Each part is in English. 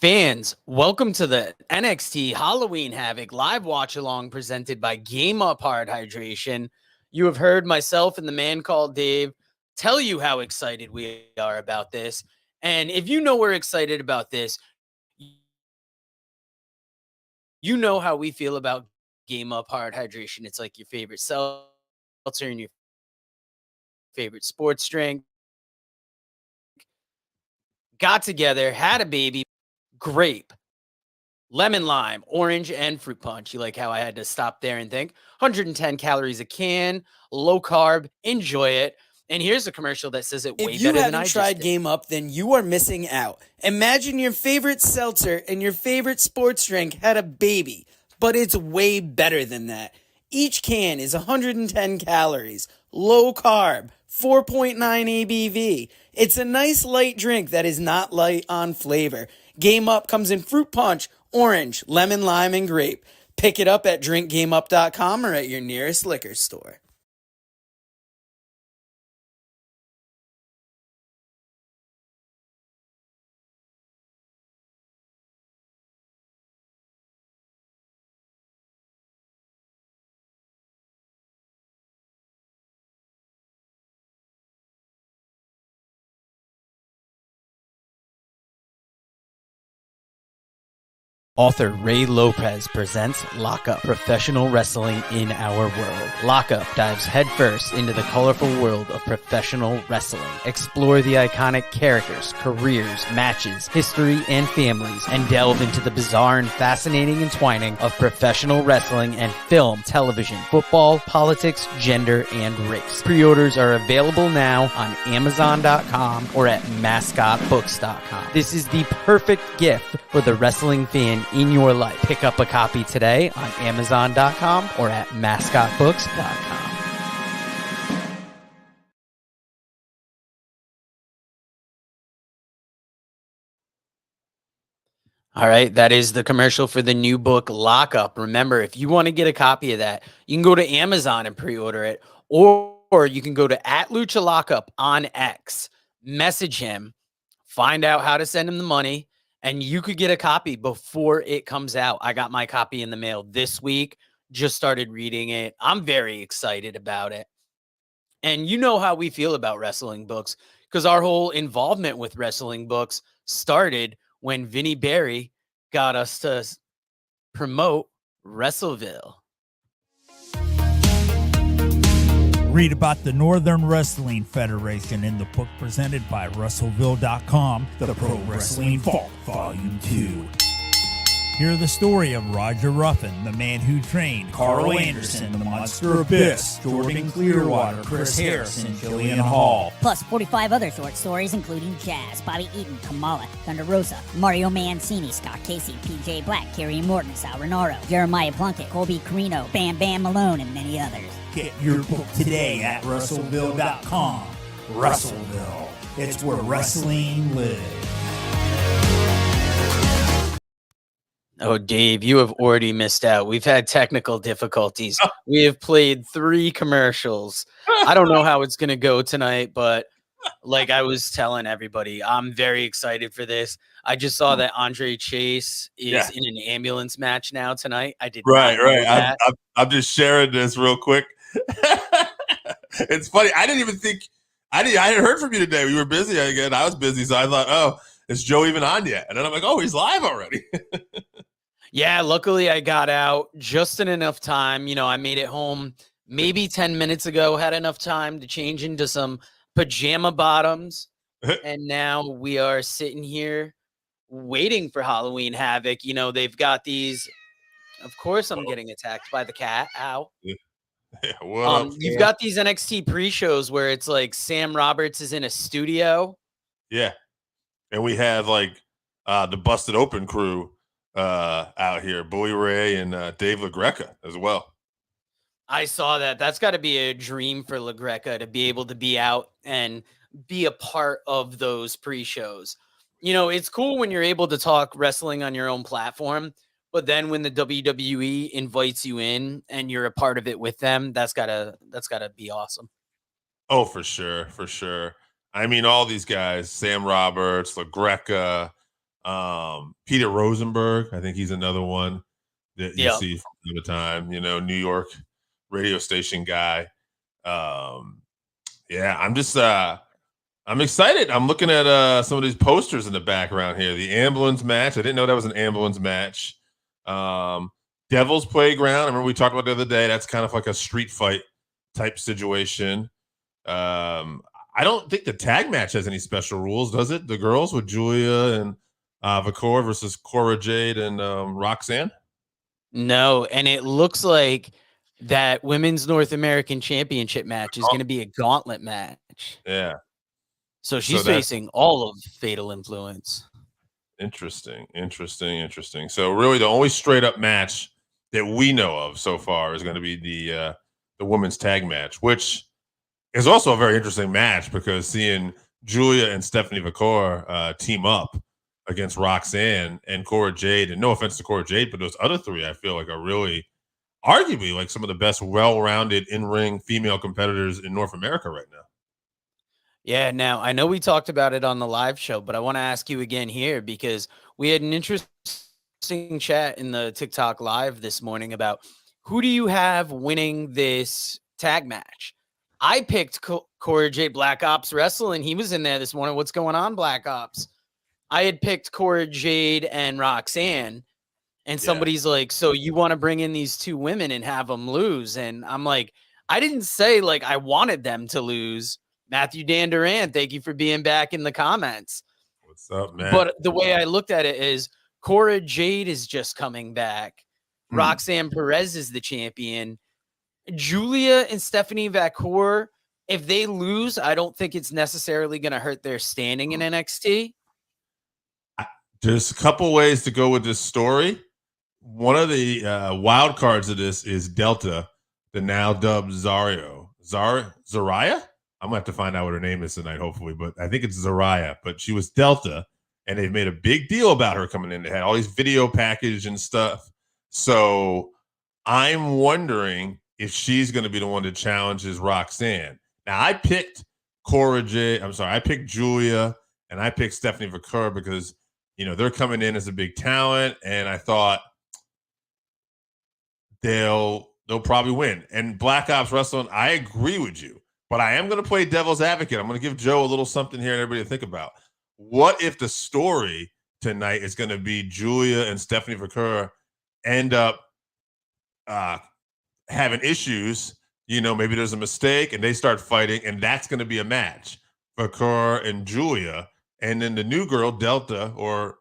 Fans, welcome to the NXT Halloween Havoc live watch along presented by Game Up Hard Hydration. You have heard myself and the man called Dave tell you how excited we are about this. And if you know we're excited about this, you know how we feel about Game Up Hard Hydration. It's like your favorite seltzer and your favorite sports drink. Got together, had a baby, grape, lemon lime, orange, and fruit punch. You like how I had to stop there and think? 110 calories a can, low carb, enjoy it. And here's a commercial that says it way If you better than I haven't just tried did. Game Up, then you are missing out. Imagine your favorite seltzer and your favorite sports drink had a baby, but it's way better than that. Each can is 110 calories, low carb, 4.9 ABV. It's a nice light drink that is not light on flavor. Game Up comes in fruit punch, orange, lemon, lime, and grape. Pick it up at drinkgameup.com or at your nearest liquor store. Author Ray Lopez presents Lockup, professional wrestling in our world. Lockup dives headfirst into the colorful world of professional wrestling. Explore the iconic characters, careers, matches, history, and families, and delve into the bizarre and fascinating entwining of professional wrestling and film, television, football, politics, gender, and race. Pre-orders are available now on Amazon.com or at MascotBooks.com. This is the perfect gift for the wrestling fan in your life. Pick up a copy today on Amazon.com or at MascotBooks.com. All right, that is the commercial for the new book, Lockup. Remember, if you want to get a copy of that, you can go to Amazon and pre-order it, or you can go to @Lucha Lockup on X, message him, find out how to send him the money, and you could get a copy before it comes out. I got my copy in the mail this week, just started reading it. I'm very excited about it. And you know how we feel about wrestling books because our whole involvement with wrestling books started when Vinnie Barry got us to promote Wrestleville. Read about the Northern Wrestling Federation in the book presented by Wrestleville.com, The Pro Wrestling Vault, Volume 2. Hear the story of Roger Ruffin, the man who trained Carl Anderson, the Monster Abyss, Jordan Clearwater, Chris Harris, and Jillian Hall. Plus 45 other short stories including Jazz, Bobby Eaton, Kamala, Thunder Rosa, Mario Mancini, Scott Casey, PJ Black, Kerry Morton, Sal Renaro, Jeremiah Plunkett, Colby Carino, Bam Bam Malone, and many others. Get your book today at Wrestleville.com. Wrestleville. It's where wrestling lives. Oh, Dave, you have already missed out. We've had technical difficulties. We have played 3 commercials. I don't know how it's going to go tonight, but like I was telling everybody, I'm very excited for this. I just saw that Andre Chase is in an ambulance match now tonight. I did not know that. I'm just sharing this real quick. It's funny. I didn't even think I hadn't heard from you today. We were busy again. I was busy, so I thought, oh, is Joe even on yet? And then I'm like, oh, he's live already. Yeah, luckily I got out just in enough time. You know, I made it home maybe 10 minutes ago, had enough time to change into some pajama bottoms. And now we are sitting here waiting for Halloween Havoc. You know, they've got these. Of course, I'm getting attacked by the cat. Ow. Yeah, what up, You've got these NXT pre-shows where it's like Sam Roberts is in a studio. Yeah. And we have like the Busted Open crew out here, Bowie Ray and Dave LaGreca as well. I saw that. That's got to be a dream for LaGreca to be able to be out and be a part of those pre-shows. You know, it's cool when you're able to talk wrestling on your own platform, but then when the WWE invites you in and you're a part of it with them, that's gotta be awesome. Oh, for sure, for sure. I mean, all these guys, Sam Roberts, LaGreca, Peter Rosenberg, I think he's another one that you Yep. see from time to time. You know, New York radio station guy. Yeah, I'm excited. I'm looking at some of these posters in the background here. The ambulance match. I didn't know that was an ambulance match. Devil's Playground. I remember we talked about the other day. That's kind of like a street fight type situation. I don't think the tag match has any special rules, does it? The girls with Julia and Vicor versus Cora Jade and Roxanne. No, and it looks like that women's North American Championship match is going to be a gauntlet match. Yeah. So she's facing all of Fatal Influence. Interesting. So really, the only straight up match that we know of so far is going to be the women's tag match, which is also a very interesting match because seeing Julia and Stephanie Vicor team up against Roxanne and Cora Jade, and no offense to Cora Jade, but those other three I feel like are really arguably like some of the best well-rounded in-ring female competitors in North America right now. Yeah, now I know we talked about it on the live show, but I want to ask you again here because we had an interesting chat in the TikTok live this morning about who do you have winning this tag match? I picked Cora Jade Black Ops Wrestling. He was in there this morning. What's going on, Black Ops? I had picked Cora Jade and Roxanne, and somebody's like, so you want to bring in these two women and have them lose? And I'm like, I didn't say like I wanted them to lose. Matthew Dan Duran, thank you for being back in the comments. What's up, man? But the way I looked at it is Cora Jade is just coming back. Roxanne Perez is the champion. Julia and Stephanie Vicor, if they lose, I don't think it's necessarily going to hurt their standing in NXT. There's a couple ways to go with this story. One of the wild cards of this is Delta, the now dubbed Zariah. I'm going to have to find out what her name is tonight, hopefully, but I think it's Zariah. But she was Delta, and they've made a big deal about her coming in. They had all these video package and stuff. So I'm wondering if she's going to be the one that challenges Roxanne. Now, I picked I picked Julia, and I picked Stephanie Vicor because, you know, they're coming in as a big talent, and I thought they'll probably win. And Black Ops Wrestling, I agree with you. But I am going to play devil's advocate. I'm going to give Joe a little something here and everybody to think about. What if the story tonight is going to be Julia and Stephanie Vicor end up having issues? You know, maybe there's a mistake and they start fighting, and that's going to be a match. Vicor and Julia. And then the new girl, Delta, or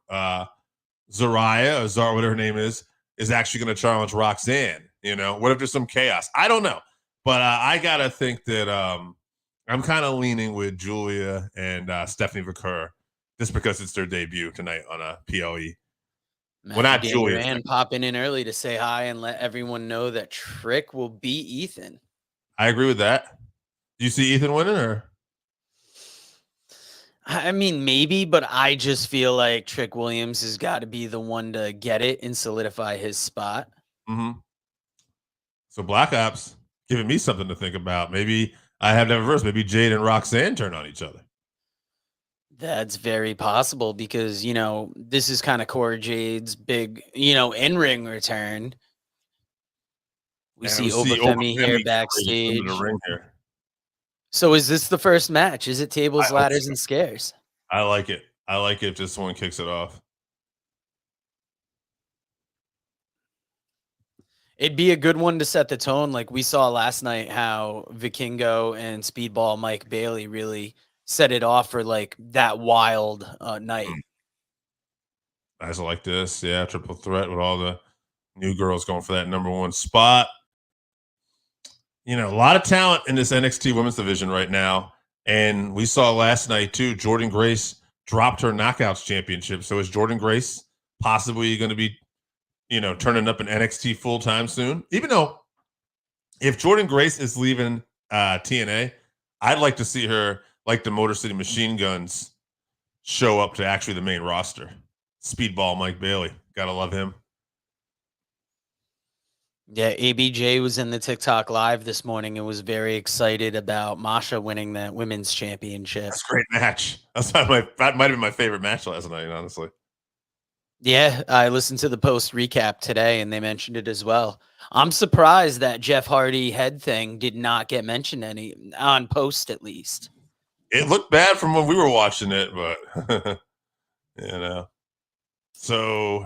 Zariah, or Zara, whatever her name is actually going to challenge Roxanne. You know, what if there's some chaos? I don't know. But I got to think that I'm kind of leaning with Julia and Stephanie Vicor just because it's their debut tonight on a PLE. Well, not Julia. And popping in early to say hi and let everyone know that Trick will beat Ethan. I agree with that. Do you see Ethan winning, or? I mean, maybe, but I just feel like Trick Williams has got to be the one to get it and solidify his spot. Mm-hmm. So Black Ops giving me something to think about. Maybe I have that reverse. Maybe Jade and Roxanne turn on each other. That's very possible because, you know, this is kind of Cora Jade's big, you know, in-ring return. We see Obafemi here backstage. In the ring here. So is this the first match? Is it tables, ladders, and scares? I like it. I like it if this one kicks it off. It'd be a good one to set the tone. Like we saw last night how Vikingo and Speedball Mike Bailey really set it off for like that wild night. Guys like this. Yeah, triple threat with all the new girls going for that number one spot. You know, a lot of talent in this NXT women's division right now. And we saw last night, too, Jordan Grace dropped her Knockouts championship. So is Jordan Grace possibly going to be, you know, turning up in NXT full-time soon? Even though if Jordan Grace is leaving TNA, I'd like to see her, like the Motor City Machine Guns, show up to actually the main roster. Speedball Mike Bailey. Gotta love him. Yeah, ABJ was in the TikTok live this morning and was very excited about Masha winning that women's championship. That's a great match. That might have been my favorite match last night, honestly. Yeah, I listened to the post recap today and they mentioned it as well. I'm surprised that Jeff Hardy head thing did not get mentioned any on post at least. It looked bad from when we were watching it, but you know. So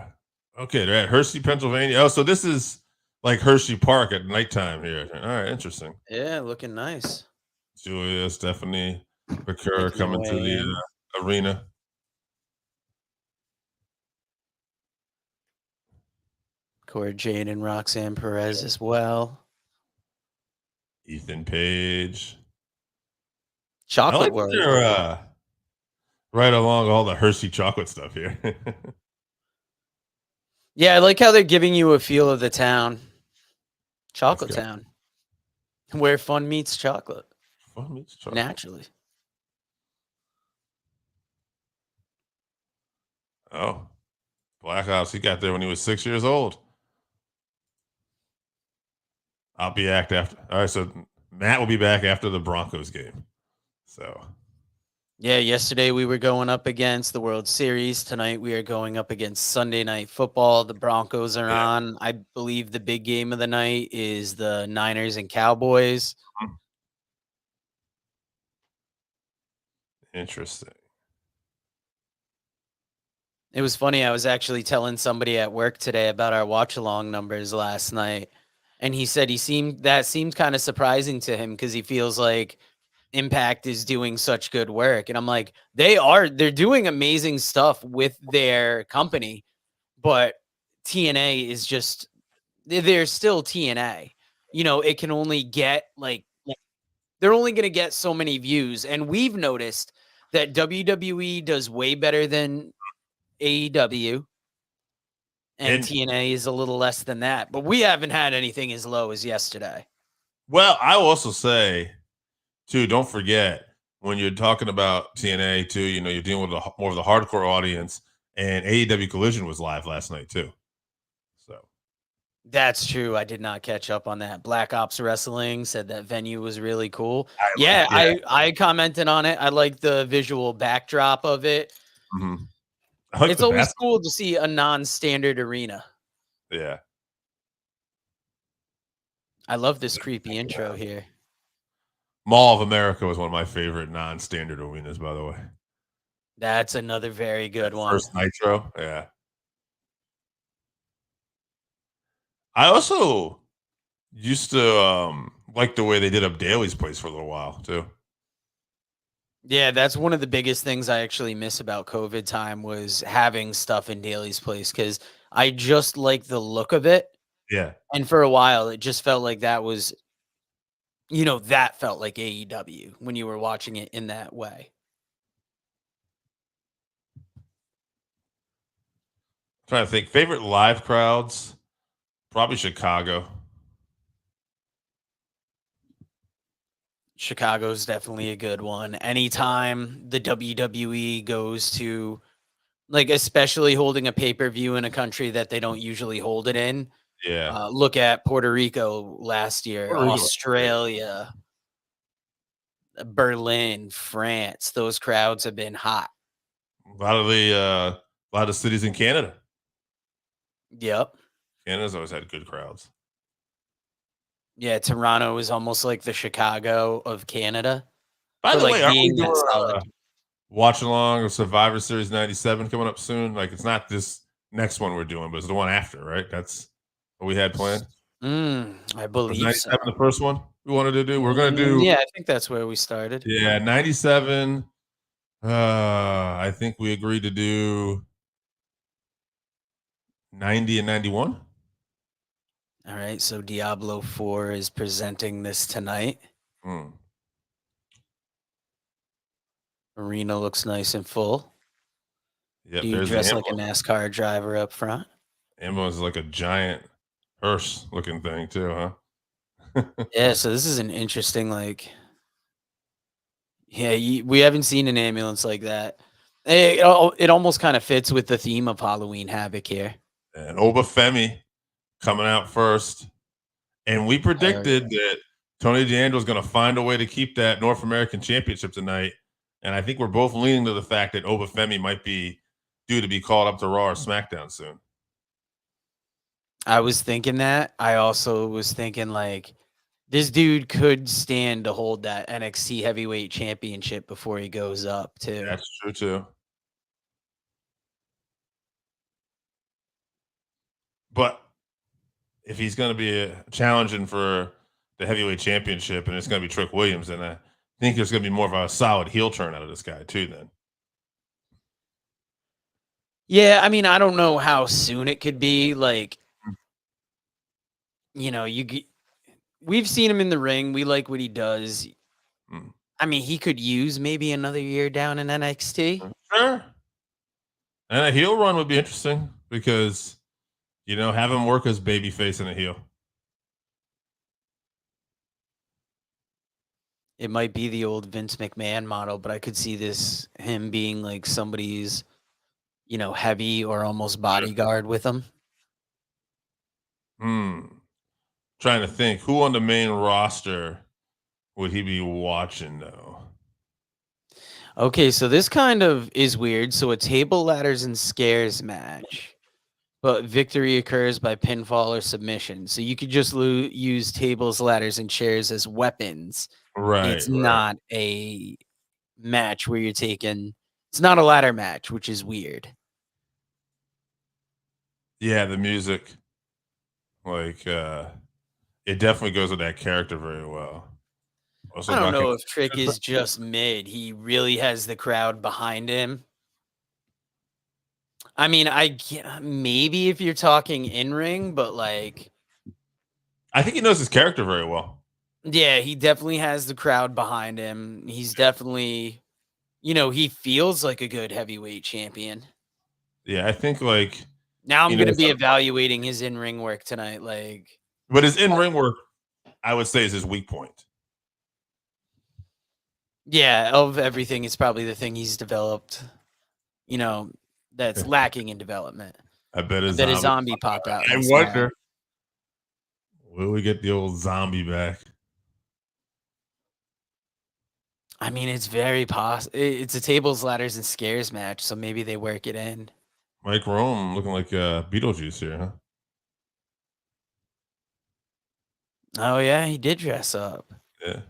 okay, they're at Hershey, Pennsylvania. Oh, so this is like Hershey Park at nighttime here. All right, interesting. Yeah, looking nice. Julia, Stephanie, Bakur Making their coming to way the in. arena. Cora Jade and Roxanne Perez as well. Ethan Page. I Chocolate like that World. they're right along all the Hershey chocolate stuff here. Yeah, I like how they're giving you a feel of the town. Chocolate go. Town. Where fun meets chocolate. Fun meets chocolate. Naturally. Oh, Black Ops. He got there when he was 6 years old. I'll be back after. All right, so Matt will be back after the Broncos game. So Yeah, yesterday we were going up against the World Series. Tonight we are going up against Sunday Night Football. The Broncos are on. I believe the big game of the night is the Niners and Cowboys. interesting. It was funny. I was actually telling somebody at work today about our watch along numbers last night. And he said seemed kind of surprising to him because he feels like Impact is doing such good work. And I'm like, they're doing amazing stuff with their company, but TNA is just they're still TNA. You know, it can only get they're only going to get so many views. And we've noticed that WWE does way better than AEW and TNA is a little less than that. But we haven't had anything as low as yesterday. Well, I will also say, too, don't forget when you're talking about TNA, too, you know, you're dealing with more of the hardcore audience, and AEW Collision was live last night, too. So That's true. I did not catch up on that. Black Ops Wrestling said that venue was really cool. yeah. I commented on it. I like the visual backdrop of it. Mm-hmm. I like It's the always basketball. cool to see a non-standard arena. Yeah. I love this creepy intro here. Mall of America was one of my favorite non-standard arenas, by the way. That's another very good one. First Nitro, yeah. I also used to like the way they did up Daly's place for a little while too. Yeah, that's one of the biggest things I actually miss about COVID time was having stuff in Daly's place because I just like the look of it. Yeah. And for a while, it just felt like that was, that felt like AEW when you were watching it in that way. Trying to think. Favorite live crowds? Probably Chicago. Chicago's definitely a good one. Anytime the WWE goes to, especially holding a pay-per-view in a country that they don't usually hold it in. Yeah. Look at Puerto Rico last year, Australia, Berlin, France. Those crowds have been hot. A lot of cities in Canada. Yep. Canada's always had good crowds. Yeah, Toronto is almost like the Chicago of Canada. By the way, aren't we being that solid. watch along of Survivor Series 97 coming up soon? Like it's not this next one we're doing, but it's the one after, right? That's what we had planned. I believe 97 so. the first one we wanted to do. We're gonna do Yeah, I think that's where we started. Yeah, 97. I think we agreed to do 90 and 91. All right, so Diablo 4 is presenting this tonight. Arena looks nice and full. Yep, Do you dress like a NASCAR driver up front? Ambulance is like a giant hearse looking thing too, huh? Yeah, so this is an interesting, we haven't seen an ambulance like that. It almost kind of fits with the theme of Halloween Havoc here. And Obafemi coming out first. And we predicted that Tony D'Angelo is going to find a way to keep that North American Championship tonight. And I think we're both leaning to the fact that Obafemi might be due to be called up to Raw or SmackDown soon. I was thinking that. I also was thinking like this dude could stand to hold that NXT Heavyweight Championship before he goes up too. That's true too. But if he's going to be challenging for the heavyweight championship and it's going to be Trick Williams, then I think there's going to be more of a solid heel turn out of this guy too. Then Yeah, I mean, I don't know how soon it could be. Like, you know, we've seen him in the ring. We like what he does. Mm. I mean, he could use maybe another year down in NXT. Sure. And a heel run would be interesting because, have him work as babyface and a heel. It might be the old Vince McMahon model, but I could see him being like somebody's, heavy or almost bodyguard with him. Trying to think who on the main roster would he be watching though? Okay, so this kind of is weird. So a table, ladders, and scares match, but victory occurs by pinfall or submission. So you could just use tables, ladders, and chairs as weapons. Right. It's not a match where it's not a ladder match, which is weird. Yeah, the music, like, it definitely goes with that character very well. Also, I don't know if Trick is just mid. He really has the crowd behind him. I mean, maybe if you're talking in ring, but like, I think he knows his character very well. Yeah, he definitely has the crowd behind him. He's definitely, he feels like a good heavyweight champion. Yeah, I think like now I'm going to be evaluating his in-ring work tonight. But his in-ring work, I would say, is his weak point. Yeah, of everything, it's probably the thing he's developed, that's lacking in development. I bet a zombie popped out. I wonder, will we get the old zombie back? I mean, it's very possible. It's a tables, ladders, and scares match, so maybe they work it in. Mike Rome looking like Beetlejuice here, huh? Oh, yeah, he did dress up. Yeah.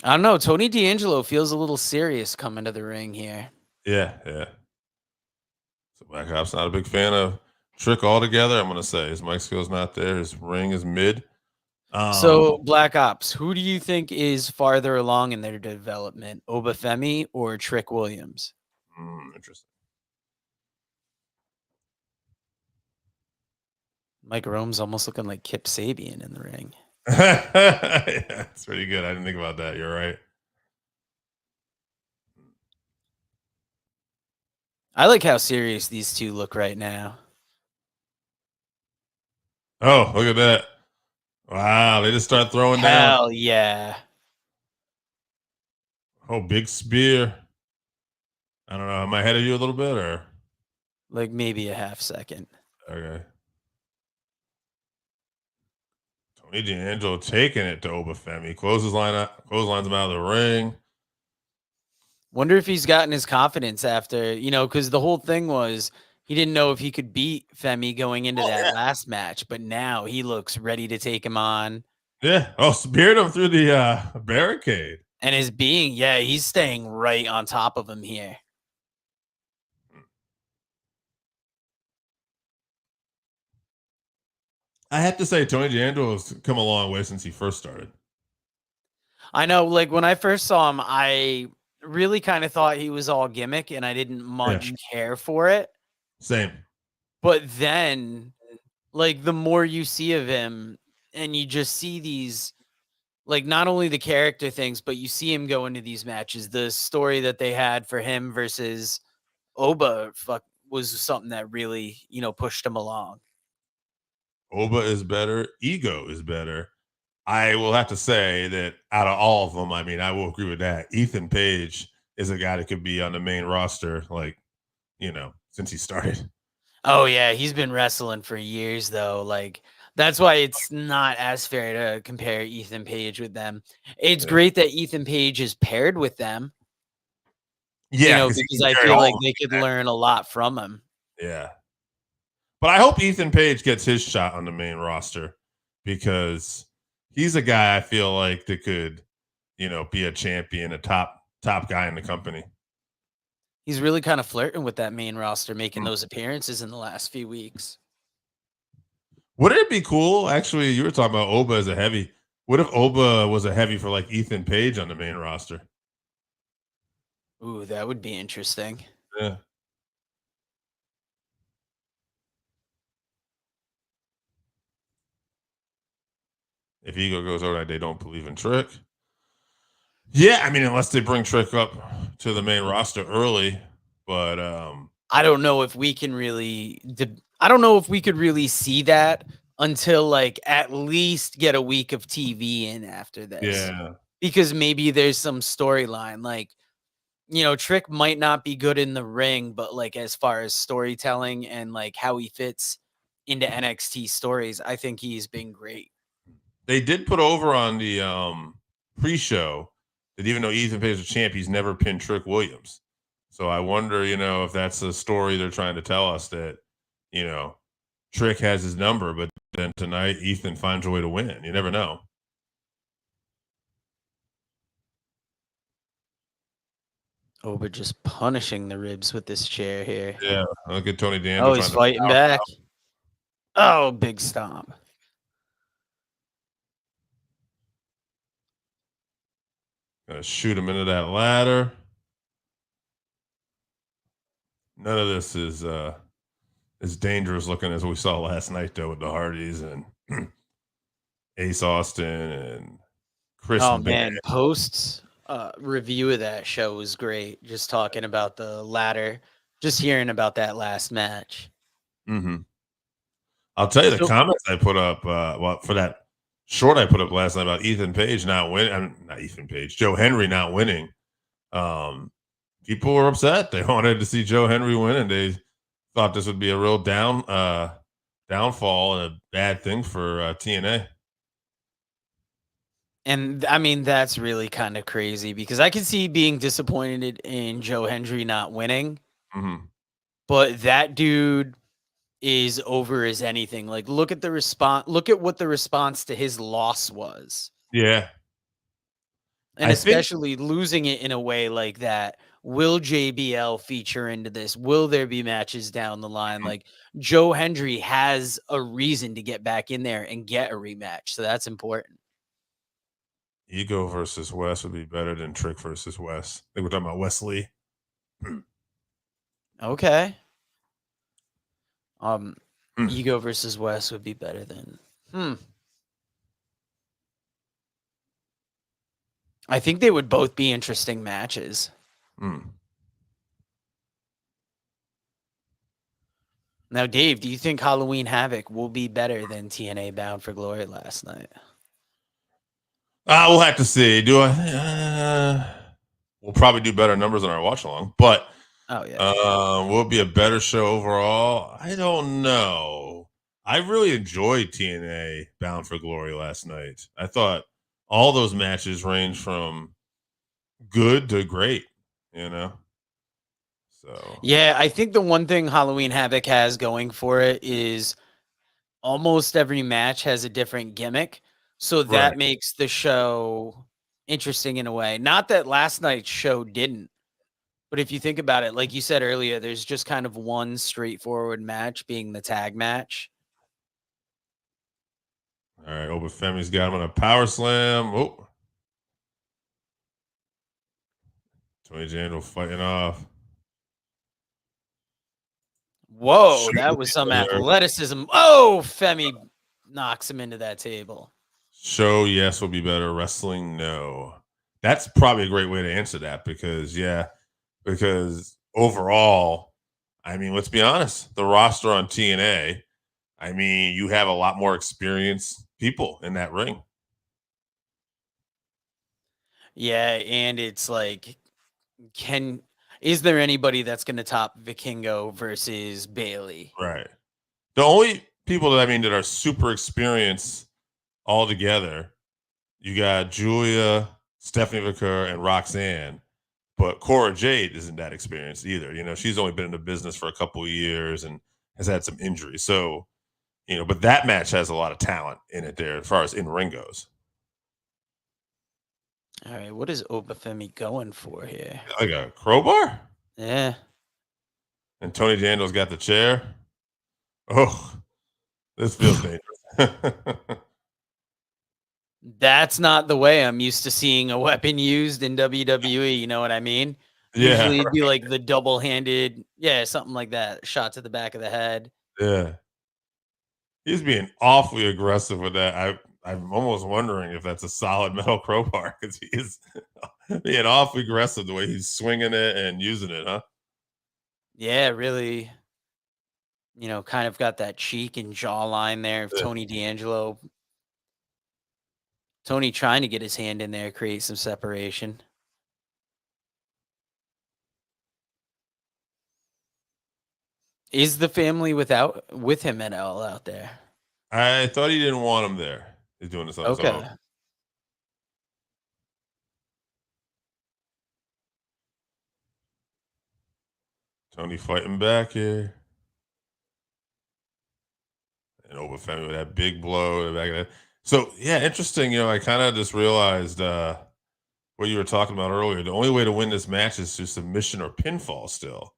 I don't know. Tony D'Angelo feels a little serious coming to the ring here. Yeah. So Black Op's not a big fan of Trick altogether. I'm going to say his mic skill's not there. His ring is mid. So Black Ops, who do you think is farther along in their development, Obafemi or Trick Williams? Interesting. Mike Rome's almost looking like Kip Sabian in the ring. Yeah, it's pretty good. I didn't think about that. You're right. I like how serious these two look right now. Oh, look at that. Wow, they just start throwing down. Hell yeah. Oh, big spear. I don't know. Am I ahead of you a little bit or? Like maybe a half second. Okay. Tony D'Angelo taking it to Obafemi. Clotheslines him out of the ring. Wonder if he's gotten his confidence after, because the whole thing was he didn't know if he could beat Femi going into that last match, but now he looks ready to take him on. Yeah. Oh, speared him through the barricade. And he's staying right on top of him here. I have to say, Tony D'Angelo has come a long way since he first started. I know, like when I first saw him, I really kind of thought he was all gimmick and I didn't much care for it. Same. But then, like, the more you see of him and you just see these, like, not only the character things, but you see him go into these matches. The story that they had for him versus Oba was something that really, pushed him along. Oba is better. Ego is better. I will have to say that out of all of them, I mean, I will agree with that. Ethan Page is a guy that could be on the main roster, like, since he started. Oh, yeah. He's been wrestling for years, though. Like, That's why it's not as fair to compare Ethan Page with them. It's Yeah, great that Ethan Page is paired with them, yeah, because he because can I carry feel all like of they could learn a lot from him. them. Yeah, but I hope Ethan Page gets his shot on the main roster because he's a guy I feel like that could, be a champion, a top guy in the company. He's really kind of flirting with that main roster, making Mm. those appearances in the last few weeks. Wouldn't it be cool? Actually, you were talking about Oba as a heavy. What if Oba was a heavy for like Ethan Page on the main roster? Ooh, that would be interesting. Yeah. If Ego goes over, they don't believe in Trick. Yeah, I mean, unless they bring Trick up to the main roster early, but I don't know if we can really. I don't know if we could really see that until like at least get a week of TV in after this, yeah, because maybe there's some storyline. Like, Trick might not be good in the ring, but like as far as storytelling and like how he fits into NXT stories, I think he's been great. they did put over on the pre-show that even though Ethan Page is a champ, he's never pinned Trick Williams. So I wonder, if that's a story they're trying to tell us that, you know, Trick has his number, but then tonight Ethan finds a way to win. You never know. Oh, but just punishing the ribs with this chair here. Yeah, look at Tony D'Angelo Oh, he's trying to fighting back. Oh, big stomp. shoot him into that ladder. None of this is as dangerous looking as we saw last night though with the Hardys and Ace Austin and Chris Oh Bey. man, posts review of that show was great. Just talking about the ladder, just hearing about that last match. Mm-hmm. I'll tell you the So comments I put up. For that short I put up last night about Ethan Page not winning. Not Ethan Page, Joe Henry not winning. Um, People were upset. They wanted to see Joe Henry win, and they thought this would be a real downfall and a bad thing for TNA. and I mean that's really kind of crazy because I can see being disappointed in Joe Hendry not winning, Mm-hmm. but that dude is over as anything. Like look at the response, look at what the response to his loss was. Yeah, And I think especially losing it in a way like that. Will JBL feature into this? Will there be matches down the line? Like Joe Hendry has a reason to get back in there and get a rematch. So that's important. Ego versus Wes would be better than Trick versus Wes. I think we're talking about Wesley. Okay. Um Mm. Ego versus West would be better than I think they would both be interesting matches. Mm. Now, Dave, do you think Halloween Havoc will be better than TNA Bound for Glory last night? We'll have to see. Do I? We'll probably do better numbers on our watch along, but Oh yeah. will it be a better show overall? I don't know. I really enjoyed TNA Bound for Glory last night. I thought all those matches range from good to great. You know, so Yeah, I think the one thing Halloween Havoc has going for it is almost every match has a different gimmick. So right. that makes the show interesting in a way. Not that last night's show didn't, but if you think about it, like you said earlier, there's just kind of one straightforward match being the tag match. All right, Obafemi's got him on a power slam. Oh, Tony Jandal fighting off. Whoa, Show that was some there. athleticism. Oh, Femi knocks him into that table. Show yes will be better. Wrestling no. That's probably a great way to answer that because overall, I mean, let's be honest, the roster on TNA, I mean, you have a lot more experienced people in that ring. Yeah, and it's like, can is there anybody that's going to top Vikingo versus Bailey? Right. The only people that are super experienced all together. You got Julia, Stephanie Vaquer, and Roxanne, but Cora Jade isn't that experienced either. You know, she's only been in the business for a couple of years and has had some injuries. So, you know, but that match has a lot of talent in it there as far as in ring goes. All right, what is Obafemi going for here? Like a crowbar? Yeah. And Tony D'Angelo's got the chair. Oh, this feels dangerous. That's not the way I'm used to seeing a weapon used in WWE, you know what I mean? Yeah, Usually it'd be like the double-handed, yeah, something like that, shot to the back of the head. yeah. He's being awfully aggressive with that. I'm almost wondering if that's a solid metal crowbar because he is being awfully aggressive the way he's swinging it and using it, huh? Yeah, really, you know, kind of got that cheek and jawline there of Yeah. Tony D'Angelo. Tony trying to get his hand in there, create some separation. Is the family with him at all out there? I thought he didn't want him there. He's doing this on his own. Okay. Tony fighting back here. And Obafemi with that big blow in the back of that. So, yeah, interesting. You know, I kind of just realized what you were talking about earlier. The only way to win this match is through submission or pinfall still.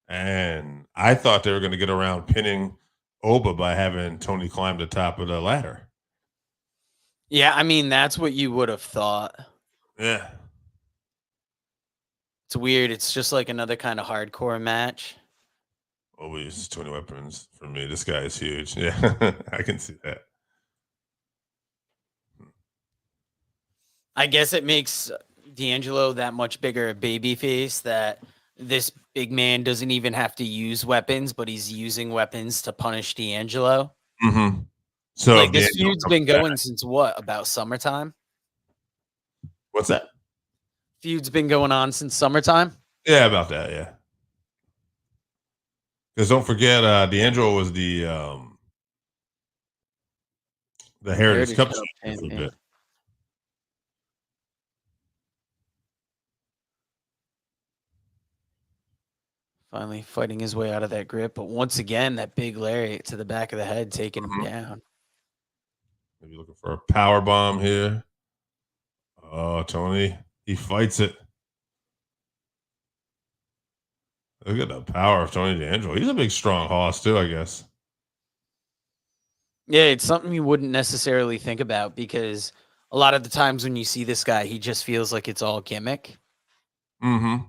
And I thought they were going to get around pinning Oba by having Tony climb the top of the ladder. Yeah, I mean, that's what you would have thought. Yeah. It's weird. It's just like another kind of hardcore match. Oba uses 20 weapons for me. This guy is huge. Yeah, I can see that. I guess it makes D'Angelo that much bigger a baby face that this big man doesn't even have to use weapons, but he's using weapons to punish D'Angelo. Mm-hmm. So Like, this D'Angelo feud's comes been back. going since what? About summertime? What's that? Feud's been going on since summertime? Yeah, about that. Yeah. Because don't forget, D'Angelo was the Heritage Cup champion for a bit. Finally fighting his way out of that grip. But once again, that big lariat to the back of the head taking him down. Maybe looking for a power bomb here. Oh, Tony, he fights it. Look at the power of Tony D'Angelo. He's a big, strong hoss too, I guess. Yeah, it's something you wouldn't necessarily think about because a lot of the times when you see this guy, he just feels like it's all gimmick. Mm-hmm.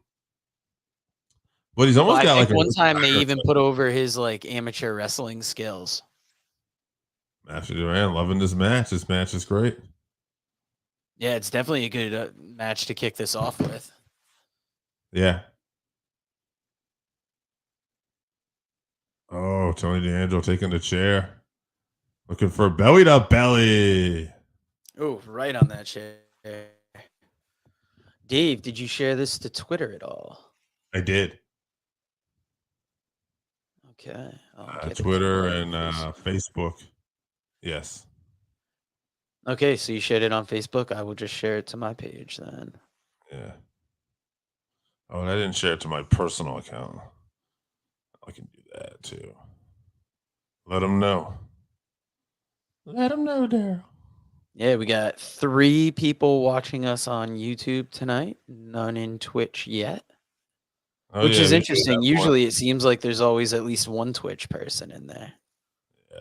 But he's almost I got think like one time they even put over his like amateur wrestling skills. Master Duran, loving this match. This match is great. Yeah, it's definitely a good match to kick this off with. Yeah. Oh, Tony D'Angelo taking the chair. Looking for belly to belly. Oh, right on that chair. Dave, did you share this to Twitter at all? I did. Okay. Twitter and Facebook. Yes. Okay, so you shared it on Facebook. I will just share it to my page then. Yeah. Oh, and I didn't share it to my personal account. I can do that too. Let them know. Let them know, Daryl. Yeah, we got 3 people watching us on YouTube tonight. None in Twitch yet. Oh, Which yeah, is they interesting. Usually it seems like there's always at least one Twitch person in there. Yeah.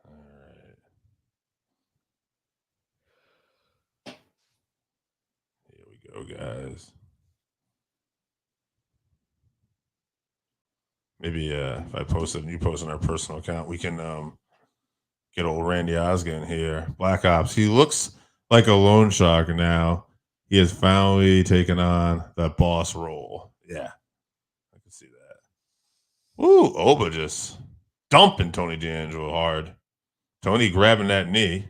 All right. Here we go, guys. Maybe if I post it and you post on our personal account, we can get old Randy Osgood here. Black Ops. He looks like a loan shark now. He has finally taken on that boss role. Yeah. I can see that. Ooh, Oba just dumping Tony D'Angelo hard. Tony grabbing that knee.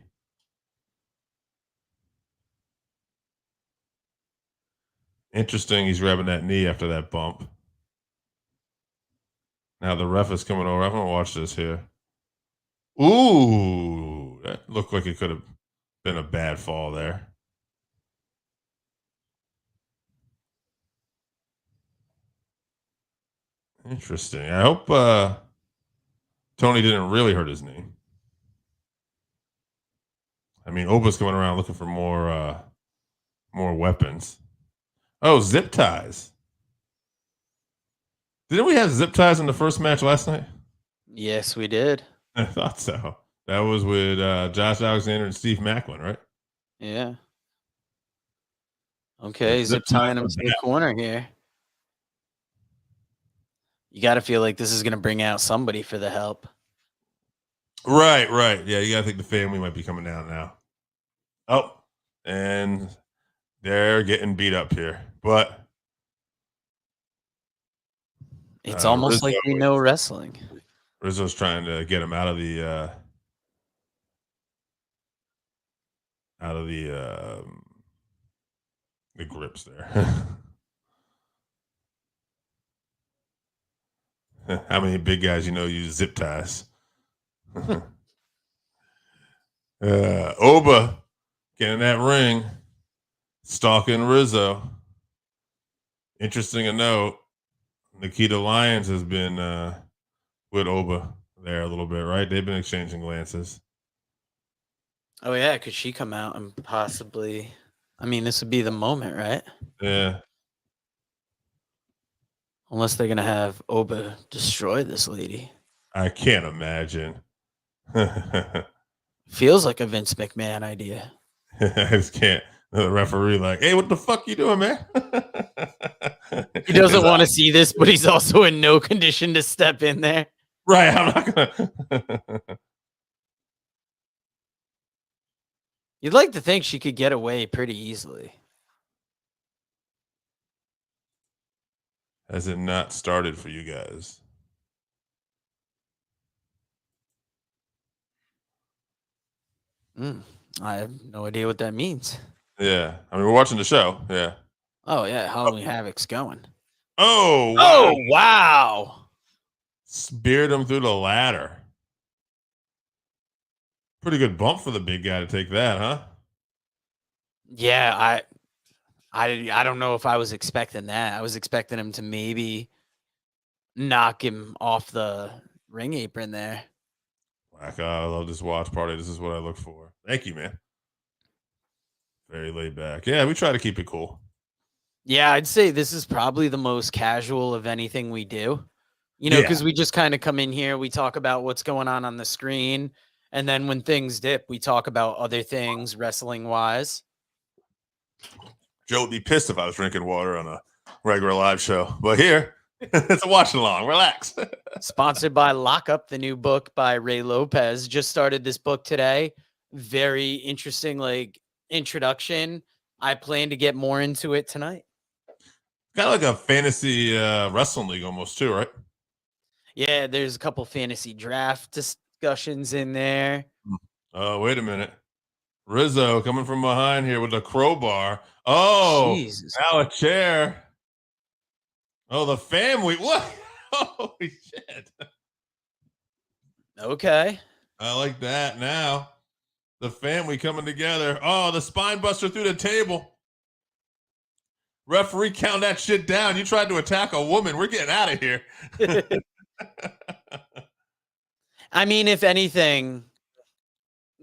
Interesting. He's grabbing that knee after that bump. Now the ref is coming over. I'm gonna watch this here. Ooh, that looked like it could have been a bad fall there. Interesting. I hope Tony didn't really hurt his knee. I mean, Oba's coming around looking for more weapons. Oh, zip ties. Didn't we have zip ties in the first match last night? Yes, we did. I thought so. That was with Josh Alexander and Steve Macklin, right? Yeah. Okay, Yeah, zip tying him to the corner here. You got to feel like this is going to bring out somebody for the help. Right. Yeah, you got to think the family might be coming down now. Oh, and they're getting beat up here. But it's almost Rizzo, like we know wrestling. Rizzo's trying to get him out of the grips there. How many big guys use zip ties? Oba getting that ring, stalking Rizzo. Interesting to note, Nikita Lyons has been with Oba there a little bit, right? They've been exchanging glances. Oh, yeah. Could she come out and possibly... I mean, this would be the moment, right? Yeah. Unless they're going to have Oba destroy this lady. I can't imagine. Feels like a Vince McMahon idea. I just can't. The referee like, hey, what the fuck you doing, man? He doesn't want to see this, but he's also in no condition to step in there. Right, I'm not gonna. You'd like to think she could get away pretty easily. Has it not started for you guys? I have no idea what that means. Yeah, I mean we're watching the show. Yeah. Oh, yeah. Halloween Havoc's going. Oh, Oh, wow. wow. Speared him through the ladder. Pretty good bump for the big guy to take that, huh? Yeah, I don't know if I was expecting that. I was expecting him to maybe knock him off the ring apron there. Like, I love this watch party. This is what I look for. Thank you, man. Very laid back. Yeah, we try to keep it cool. Yeah, I'd say this is probably the most casual of anything we do. Because we just kind of come in here, we talk about what's going on the screen, and then when things dip, we talk about other things wrestling-wise. Joe would be pissed if I was drinking water on a regular live show. But here, it's a watch along. Relax. Sponsored by Lockup, the new book by Ray Lopez. Just started this book today. Very interesting, introduction. I plan to get more into it tonight. Kind of like a fantasy wrestling league almost too, right? Yeah, there's a couple fantasy draft discussions in there. Oh, wait a minute. Rizzo coming from behind here with a crowbar. Oh, Jesus. now a chair. Oh, the family. What? Holy shit. Okay. I like that now. The family coming together. Oh, the spine buster through the table. Referee, count that shit down. You tried to attack a woman. We're getting out of here. I mean, if anything,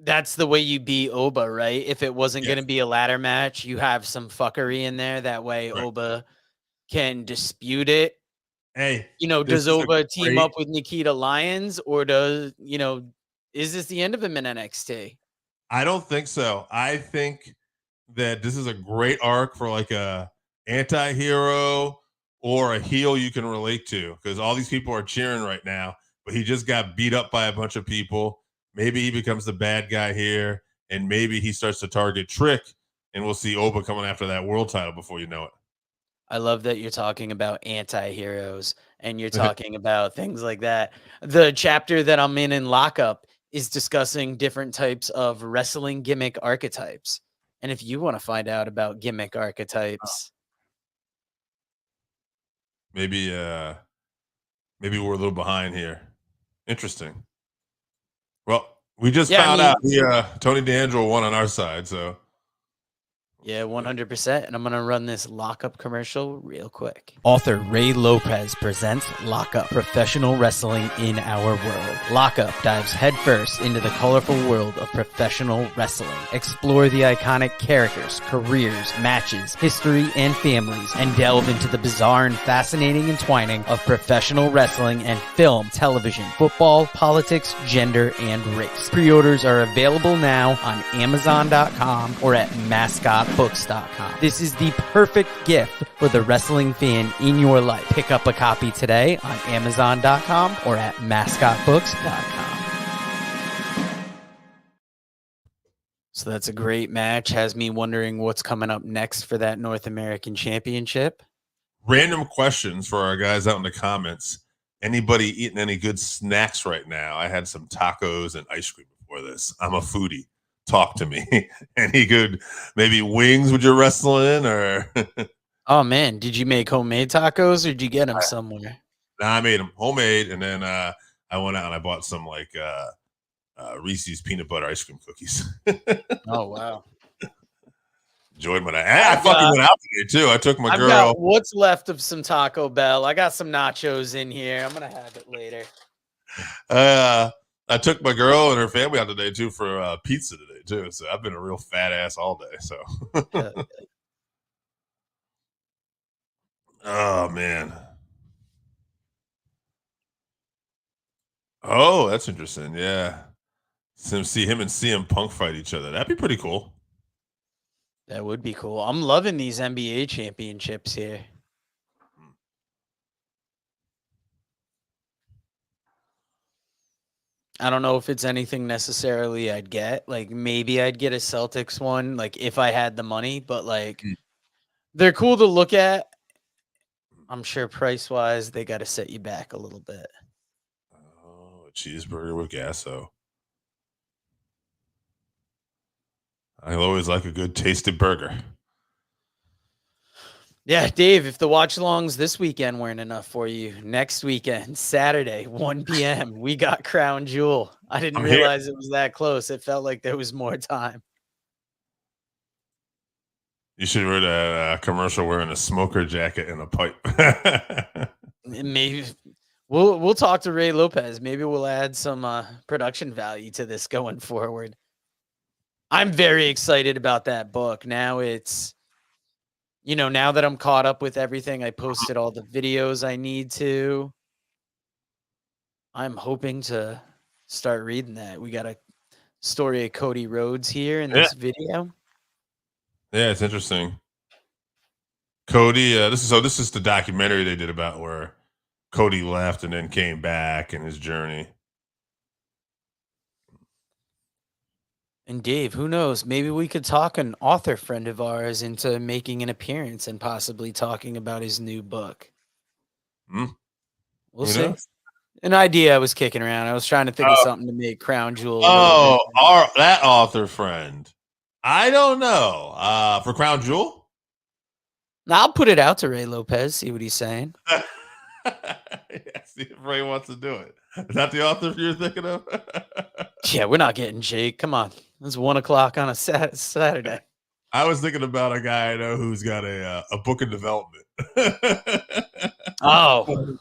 that's the way you beat Oba, right? If it wasn't going to be a ladder match, you have some fuckery in there. That way Oba can dispute it. Hey, does Oba team up with Nikita Lyons, or is this the end of him in NXT? I don't think so. I think that this is a great arc for like a anti-hero or a heel you can relate to, because all these people are cheering right now, but he just got beat up by a bunch of people. Maybe he becomes the bad guy here, and maybe he starts to target Trick, and we'll see Oba coming after that world title before you know it. I love that you're talking about anti-heroes and you're talking about things like that. The chapter that I'm in Lockup is discussing different types of wrestling gimmick archetypes. And if you want to find out about gimmick archetypes, Maybe maybe we're a little behind here. Interesting. Well, we just Yeah, I found out mean, Tony D'Angelo won on our side, so yeah, 100%. And I'm going to run this lockup commercial real quick. Author Ray Lopez presents Lockup, professional wrestling in our world. Lockup dives headfirst into the colorful world of professional wrestling. Explore the iconic characters, careers, matches, history, and families, and delve into the bizarre and fascinating entwining of professional wrestling and film, television, football, politics, gender, and race. Pre-orders are available now on Amazon.com or at mascotbooks.com. This is the perfect gift for the wrestling fan in your life. Pick up a copy today on Amazon.com or at mascotbooks.com. So that's a great match. Has me wondering what's coming up next for that North American Championship. random questions for our guys out in the comments. Anybody eating any good snacks right now? I had some tacos and ice cream before this. I'm a foodie. Talk to me. Any good, maybe wings with your wrestling or? Oh man, did you make homemade tacos or did you get them somewhere? Nah, I made them homemade, and then I went out and I bought some like Reese's peanut butter ice cream cookies. Oh wow. Enjoyed my night. I fucking went out today too. I took my I've girl. got what's left of some Taco Bell. I got some nachos in here. I'm gonna have it later. I took my girl and her family out today too for pizza today too. So I've been a real fat ass all day. So, oh man. Oh, that's interesting. Yeah, see him and CM Punk fight each other. That'd be pretty cool. That would be cool. I'm loving these NBA championships here. I don't know if it's anything necessarily I'd get. Like maybe I'd get a Celtics one, like if I had the money, but like they're cool to look at. I'm sure price wise, they got to set you back a little bit. Oh, a cheeseburger with gasso. I always like a good tasted burger. Yeah, Dave, if the watch alongs this weekend weren't enough for you, next weekend, Saturday, 1 p.m., we got Crown Jewel. I didn't realize it was that close. It felt like there was more time. You should read a commercial wearing a smoker jacket and a pipe. Maybe we'll talk to Ray Lopez. Maybe we'll add some production value to this going forward. I'm very excited about that book. Now it's, now that I'm caught up with everything, I posted all the videos I need to. I'm hoping to start reading that. We got a story of Cody Rhodes here in this video. Yeah, it's interesting. Cody, this is the documentary they did about where Cody left and then came back and his journey. And Dave, who knows? Maybe we could talk an author friend of ours into making an appearance and possibly talking about his new book. We'll see. Knows? An idea I was kicking around. I was trying to think of something to make Crown Jewel. That author friend. I don't know. For Crown Jewel? I'll put it out to Ray Lopez, see what he's saying. See if Ray wants to do it. Is that the author you're thinking of? Yeah, we're not getting Jake. Come on. It's 1 o'clock on a Saturday. I was thinking about a guy I know who's got a book in development. Oh.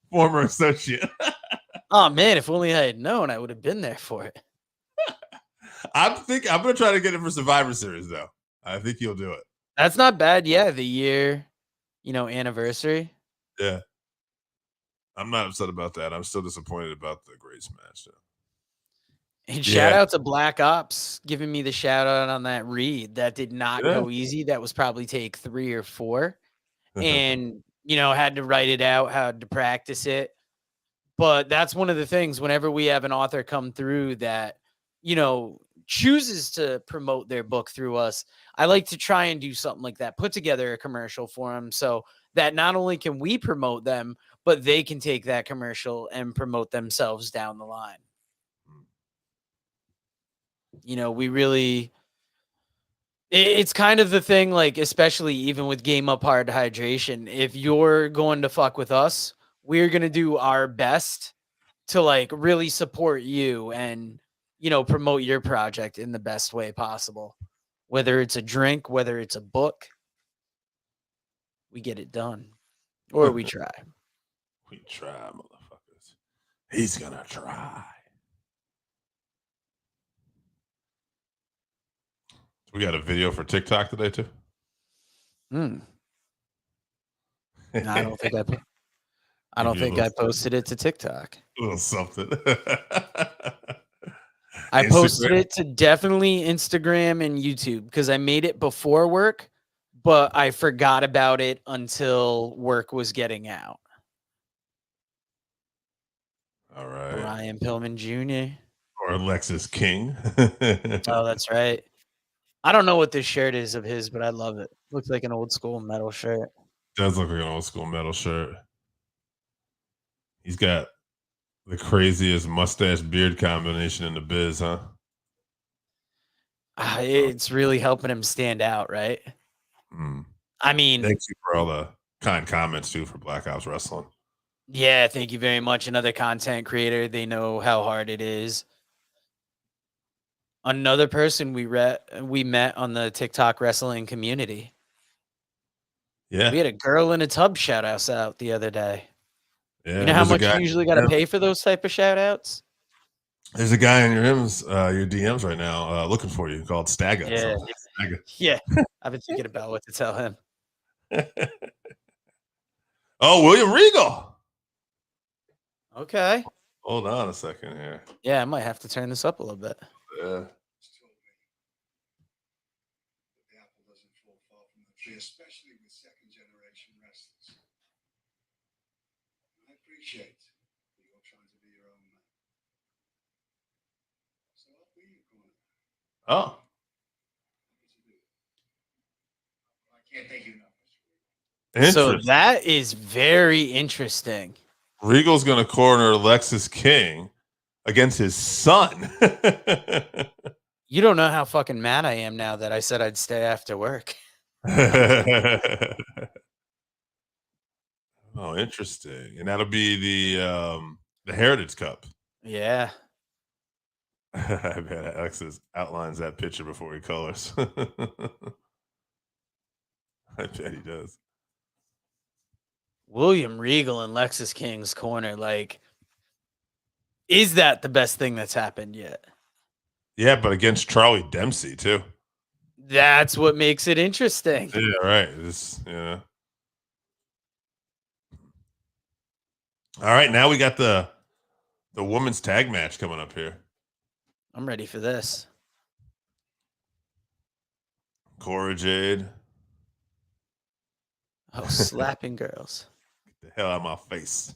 Former associate. Oh, man, if only I had known, I would have been there for it. I'm going to try to get him for Survivor Series, though. I think he'll do it. That's not bad. Yeah, the year, anniversary. Yeah. I'm not upset about that. I'm still disappointed about the Grace match, though. And shout out to Black Ops giving me the shout out on that read. That did not go easy. That was probably take 3 or 4. And, had to write it out, had to practice it. But that's one of the things whenever we have an author come through that, chooses to promote their book through us, I like to try and do something like that, put together a commercial for them so that not only can we promote them, but they can take that commercial and promote themselves down the line. It's kind of the thing, like, especially even with Game Up Hard Hydration, if you're going to fuck with us, we're gonna do our best to, like, really support you and, promote your project in the best way possible. Whether it's a drink, whether it's a book, we get it done. Or we try. We try, motherfuckers. He's gonna try. We got a video for TikTok today too. No, I don't think I Give you a little posted it to TikTok. little something. I posted Instagram? it to definitely Instagram and YouTube because I made it before work, but I forgot about it until work was getting out. All right. Brian Pillman Jr. Or Alexis King. Oh, that's right. I don't know what this shirt is of his, but I love it. Looks like an old school metal shirt. Does look like an old school metal shirt. He's got the craziest mustache beard combination in the biz, huh? It's really helping him stand out, right? Mm. I mean, Thank you for all the kind comments too for Black Ops Wrestling. yeah, thank you very much. Another content creator. They know how hard it is. Another person we met on the TikTok wrestling community. Yeah. We had a girl in a tub shout us out the other day. Yeah. You know how there's a much guy- you usually got to pay for those type of shout outs? There's a guy in your your DMs right now looking for you called Stagga. Yeah. So, Stagga. Yeah. I've been thinking about what to tell him. Oh, William Regal. Okay. Hold on a second here. Yeah, I might have to turn this up a little bit. Yeah. The apple doesn't fall far from the tree, especially with second-generation wrestlers. I appreciate that you're trying to be your own man. So I'll be your corner. Oh. I can't thank you enough. So Interesting. that is very interesting. Regal's going to corner Alexis King against his son. You don't know how fucking mad I am now that I said I'd stay after work. Oh, interesting. And that'll be the Heritage Cup. Yeah. I bet Alexis outlines that picture before he colors. I bet he does. William Regal and Lexus King's corner, like, is that the best thing that's happened yet? Yeah, but against Charlie Dempsey too. That's what makes it interesting. Yeah, right. All right, now we got the women's tag match coming up here. I'm ready for this. Cora Jade. Oh, slapping girls. Get the hell out of my face.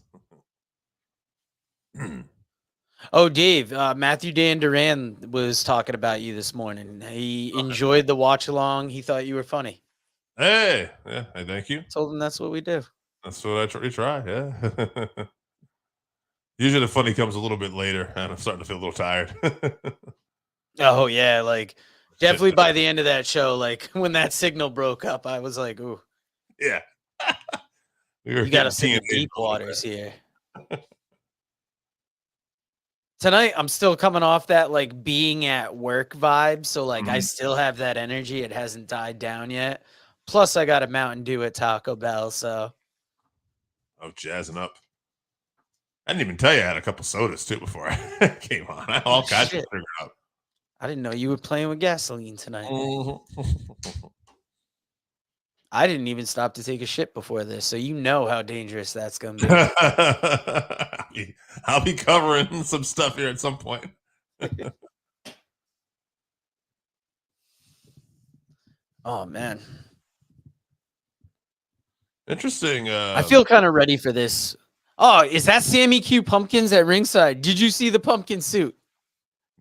Oh, Dave, Matthew Dan Duran was talking about you this morning. He enjoyed the watch along. He thought you were funny. Hey, yeah, hey, thank you. Told him that's what we do. That's what I try. Yeah. Usually the funny comes a little bit later, and I'm starting to feel a little tired. Oh, yeah. Like, definitely by the end of that show, like, when that signal broke up, I was like, ooh. Yeah. You got us in the deep waters here. Tonight, I'm still coming off that, like, being at work vibe. So, like, I still have that energy. It hasn't died down yet. Plus, I got a Mountain Dew at Taco Bell, so. Oh, jazzing up. I didn't even tell you I had a couple sodas, too, before I came on. I had all kinds of Shit. figured out. I didn't know you were playing with gasoline tonight. Mhm. I didn't even stop to take a shit before this, so you know how dangerous that's going to be. I'll be covering some stuff here at some point. Oh, man. Interesting. I feel kind of ready for this. Oh, is that Sammy Q Pumpkins at ringside? Did you see the pumpkin suit?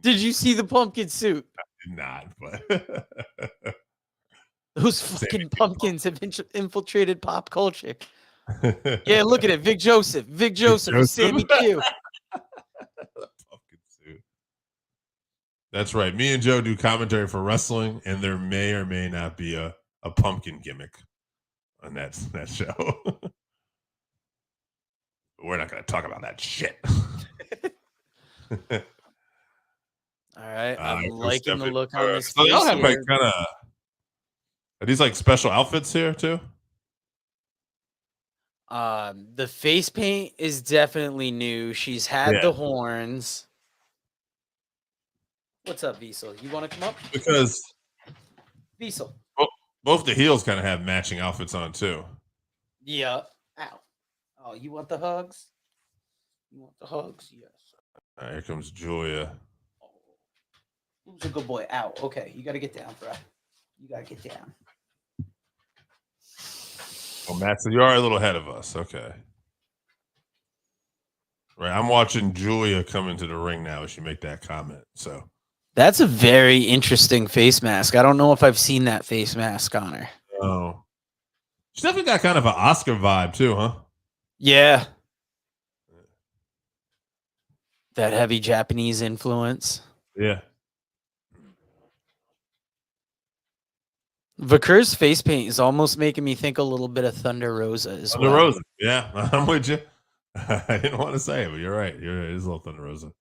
Did you see the pumpkin suit? Not, but Those fucking pumpkins have infiltrated pop culture. Yeah, look at it. Vic Joseph. Vic Joseph is Sammy Q. Pumpkin suit. That's right. Me and Joe do commentary for wrestling, and there may or may not be a pumpkin gimmick on that show. We're not going to talk about that shit. All right. I'm There's liking the Stephanie look on McCurry. this So they all face have like here. kind of, are these like special outfits here too? The face paint is definitely new. She's had Yeah. the horns. What's up, Diesel? You want to come up? Because Diesel. both the heels kind of have matching outfits on too. Yeah. Ow. Oh, you want the hugs? You want the hugs? Yes. Here comes Julia. Oh, who's a good boy? Ow. Okay, you got to get down, bro. You got to get down. Oh, Matt, so you are a little ahead of us. Okay. Right. I'm watching Julia come into the ring now as she make that comment. So That's a very interesting face mask. I don't know if I've seen that face mask on her. oh. She's definitely got kind of an Oscar vibe too, huh? Yeah. That heavy Japanese influence. Yeah. Vakur's face paint is almost making me think a little bit of Thunder Rosa as Thunder well. Rosa. Yeah, I'm with you. I didn't want to say it, but you're right. It is a little Thunder Rosa.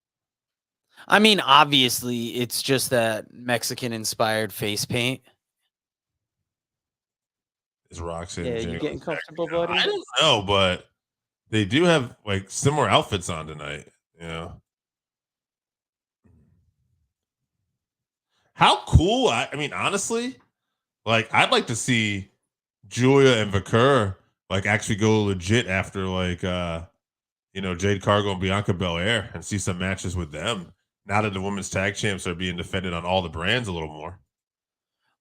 I mean, obviously, it's just that Mexican-inspired face paint. Is Roxanne? Yeah, you Jingles getting back comfortable, now? buddy? I don't know, but they do have like similar outfits on tonight. You know, how cool! I mean, honestly, like I'd like to see Julia and Vakur like actually go legit after like Jade Cargill and Bianca Belair and see some matches with them. Now that the women's tag champs are being defended on all the brands a little more.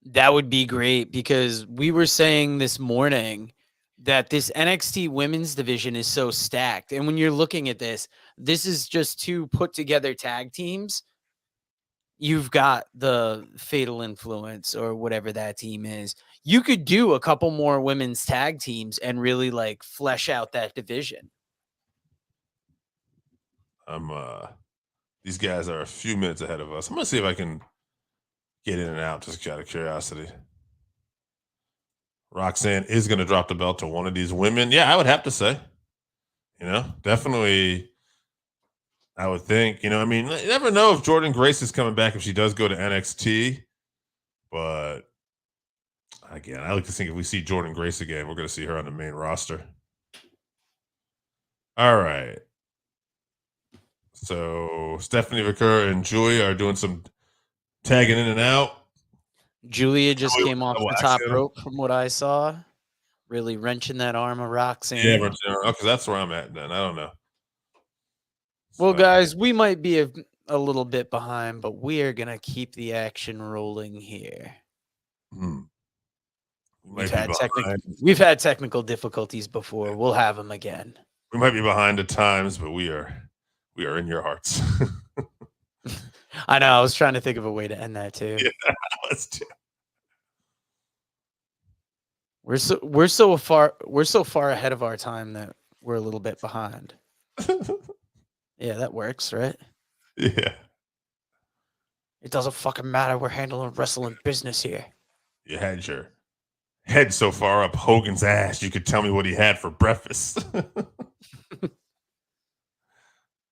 That would be great because we were saying this morning that this NXT women's division is so stacked. And when you're looking at this is just two put together tag teams. You've got the Fatal Influence or whatever that team is. You could do a couple more women's tag teams and really like flesh out that division. These guys are a few minutes ahead of us. I'm gonna see if I can get in and out just out of curiosity. Roxanne is gonna drop the belt to one of these women. Yeah, I would have to say. Definitely. I would think. You never know if Jordan Grace is coming back if she does go to NXT. But again, I like to think if we see Jordan Grace again, we're gonna see her on the main roster. All right. So Stephanie Vakur and Julia are doing some tagging in and out. Julia just came off the top Waxing. rope from what I saw, really wrenching that arm of Roxanne. Yeah, because that's where I'm at then. I don't know. Well, So, guys, we might be a little bit behind, but we are going to keep the action rolling here. We've had technical difficulties before. We'll have them again. We might be behind at times, but we are in your hearts. I know. I was trying to think of a way to end that too. Yeah, let's do. We're so far ahead of our time that we're a little bit behind. Yeah, that works, right? Yeah. It doesn't fucking matter. We're handling wrestling business here. You had your head so far up Hogan's ass, you could tell me what he had for breakfast. A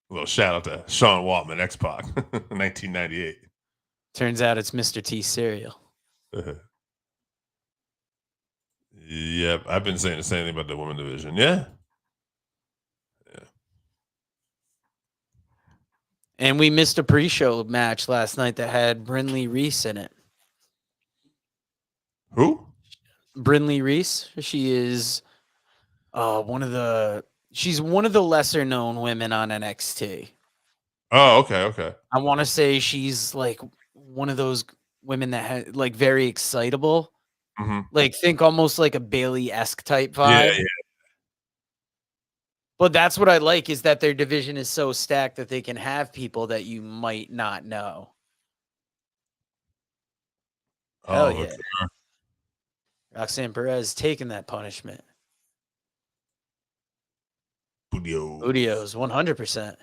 little shout out to Sean Waltman, X-Pac, 1998. Turns out it's Mr. T cereal. Yep, I've been saying the same thing about the women's division. Yeah. And we missed a pre-show match last night that had Brinley Reese in it. Who? Brinley Reese. She is she's one of the lesser known women on NXT. Oh, okay. I want to say she's like one of those women that had like very excitable. Mm-hmm. Like think almost like a Bailey-esque type vibe. Yeah. But that's what I like is that their division is so stacked that they can have people that you might not know. Hell yeah. Okay. Roxanne Perez taking that punishment. Studios. 100%.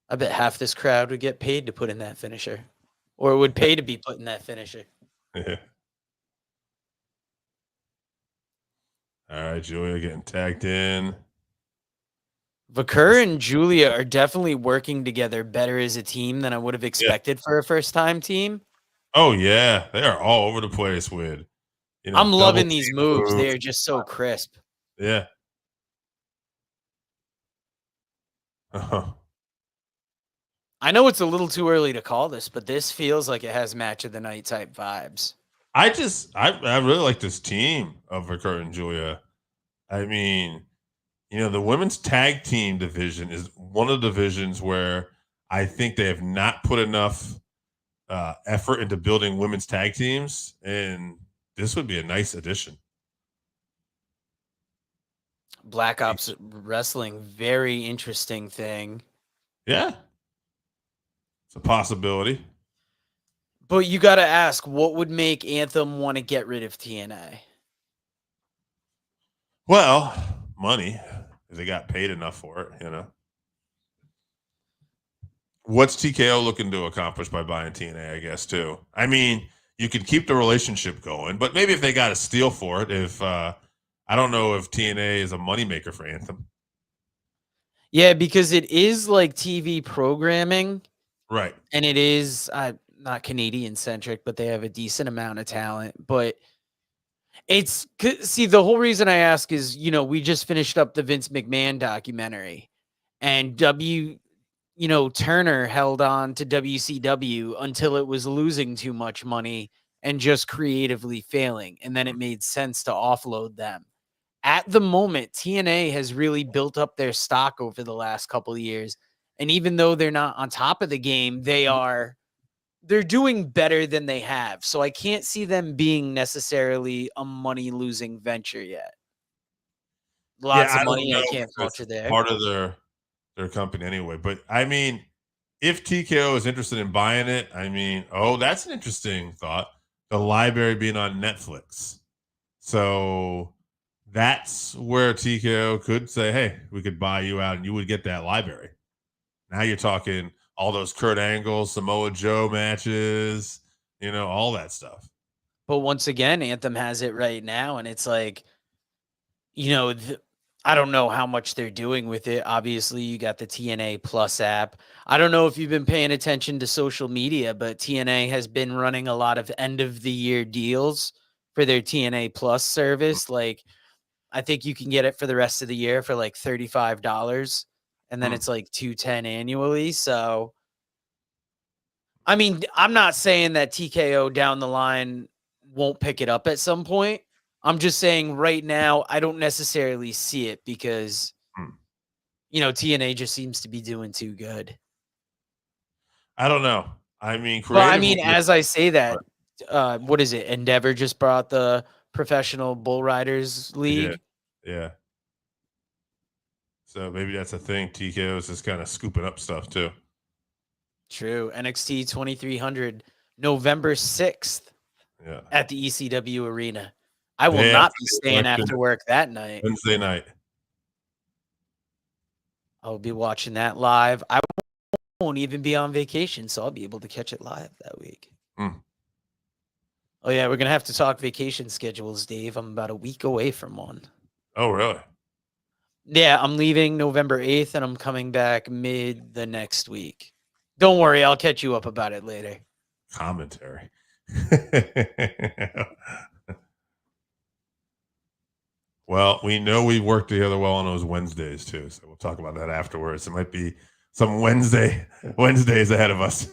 I bet half this crowd would get paid to put in that finisher, or would pay to be put in that finisher. Yeah. All right, Julia getting tagged in. Vakur and Julia are definitely working together better as a team than I would have Yeah. expected for a first-time team. Oh yeah, they are all over the place with, I'm double loving these team moves. moves. They are just so crisp. Yeah. Uh-huh. I know it's a little too early to call this, but this feels like it has match of the night type vibes. I really like this team of Vakur and Julia. I mean, the women's tag team division is one of the divisions where I think they have not put enough effort into building women's tag teams, and this would be a nice addition. Black Ops Wrestling, very interesting thing. Yeah, it's a possibility. But you got to ask, what would make Anthem want to get rid of TNA? Well, money, if they got paid enough for it. What's TKO looking to accomplish by buying TNA, I guess, too? I mean, you could keep the relationship going, but maybe if they got a steal for it, I don't know if TNA is a moneymaker for Anthem. Yeah, because it is like TV programming, Right. and it is not Canadian centric, but they have a decent amount of talent. But see, the whole reason I ask is, we just finished up the Vince McMahon documentary, and Turner held on to WCW until it was losing too much money and just creatively failing. And then it made sense to offload them. At the moment, TNA has really built up their stock over the last couple of years. And even though they're not on top of the game, they're doing better than they have. So I can't see them being necessarily a money losing venture yet. Yeah, Lots I of don't money, I know can't if fault it's you there. part of their company anyway. But I mean, if TKO is interested in buying it, that's an interesting thought. The library being on Netflix. So that's where TKO could say, hey, we could buy you out and you would get that library. Now you're talking all those Kurt Angle, Samoa Joe matches, all that stuff. But once again, Anthem has it right now, and it's like, I don't know how much they're doing with it. Obviously, you got the TNA Plus app. I don't know if you've been paying attention to social media, but TNA has been running a lot of end of the year deals for their TNA Plus service. Like, I think you can get it for the rest of the year for like $35, and then it's like $210 annually. So, I mean, I'm not saying that TKO down the line won't pick it up at some point. I'm just saying right now, I don't necessarily see it because, TNA just seems to be doing too good. I don't know. I mean, But I creatively, mean, as I say that, what is it? Endeavor just brought the Professional Bull Riders they did. League. Yeah. So maybe that's a thing. TKO is just kind of scooping up stuff too. True. NXT 2300, November 6th Yeah. at the ECW Arena. I will Day not after be the staying election, after work that night. Wednesday night. I'll be watching that live. I won't even be on vacation, so I'll be able to catch it live that week. Mm. Oh, yeah, we're going to have to talk vacation schedules, Dave. I'm about a week away from one. Oh, really? Yeah, I'm leaving November 8th, and I'm coming back mid the next week. Don't worry, I'll catch you up about it later. Commentary. Well, we know we worked together well on those Wednesdays too, so we'll talk about that afterwards. It might be some Wednesdays ahead of us.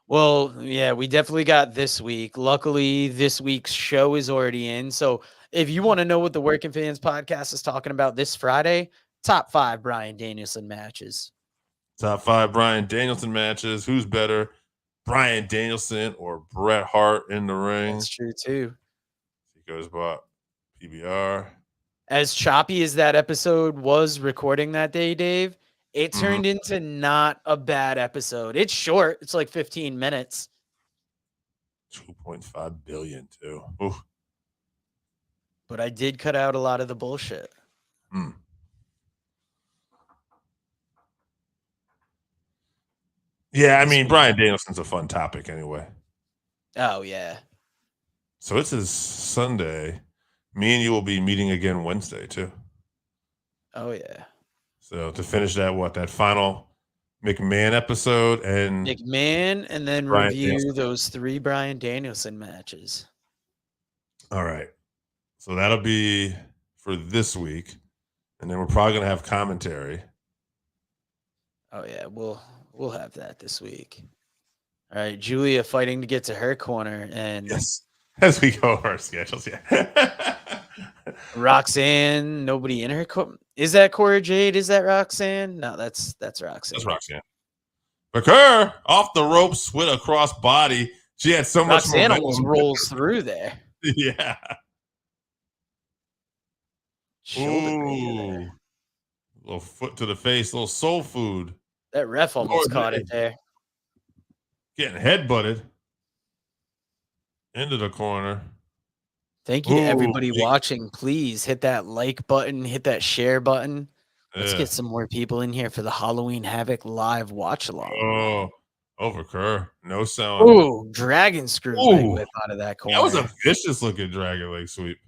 Well, yeah, we definitely got this week. Luckily, this week's show is already in. So if you want to know what the Working Fans podcast is talking about this Friday, top 5 Bryan Danielson matches. Top 5 Bryan Danielson matches. Who's better, Bryan Danielson or Bret Hart in the ring? That's true too. He goes by PBR. As choppy as that episode was recording that day, Dave, it turned into not a bad episode. It's short. It's like 15 minutes. 2.5 billion too. Oof. But I did cut out a lot of the bullshit. Yeah, I this mean, week. Brian Danielson's a fun topic anyway. Oh yeah. So it's his Sunday. Me and you will be meeting again Wednesday too. Oh yeah. So to finish that final McMahon episode and McMahon, and then Brian review Danielson. those 3 Brian Danielson matches. All right. So that'll be for this week. And then we're probably gonna have commentary. Oh yeah, we'll have that this week. All right, Julia fighting to get to her corner, and Yes. As we go over our schedules, yeah. Roxanne, nobody in her is that Cora Jade? Is that Roxanne? No, that's Roxanne. That's Roxanne. McCurr off the ropes with a cross body. She had so much Roxanne momentum. almost rolls through there. Yeah. Shoulder breaker there. Ooh. Little foot to the face, little soul food. That ref almost caught it there. Getting headbutted into the corner. Thank you to everybody big- watching. Please hit that like button, hit that share button. Let's Yeah. get some more people in here for the Halloween Havoc live watch along. Oh, overcur. No sound. Ooh, dragon screw leg Ooh. whip out of that corner. That was a vicious looking dragon leg sweep.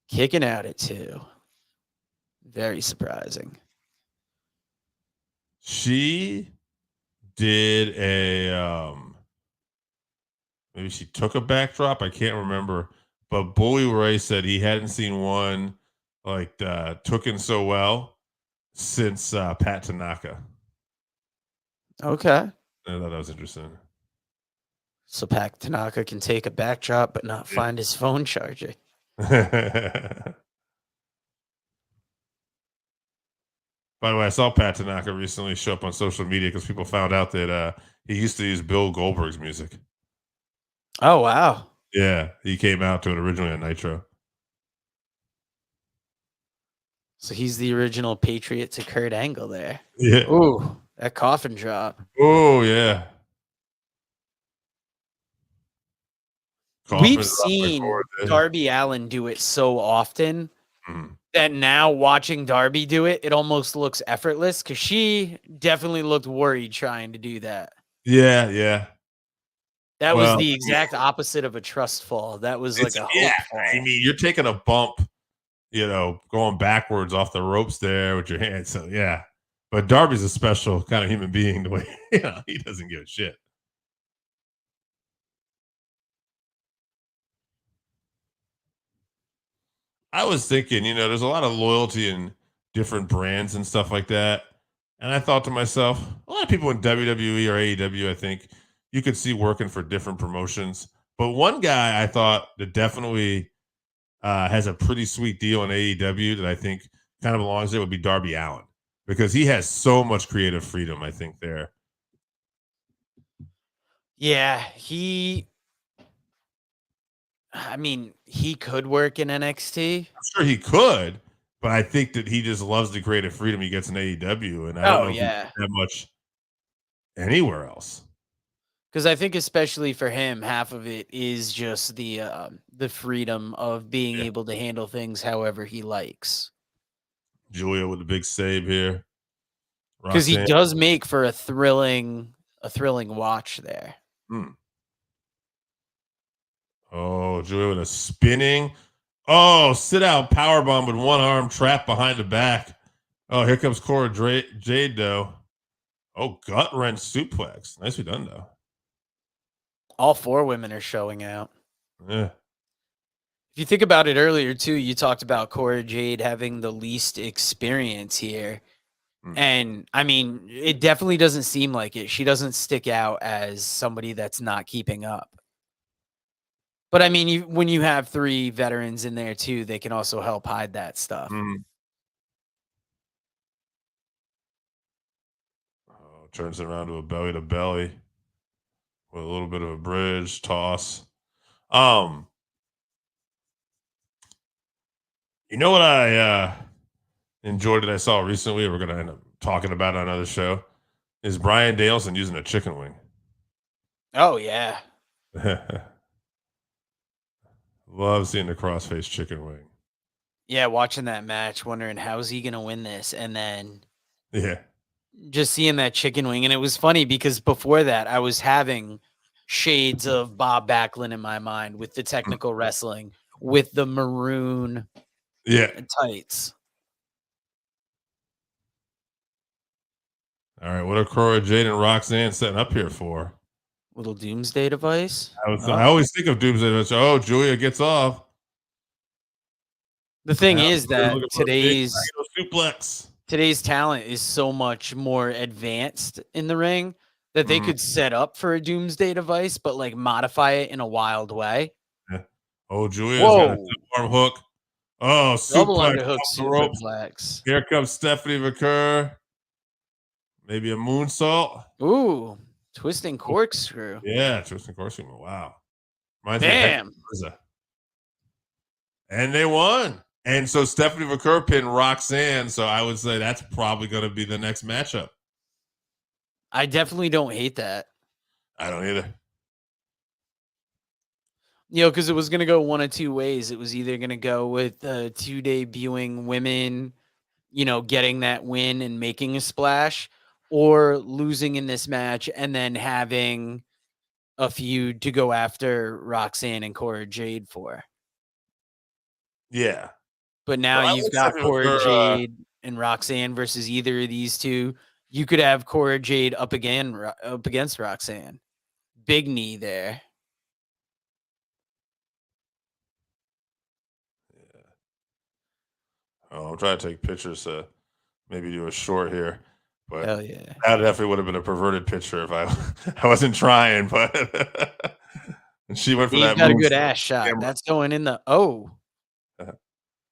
Kicking out at 2. Very surprising. She did maybe she took a backdrop. I can't remember. But Bully Ray said he hadn't seen one like tooken so well since Pat Tanaka. Okay. I thought that was interesting. So Pat Tanaka can take a backdrop but not find his phone charger. By the way, I saw Pat Tanaka recently show up on social media because people found out that he used to use Bill Goldberg's music. Oh, wow. Yeah, he came out to it originally on Nitro. So he's the original Patriot to Kurt Angle there. Yeah. Ooh, that coffin drop. Oh, yeah. We've seen Darby Allin do it so often that now watching Darby do it, it almost looks effortless because she definitely looked worried trying to do that. Yeah, yeah. That was the exact opposite of a trust fall. That was like a hope fall. I mean, you're taking a bump, going backwards off the ropes there with your hands. So, yeah. But Darby's a special kind of human being the way he doesn't give a shit. I was thinking, there's a lot of loyalty in different brands and stuff like that. And I thought to myself, a lot of people in WWE or AEW, I think you could see working for different promotions. But one guy I thought that definitely has a pretty sweet deal in AEW that I think kind of belongs there would be Darby Allin because he has so much creative freedom, I think, there. Yeah, he could work in NXT. I'm sure he could, but I think that he just loves the creative freedom he gets in AEW. And I don't know if he gets that much anywhere else. Because I think especially for him, half of it is just the freedom of being able to handle things however he likes. Julia with the big save here. Because he does make for a thrilling watch there. Oh, Julia with a spinning. Oh, sit out powerbomb with one arm trapped behind the back. Oh, here comes Cora Jade, though. Oh, gut wrench suplex. Nicely done, though. All 4 women are showing out. Yeah. If you think about it earlier, too, you talked about Cora Jade having the least experience here. And, I mean, it definitely doesn't seem like it. She doesn't stick out as somebody that's not keeping up. But, I mean, when you have 3 veterans in there, too, they can also help hide that stuff. Oh, turns it around to a belly-to-belly with a little bit of a bridge toss. You know what I enjoyed that I saw recently, we're going to end up talking about on another show, is Brian Danielson using a chicken wing. Oh, yeah. Love seeing the crossface chicken wing. Yeah, watching that match, wondering how's he going to win this. And then just seeing that chicken wing, and it was funny because before that, I was having shades of Bob Backlund in my mind with the technical wrestling, with the maroon Yeah. tights. All right. What are Cora Jade and Roxanne setting up here for? Little doomsday device. I always think of Doomsday. Oh, Julia gets off. The thing Now is they're that looking for a big suplex. today's talent is so much more advanced in the ring that they Mhm. could set up for a doomsday device, but like modify it in a wild way. Yeah. Oh, Julia's got a Whoa. arm hook. Oh, Double suplex underhook off the ropes. superplex. Here comes Stephanie McCurr. Maybe a moonsault. Ooh, twisting corkscrew. Yeah, Tristan Corsi. Wow. Reminds me of Hector Bam. Garza. And they won. And so Stephanie McCurr pinned Roxanne. So I would say that's probably going to be the next matchup. I definitely don't hate that. I don't either. Because it was going to go one of two ways. It was either going to go with two debuting women, getting that win and making a splash, or losing in this match and then having a feud to go after Roxanne and Cora Jade for. Yeah. But now Well, I you've like got Stephanie Cora McCurr, Jade and Roxanne versus either of these two. You could have Cora Jade up against Roxanne. Big knee there. Oh, I'm trying to take pictures to maybe do a short here. But Hell yeah. that definitely would have been a perverted picture if I wasn't trying. But and she went for He's that got a move. good ass shot. Camera. That's going in the oh.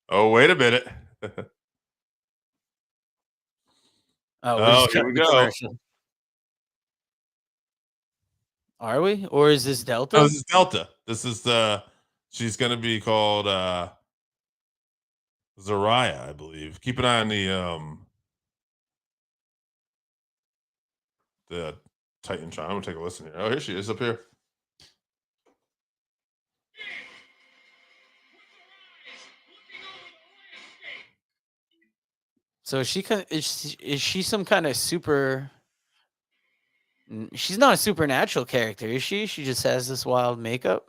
Oh, wait a minute. Oh, we're Oh, just here we cutting the go. commercial. Are we? Or is this Delta? Oh, this is Delta. This is she's gonna be called Zariah, I believe. Keep an eye on the Titan chart. I'm gonna take a listen here. Oh, here she is up here. So is she some kind of super? She's not a supernatural character, is she? She just has this wild makeup.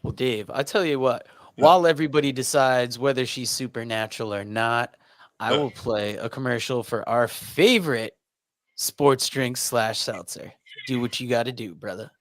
Well, Dave, I tell you what. While everybody decides whether she's supernatural or not, I will play a commercial for our favorite sports drink / seltzer. Do what you got to do, brother.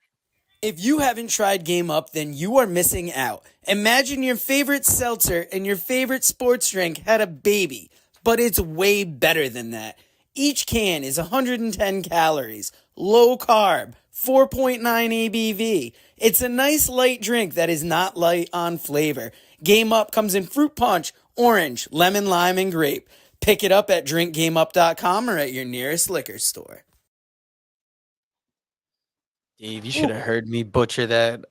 If you haven't tried Game Up, then you are missing out. Imagine your favorite seltzer and your favorite sports drink had a baby, but it's way better than that. Each can is 110 calories, low carb, 4.9 ABV. It's a nice light drink that is not light on flavor. Game Up comes in fruit punch, orange, lemon, lime, and grape. Pick it up at drinkgameup.com or at your nearest liquor store. Dave, you should have heard me butcher that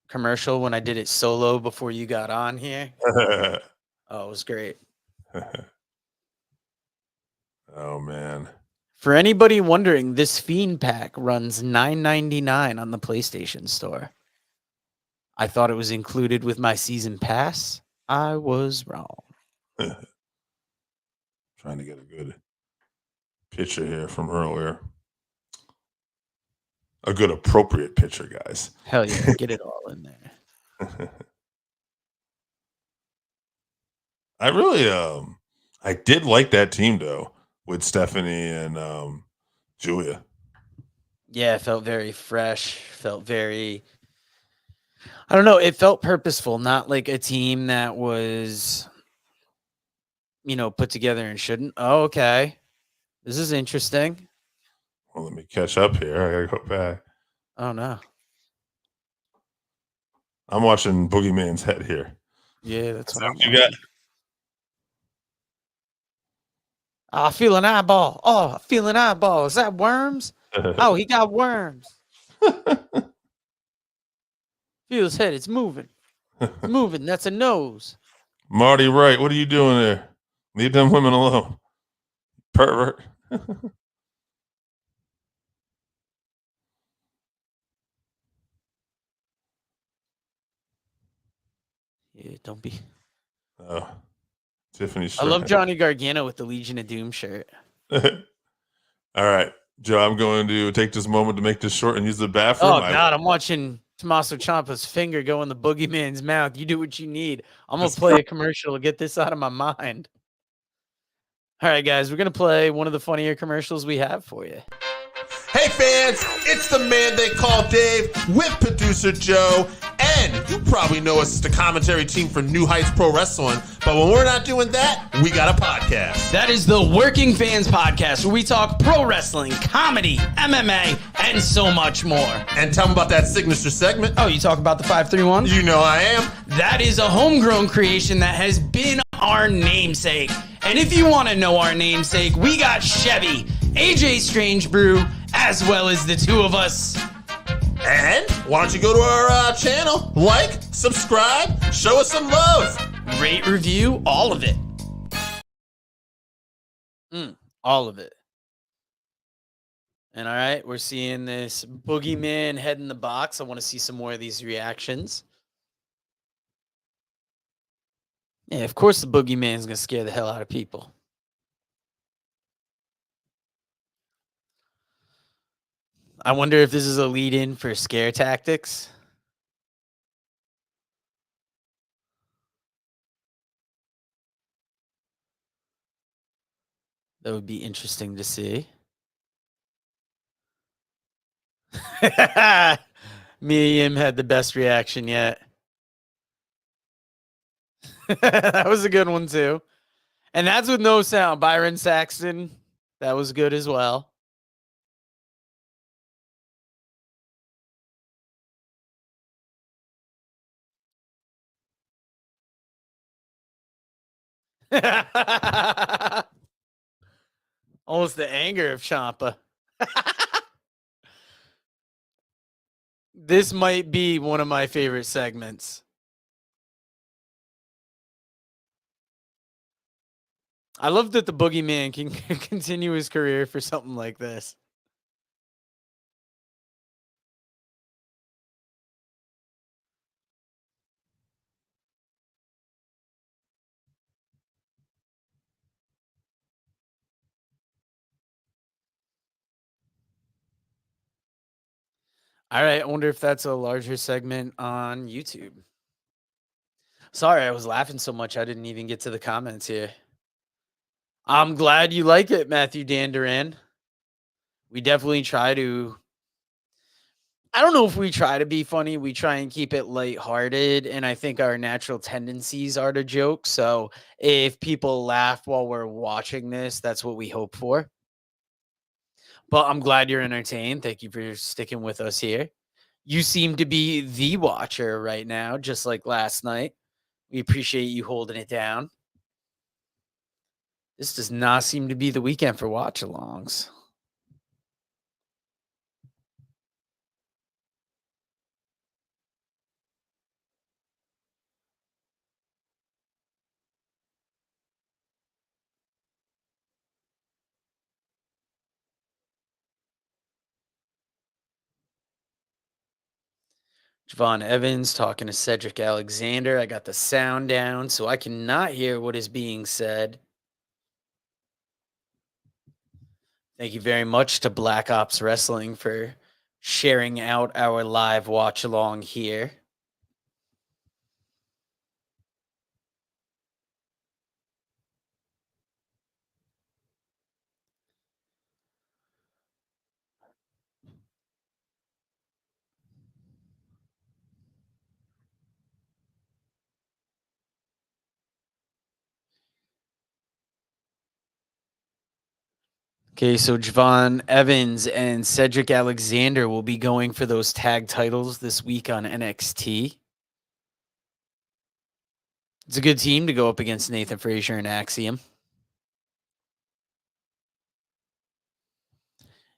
commercial when I did it solo before you got on here. Oh, it was great. Oh man. For anybody wondering, this Fiend pack runs $9.99 on the PlayStation Store. I thought it was included with my season pass. I was wrong. Trying to get a good picture here from earlier. A good appropriate picture, guys. Hell yeah, get it all in there. I really I did like that team though with Stephanie and Julia. Yeah, it felt very fresh. Felt very, I don't know, it felt purposeful, not like a team that was, put together and shouldn't. Oh, okay. This is interesting. Well, let me catch up here. I gotta go back. Oh, no. I'm watching Boogeyman's head here. Yeah, that's what I'm You got. Oh, I feel an eyeball. Oh, I feel an eyeball. Is that worms? Oh, he got worms. Feel his head. It's moving. It's moving. That's a nose. Marty Wright, what are you doing there? Leave them women alone. Pervert. Yeah, don't be. Oh. Tiffany I Stratton. love Johnny Gargano with the Legion of Doom shirt. All right, Joe, I'm going to take this moment to make this short and use the bathroom. Oh, God, I'm watching Tommaso Ciampa's finger go in the boogeyman's mouth. You do what you need. I'm going to play a commercial to get this out of my mind. All right, guys, we're going to play one of the funnier commercials we have for you. Hey fans, it's the man they call Dave with producer Joe, and you probably know us as the commentary team for New Heights Pro Wrestling, but when we're not doing that, we got a podcast. That is the Working Fans Podcast, where we talk pro wrestling, comedy, MMA, and so much more. And tell them about that signature segment. Oh, you talk about the 531? You know I am. That is a homegrown creation that has been our namesake. And if you want to know our namesake, we got Chevy, AJ Strange Brew, as well as the two of us. And why don't you go to our channel, like, subscribe, show us some love. Rate, review, all of it. All of it. And all right, we're seeing this boogeyman head in the box. I want to see some more of these reactions. Yeah, of course the boogeyman's going to scare the hell out of people. I wonder if this is a lead-in for scare tactics. That would be interesting to see. Mia Yim had the best reaction yet. That was a good one, too. And that's with no sound. Byron Saxton, that was good as well. Almost the anger of Ciampa. This might be one of my favorite segments. I love that the boogeyman can continue his career for something like this. All right, I wonder if that's a larger segment on YouTube. Sorry, I was laughing so much I didn't even get to the comments here. I'm glad you like it, Matthew Danduran. We definitely try to... I don't know if we try to be funny. We try and keep it lighthearted, and I think our natural tendencies are to joke. So if people laugh while we're watching this, that's what we hope for. But I'm glad you're entertained. Thank you for sticking with us here. You seem to be the watcher right now, just like last night. We appreciate you holding it down. This does not seem to be the weekend for watch-alongs. Javon Evans talking to Cedric Alexander. I got the sound down, so I cannot hear what is being said. Thank you very much to Black Ops Wrestling for sharing out our live watch along here. Okay, so Javon Evans and Cedric Alexander will be going for those tag titles this week on NXT. It's a good team to go up against Nathan Frazier and Axiom.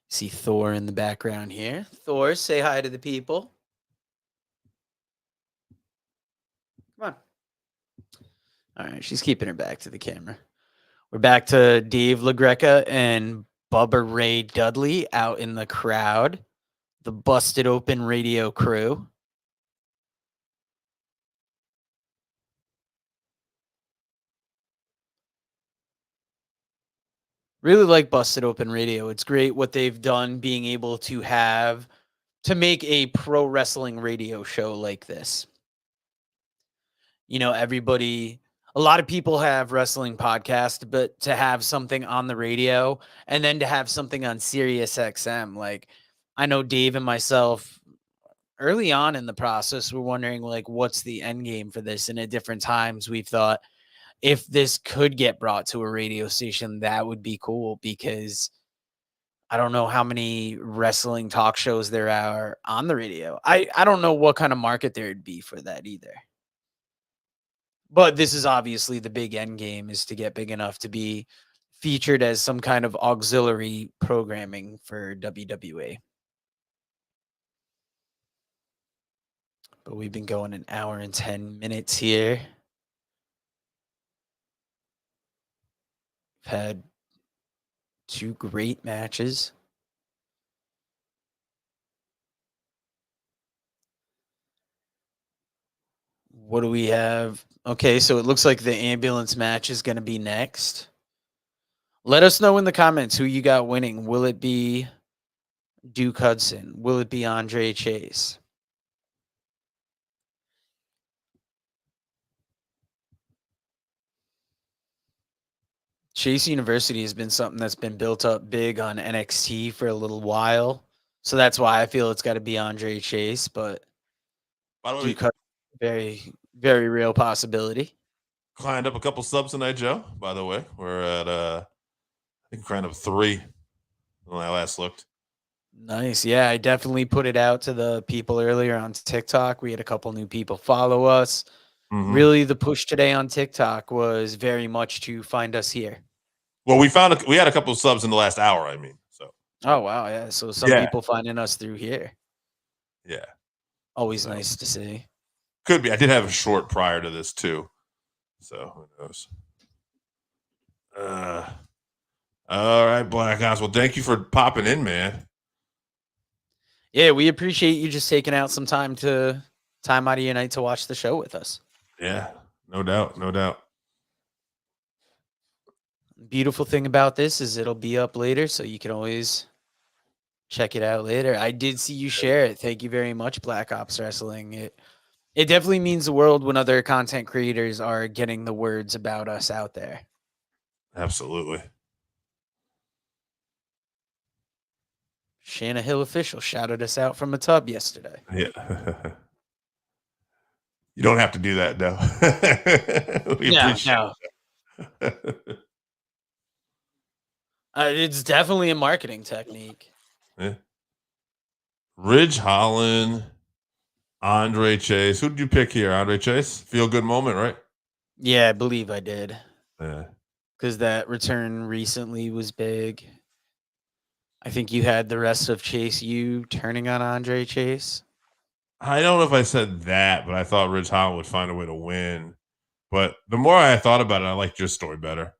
See Thor in the background here. Thor, say hi to the people. Come on. All right, she's keeping her back to the camera. We're back to Dave LaGreca and Bubba Ray Dudley out in the crowd. The Busted Open Radio crew. Really like Busted Open Radio. It's great what they've done being able to make a pro wrestling radio show like this. You know, a lot of people have wrestling podcasts, but to have something on the radio and then to have something on Sirius XM, like I know Dave and myself early on in the process were wondering like what's the end game for this, and at different times we've thought if this could get brought to a radio station, that would be cool because I don't know how many wrestling talk shows there are on the radio. I don't know what kind of market there'd be for that either. But this is obviously the big end game, is to get big enough to be featured as some kind of auxiliary programming for WWE. But we've been going an hour and 10 minutes here. We've had 2 great matches. What do we have? Okay, so it looks like the ambulance match is going to be next. Let us know in the comments who you got winning. Will it be Duke Hudson? Will it be Andre Chase? Chase University has been something that's been built up big on NXT for a little while. So that's why I feel it's got to be Andre Chase, but By the way, Duke Hudson, very, very real possibility. climbed up a couple subs tonight, Joe. By the way, we're at I think climbed up 3 when I last looked. Nice. Yeah, I definitely put it out to the people earlier on TikTok. We had a couple new people follow us. Mhm. Really, the push today on TikTok was very much to find us here. Well, we had a couple of subs in the last hour. I mean, so Oh, wow. Yeah. So some Yeah. people finding us through here. yeah, Always So- nice to see. could be. I did have a short prior to this too, so who knows? All right, Black Ops. Well, thank you for popping in, man. Yeah, we appreciate you just taking out some time out of your night to watch the show with us. Yeah, no doubt, no doubt. Beautiful thing about this is it'll be up later, so you can always check it out later. I did see you share it. Thank you very much, Black Ops Wrestling. It definitely means the world when other content creators are getting the words about us out there. Absolutely. Shanna Hill official shouted us out from a tub yesterday. Yeah. You don't have to do that, though. We appreciate No. It's definitely a marketing technique. Yeah. Ridge Holland, Andre Chase. Who did you pick here? Andre Chase? Feel good moment, right? Yeah, I believe I did. Yeah. Because that return recently was big. I think you had the rest of Chase U turning on Andre Chase. I don't know if I said that, but I thought Ridge Holland would find a way to win. But the more I thought about it, I liked your story better.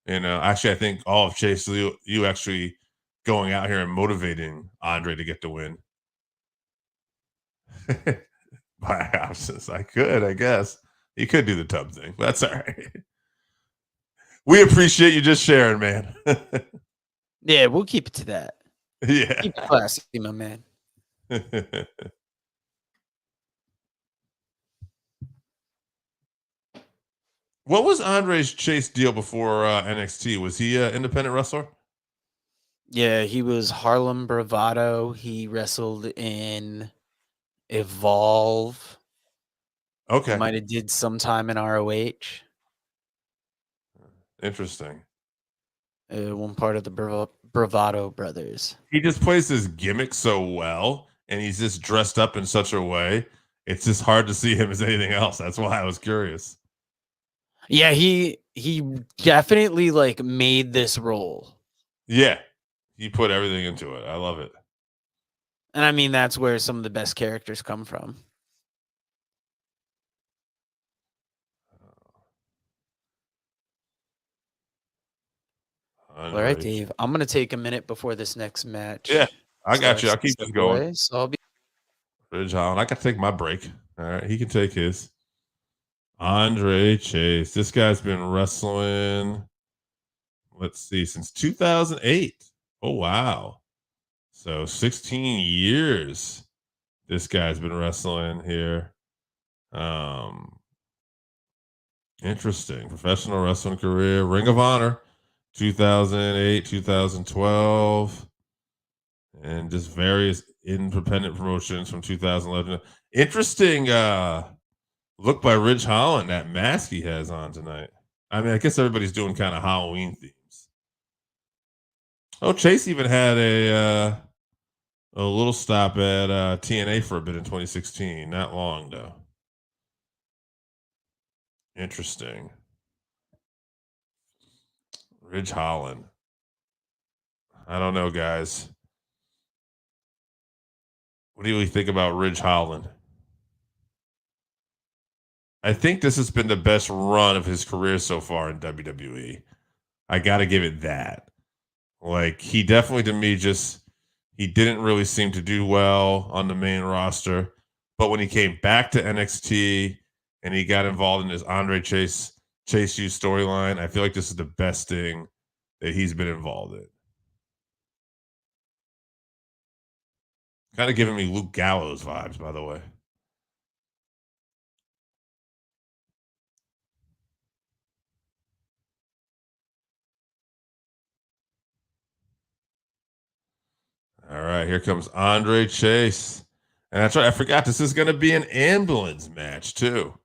You know, actually, I think all of Chase, you actually going out here and motivating Andre to get the win. By absence, I guess. You could do the tub thing, but that's all right. We appreciate you just sharing, man. Yeah, we'll keep it to that. Yeah. Keep it classy, my man. What was Andre's Chase deal before NXT? Was he an independent wrestler? Yeah, he was Harlem Bravado. He wrestled in Evolve. Okay. Might have did some time in ROH. Interesting. One part of the Bravado brothers. He just plays his gimmick so well, and he's just dressed up in such a way. It's just hard to see him as anything else. That's why I was curious. Yeah, he definitely like made this role. Yeah. He put everything into it. I love it. And I mean, that's where some of the best characters come from. All right, Dave. I'm going to take a minute before this next match. Yeah, I got you. I'll keep this going. So I'll be Ridge Holland. I got to take my break. All right. He can take his. Andre Chase. This guy's been wrestling let's see, since 2008. Oh, wow. So 16 years this guy's been wrestling here. Interesting. Professional wrestling career, Ring of Honor, 2008, 2012, and just various independent promotions from 2011. Interesting look by Ridge Holland, that mask he has on tonight. I mean, I guess everybody's doing kind of Halloween themes. Oh, Chase even had a little stop at TNA for a bit in 2016. Not long, though. Interesting. Ridge Holland. I don't know, guys. What do you think about Ridge Holland? I think this has been the best run of his career so far in WWE. I got to give it that. Like, he definitely, to me, he didn't really seem to do well on the main roster. But when he came back to NXT and he got involved in this Andre Chase U storyline, I feel like this is the best thing that he's been involved in. Kind of giving me Luke Gallows vibes, by the way. All right, here comes Andre Chase. And that's right, I forgot this is going to be an ambulance match, too.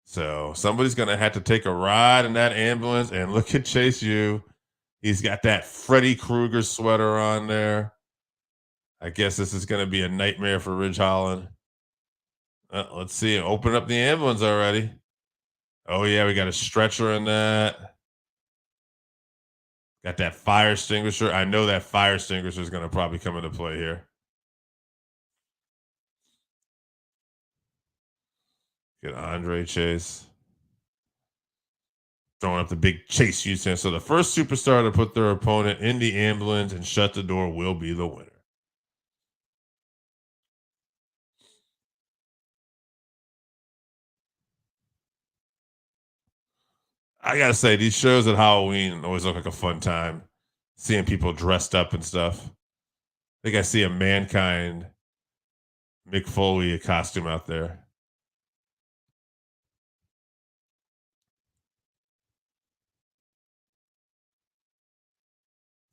So somebody's going to have to take a ride in that ambulance. And look at Chase U. He's got that Freddy Krueger sweater on there. I guess this is going to be a nightmare for Ridge Holland. Let's see. Open up the ambulance already. Oh, yeah, we got a stretcher in that. Got that fire extinguisher. I know that fire extinguisher is going to probably come into play here. Get Andre Chase. Throwing up the big Chase U stand. So the first superstar to put their opponent in the ambulance and shut the door will be the winner. I gotta say, these shows at Halloween always look like a fun time. Seeing people dressed up and stuff. I think I see a Mankind Mick Foley costume out there.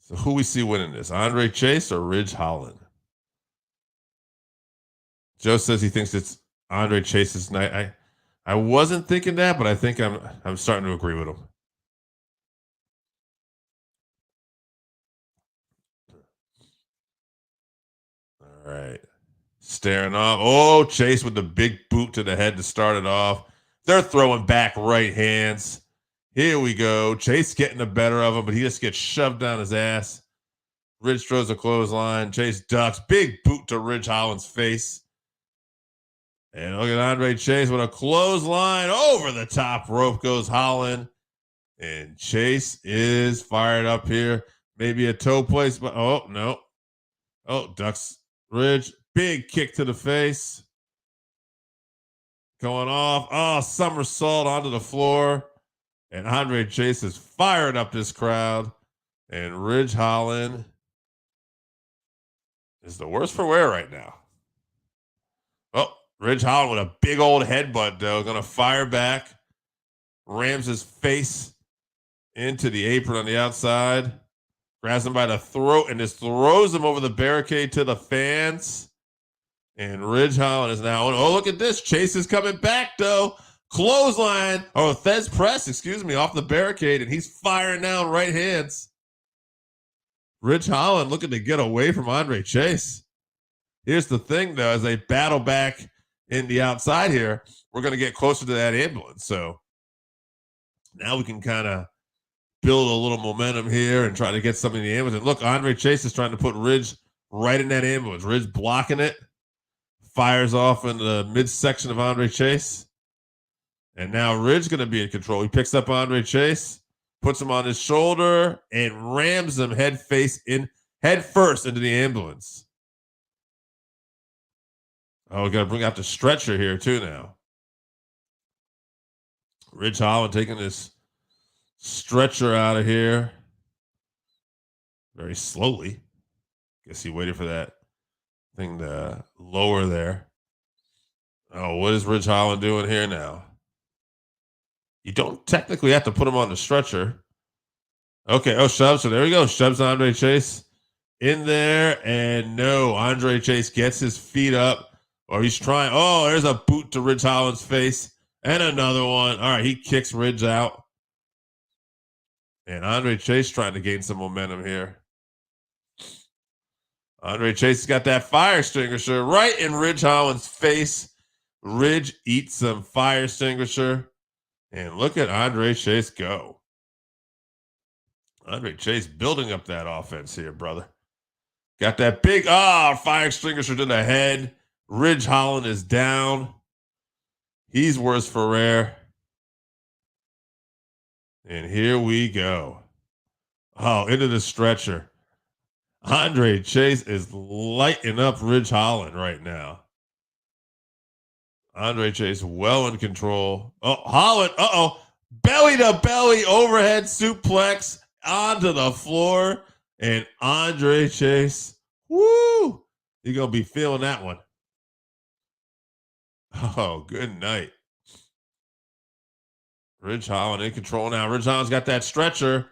So who we see winning this? Andre Chase or Ridge Holland? Joe says he thinks it's Andre Chase's night. I wasn't thinking that, but I think I'm starting to agree with him. All right. Staring off. Oh, Chase with the big boot to the head to start it off. They're throwing back right hands. Here we go. Chase getting the better of him, but he just gets shoved down his ass. Ridge throws a clothesline. Chase ducks. Big boot to Ridge Holland's face. And look at Andre Chase with a clothesline. Over the top rope goes Holland. And Chase is fired up here. Maybe a toe place, but oh, no. Oh, ducks Ridge. Big kick to the face. Going off. Oh, somersault onto the floor. And Andre Chase is firing up this crowd. And Ridge Holland is the worst for wear right now. Oh, Ridge Holland with a big old headbutt, though. Going to fire back. Rams his face into the apron on the outside. Grabs him by the throat and just throws him over the barricade to the fans. And Ridge Holland is now, oh, look at this. Chase is coming back, though. Clothesline, or Fez press, excuse me, off the barricade, and he's firing down right hands. Ridge Holland looking to get away from Andre Chase. Here's the thing, though, as they battle back in the outside here, we're going to get closer to that ambulance. So now we can kind of build a little momentum here and try to get something in the ambulance. And look, Andre Chase is trying to put Ridge right in that ambulance. Ridge blocking it, fires off in the midsection of Andre Chase. And now Ridge going to be in control. He picks up Andre Chase, puts him on his shoulder, and rams him head first into the ambulance. Oh, we got to bring out the stretcher here too now. Ridge Holland taking this stretcher out of here. very slowly. Guess he waited for that thing to lower there. Oh, what is Ridge Holland doing here now? You don't technically have to put him on the stretcher. Okay. Oh, shoves. So there we go. Shoves Andre Chase in there. And no, Andre Chase gets his feet up, or he's trying. Oh, there's a boot to Ridge Holland's face. And another one. All right. He kicks Ridge out. And Andre Chase trying to gain some momentum here. Andre Chase has got that fire extinguisher right in Ridge Holland's face. Ridge eats some fire extinguisher. And look at Andre Chase go. Andre Chase building up that offense here, brother. Got that big fire extinguisher to the head. Ridge Holland is down. He's worse for rare. And here we go. Oh, into the stretcher. Andre Chase is lighting up Ridge Holland right now. Andre Chase well in control. Oh, Holland, belly to belly overhead suplex onto the floor. And Andre Chase, woo, you're going to be feeling that one. Oh, good night. Ridge Holland in control now. Ridge Holland's got that stretcher.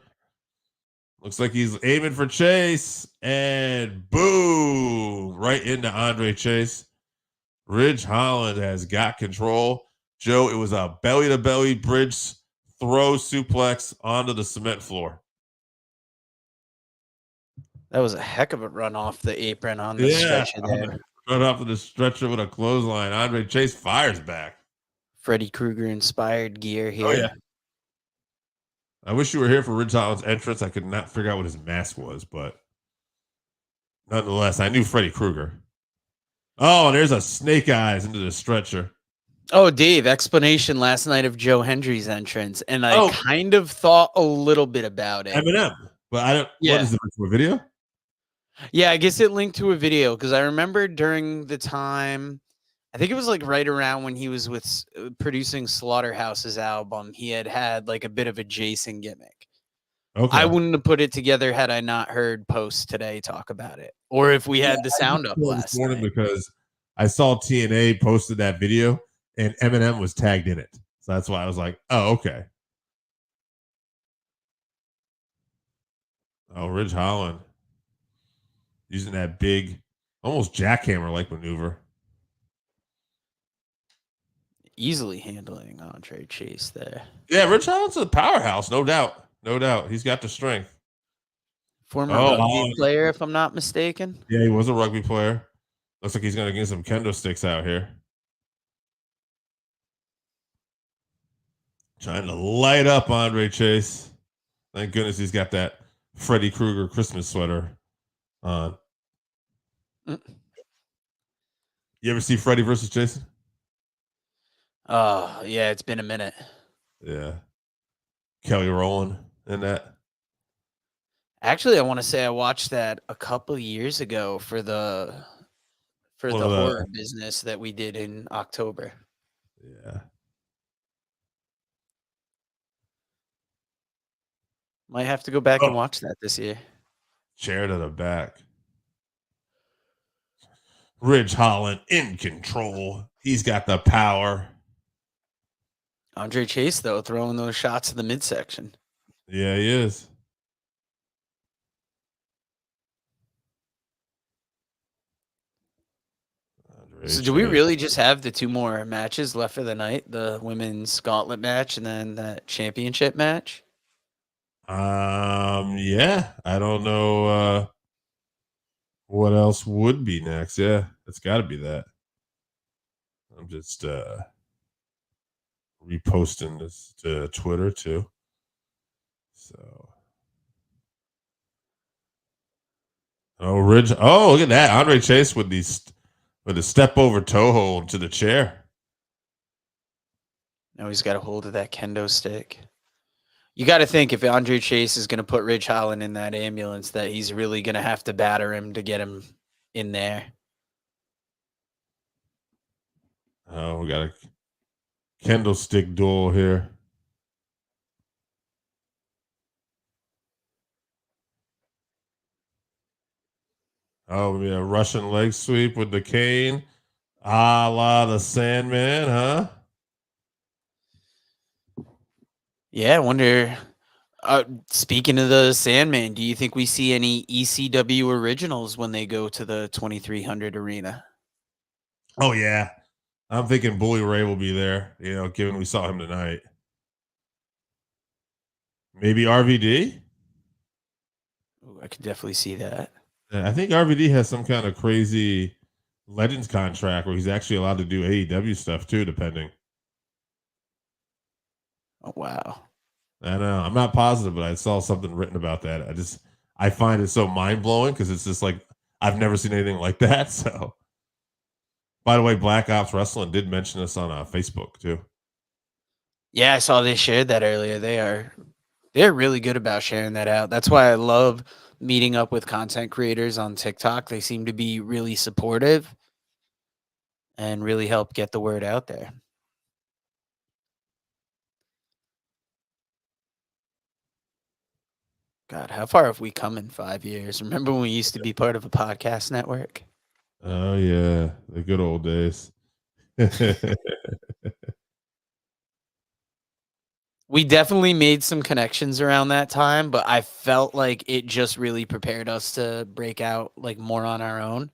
Looks like he's aiming for Chase. And boom, right into Andre Chase. Ridge Holland has got control. Joe, it was a belly-to-belly bridge throw suplex onto the cement floor. That was a heck of a run off the apron on the stretcher there. Run off of the stretcher with a clothesline. Andre Chase fires back. Freddy Krueger inspired gear here. Oh, yeah. I wish you were here for Ridge Holland's entrance. I could not figure out what his mask was, but nonetheless, I knew Freddy Krueger. Oh, and there's a snake eyes into the stretcher. Oh, Dave, explanation last night of Joe Hendry's entrance, and I kind of thought a little bit about it. Eminem, but I don't. Yeah. What is it for a video? Yeah, I guess it linked to a video because I remember during the time, I think it was like right around when he was with producing Slaughterhouse's album, he had like a bit of a Jason gimmick. Okay. I wouldn't have put it together had I not heard Post today talk about it, or if we had the sound up last morning because I saw TNA posted that video and Eminem was tagged in it, so that's why I was like, "Oh, okay." Oh, Ridge Holland using that big, almost jackhammer like maneuver. Easily handling Andre Chase there. Yeah, Ridge Holland's a powerhouse, no doubt. No doubt. He's got the strength. Former rugby player, if I'm not mistaken. Yeah, he was a rugby player. Looks like he's going to get some kendo sticks out here. Trying to light up Andre Chase. Thank goodness he's got that Freddy Krueger Christmas sweater on. You ever see Freddy versus Jason? Oh, yeah, it's been a minute. Yeah. Kelly Rowland in that. Actually, I want to say I watched that a couple of years ago for the horror business that we did in October. Yeah. Might have to go back and watch that this year. Chair to the back. Ridge Holland in control. He's got the power. Andre Chase, though, throwing those shots to the midsection. Yeah, he is. So do we really just have the two more matches left for the night? The women's gauntlet match and then that championship match? Yeah. I don't know what else would be next. Yeah, it's got to be that. I'm just reposting this to Twitter too. So Ridge. Oh, look at that. Andre Chase with a step over toe hold to the chair. Now he's got a hold of that kendo stick. You got to think if Andre Chase is going to put Ridge Holland in that ambulance, that he's really going to have to batter him to get him in there. Oh, we got a kendo stick duel here. Oh, yeah, Russian leg sweep with the cane, a la the Sandman, huh? Yeah, I wonder. Speaking of the Sandman, do you think we see any ECW originals when they go to the 2300 arena? Oh yeah, I'm thinking Bully Ray will be there. Given we saw him tonight, maybe RVD. Ooh, I could definitely see that. I think RVD has some kind of crazy Legends contract where he's actually allowed to do AEW stuff too, depending. Oh, wow. I know. I'm not positive, but I saw something written about that. I find it so mind blowing because it's just like I've never seen anything like that. So, by the way, Black Ops Wrestling did mention us on Facebook too. Yeah, I saw they shared that earlier. They're really good about sharing that out. That's why I love meeting up with content creators on TikTok. They seem to be really supportive and really help get the word out there. God, how far have we come in 5 years? Remember when we used to be part of a podcast network? Oh yeah, the good old days. We definitely made some connections around that time, but I felt like it just really prepared us to break out like more on our own.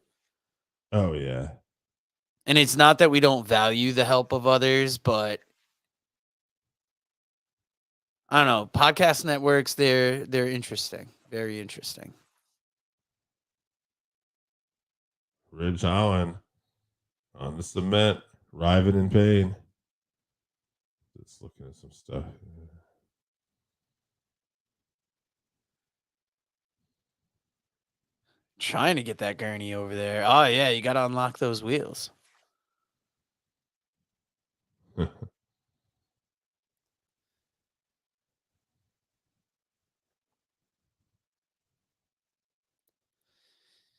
Oh yeah. And it's not that we don't value the help of others, but I don't know, podcast networks they're interesting, very interesting. Ridge Holland on the cement, writhing in pain. Just looking at some stuff. Trying to get that gurney over there. Oh yeah, you got to unlock those wheels.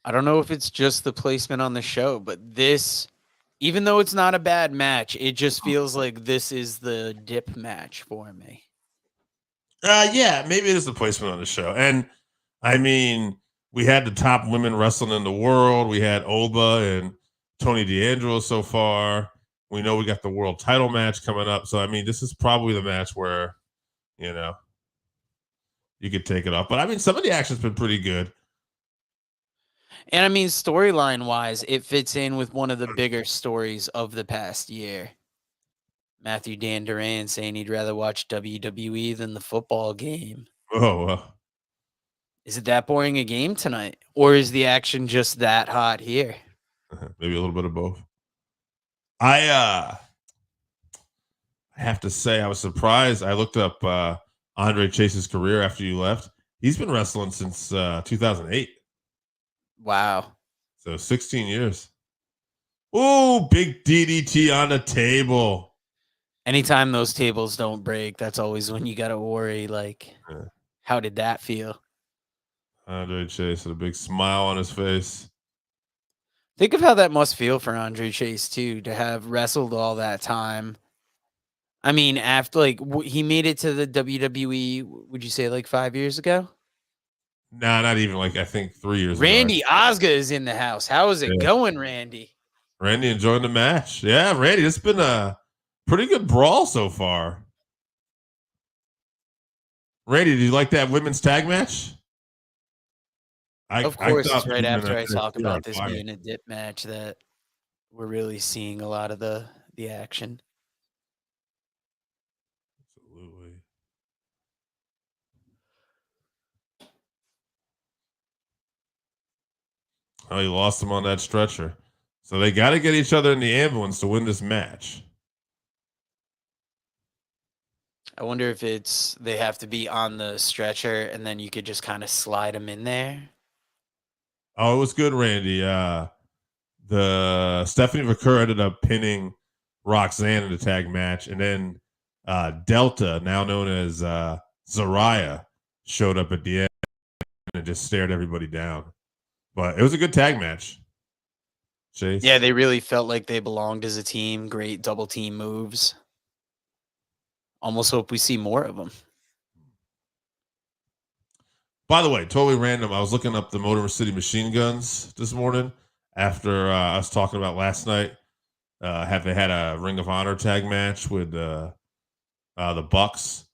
I don't know if it's just the placement on the show, but this, even though it's not a bad match, it just feels like this is the dip match for me. Yeah, maybe it is the placement on the show. And I mean, we had the top women wrestling in the world. We had Oba and Tony D'Angelo so far. We know we got the world title match coming up. So I mean, this is probably the match where, you know, you could take it off. But I mean, some of the action's been pretty good. And I mean, storyline wise, it fits in with one of the bigger stories of the past year. Matthew Dan Duran saying he'd rather watch WWE than the football game. Oh, well. Is it that boring a game tonight? Or is the action just that hot here? Maybe a little bit of both. I have to say I was surprised. I looked up Andre Chase's career after you left. He's been wrestling since 2008. Wow. So 16 years. Ooh, big DDT on the table. Anytime those tables don't break, that's always when you got to worry, like, how did that feel? Andre Chase with a big smile on his face. Think of how that must feel for Andre Chase, too, to have wrestled all that time. I mean, after, like, he made it to the WWE, would you say, like, 5 years ago? Nah, not even like I think 3 years ago. Randy Osga is in the house. How is it going, Randy? Randy enjoying the match. Yeah, Randy, it's been a pretty good brawl so far. Randy, did you like that women's tag match? Of course, it's right women after I in talk NXT are on about this fire. being a dip match that we're really seeing a lot of the action. Absolutely. Oh, he lost him on that stretcher. So they got to get each other in the ambulance to win this match. I wonder if it's they have to be on the stretcher and then you could just kind of slide them in there. Oh, it was good, Randy. The Stephanie McCurr ended up pinning Roxanne in the tag match, and then Delta, now known as Zariah, showed up at the end and just stared everybody down. But it was a good tag match. Chase. Yeah, they really felt like they belonged as a team. Great double team moves. Almost hope we see more of them. By the way, totally random. I was looking up the Motor City Machine Guns this morning after us talking about last night. Have they had a Ring of Honor tag match with the Bucks?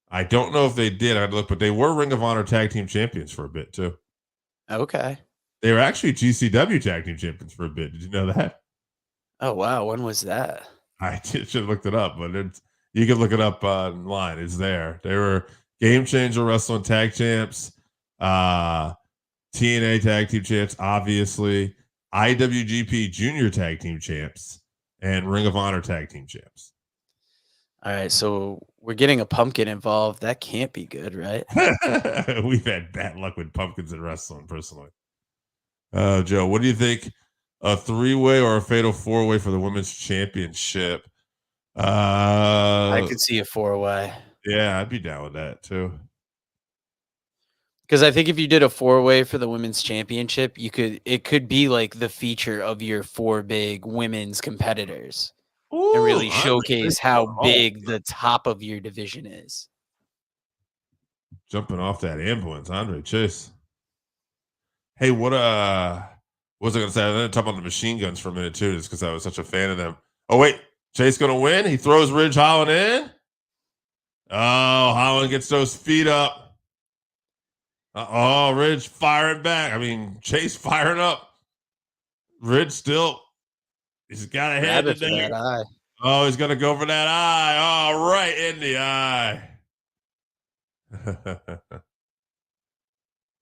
I don't know if they did. I'd look, but they were Ring of Honor tag team champions for a bit too. Okay. They were actually GCW tag team champions for a bit. Did you know that? Oh wow, when was that? I should have looked it up, but you can look it up online. It's there. They were Game Changer Wrestling tag champs, TNA tag team champs, obviously, IWGP Junior tag team champs, and Ring of Honor tag team champs. All right, so we're getting a pumpkin involved. That can't be good, right? We've had bad luck with pumpkins in wrestling, personally. Joe, what do you think? A 3-way or a fatal 4-way for the women's championship? I could see a 4-way. Yeah, I'd be down with that too. Because I think if you did a 4-way for the women's championship, it could be like the feature of your 4 big women's competitors and really Ooh, showcase how big the top of your division is. jumping off that ambulance, Andre Chase. Hey, what was I gonna say? I'm gonna talk about the machine guns for a minute too, just because I was such a fan of them. Oh, wait, Chase gonna win. He throws Ridge Holland in. Oh, Holland gets those feet up. Oh, Ridge firing back. I mean, Chase firing up. Ridge still, he's got a head Grab it for there. that eye. Oh, he's gonna go for that eye. Oh, right in the eye.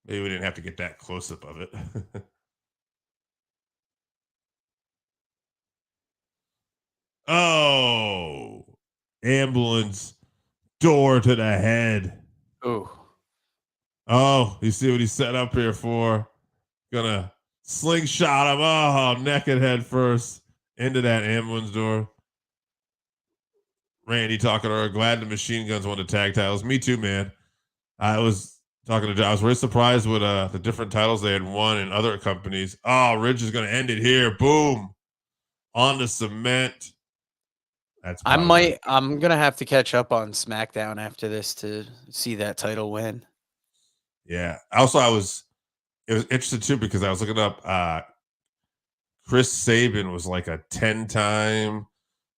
Maybe we didn't have to get that close up of it. Oh, ambulance door to the head. Ooh. Oh, you see what he's set up here for? Gonna slingshot him. Oh, neck and head first into that ambulance door. Randy talking to her. Glad the machine guns won the tag titles. Me too, man. I was talking to John. I was very surprised with the different titles they had won in other companies. Oh, Ridge is gonna end it here. Boom. On the cement. That's I'm gonna have to catch up on SmackDown after this to see that title win. Yeah. Also, it was interesting too because I was looking up Chris Sabin was like a 10-time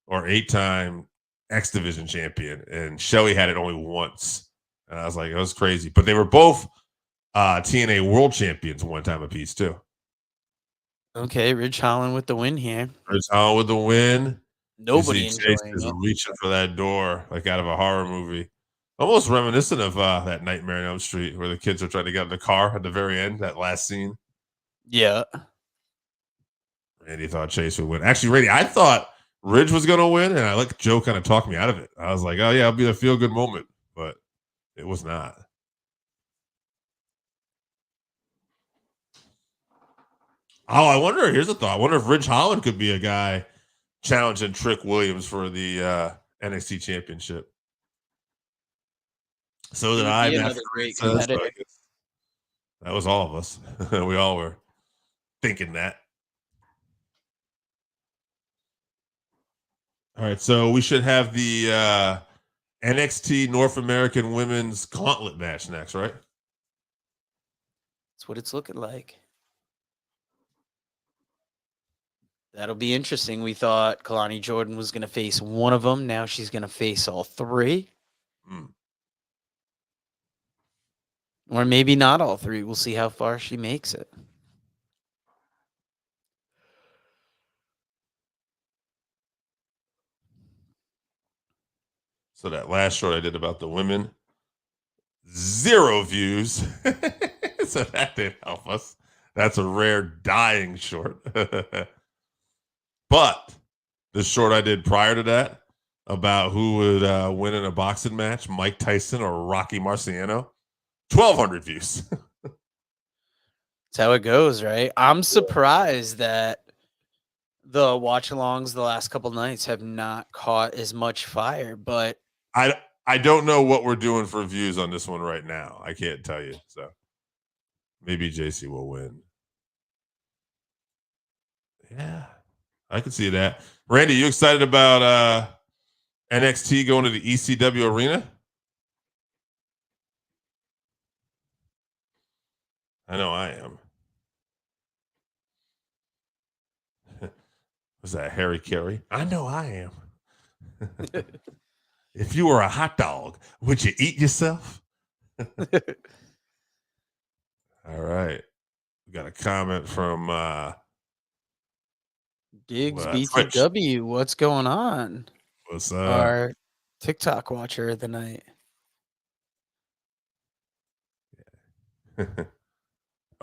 or 8-time X Division champion, and Shelly had it only once. And I was like, that was crazy. But they were both TNA world champions one time apiece, too. Okay, Ridge Holland with the win here. Ridge Holland with the win. Nobody Chase enjoying is it. reaching for that door like out of a horror movie. Almost reminiscent of that Nightmare on Elm Street where the kids are trying to get in the car at the very end, that last scene. Yeah. Randy thought Chase would win. Actually, Randy, I thought Ridge was going to win, and I let Joe kind of talk me out of it. I was like, oh, yeah, it'll be a feel-good moment. But it was not. Oh, I wonder. Here's a thought. I wonder if Ridge Holland could be a guy challenging Trick Williams for the NXT Championship. So that I, another great competitor. That was all of us. We all were thinking that. All right, so we should have the NXT North American Women's Gauntlet match next, right? That's what it's looking like. That'll be interesting. We thought Kalani Jordan was going to face one of them. Now she's going to face all 3. Or maybe not all 3. We'll see how far she makes it. So that last short I did about the women, 0 views. So that didn't help us. That's a rare dying short. But the short I did prior to that about who would win in a boxing match, Mike Tyson or Rocky Marciano, 1,200 views. That's how it goes, right? I'm surprised that the watch-alongs the last couple nights have not caught as much fire, but I don't know what we're doing for views on this one right now. I can't tell you. So maybe JC will win. Yeah, I can see that. Randy, you excited about NXT going to the ECW arena? I know I am. Was that Harry Carey? I know I am. If you were a hot dog, would you eat yourself? All right. We got a comment from Gigs Twitch. BTW, what's going on? What's Our TikTok watcher of the night.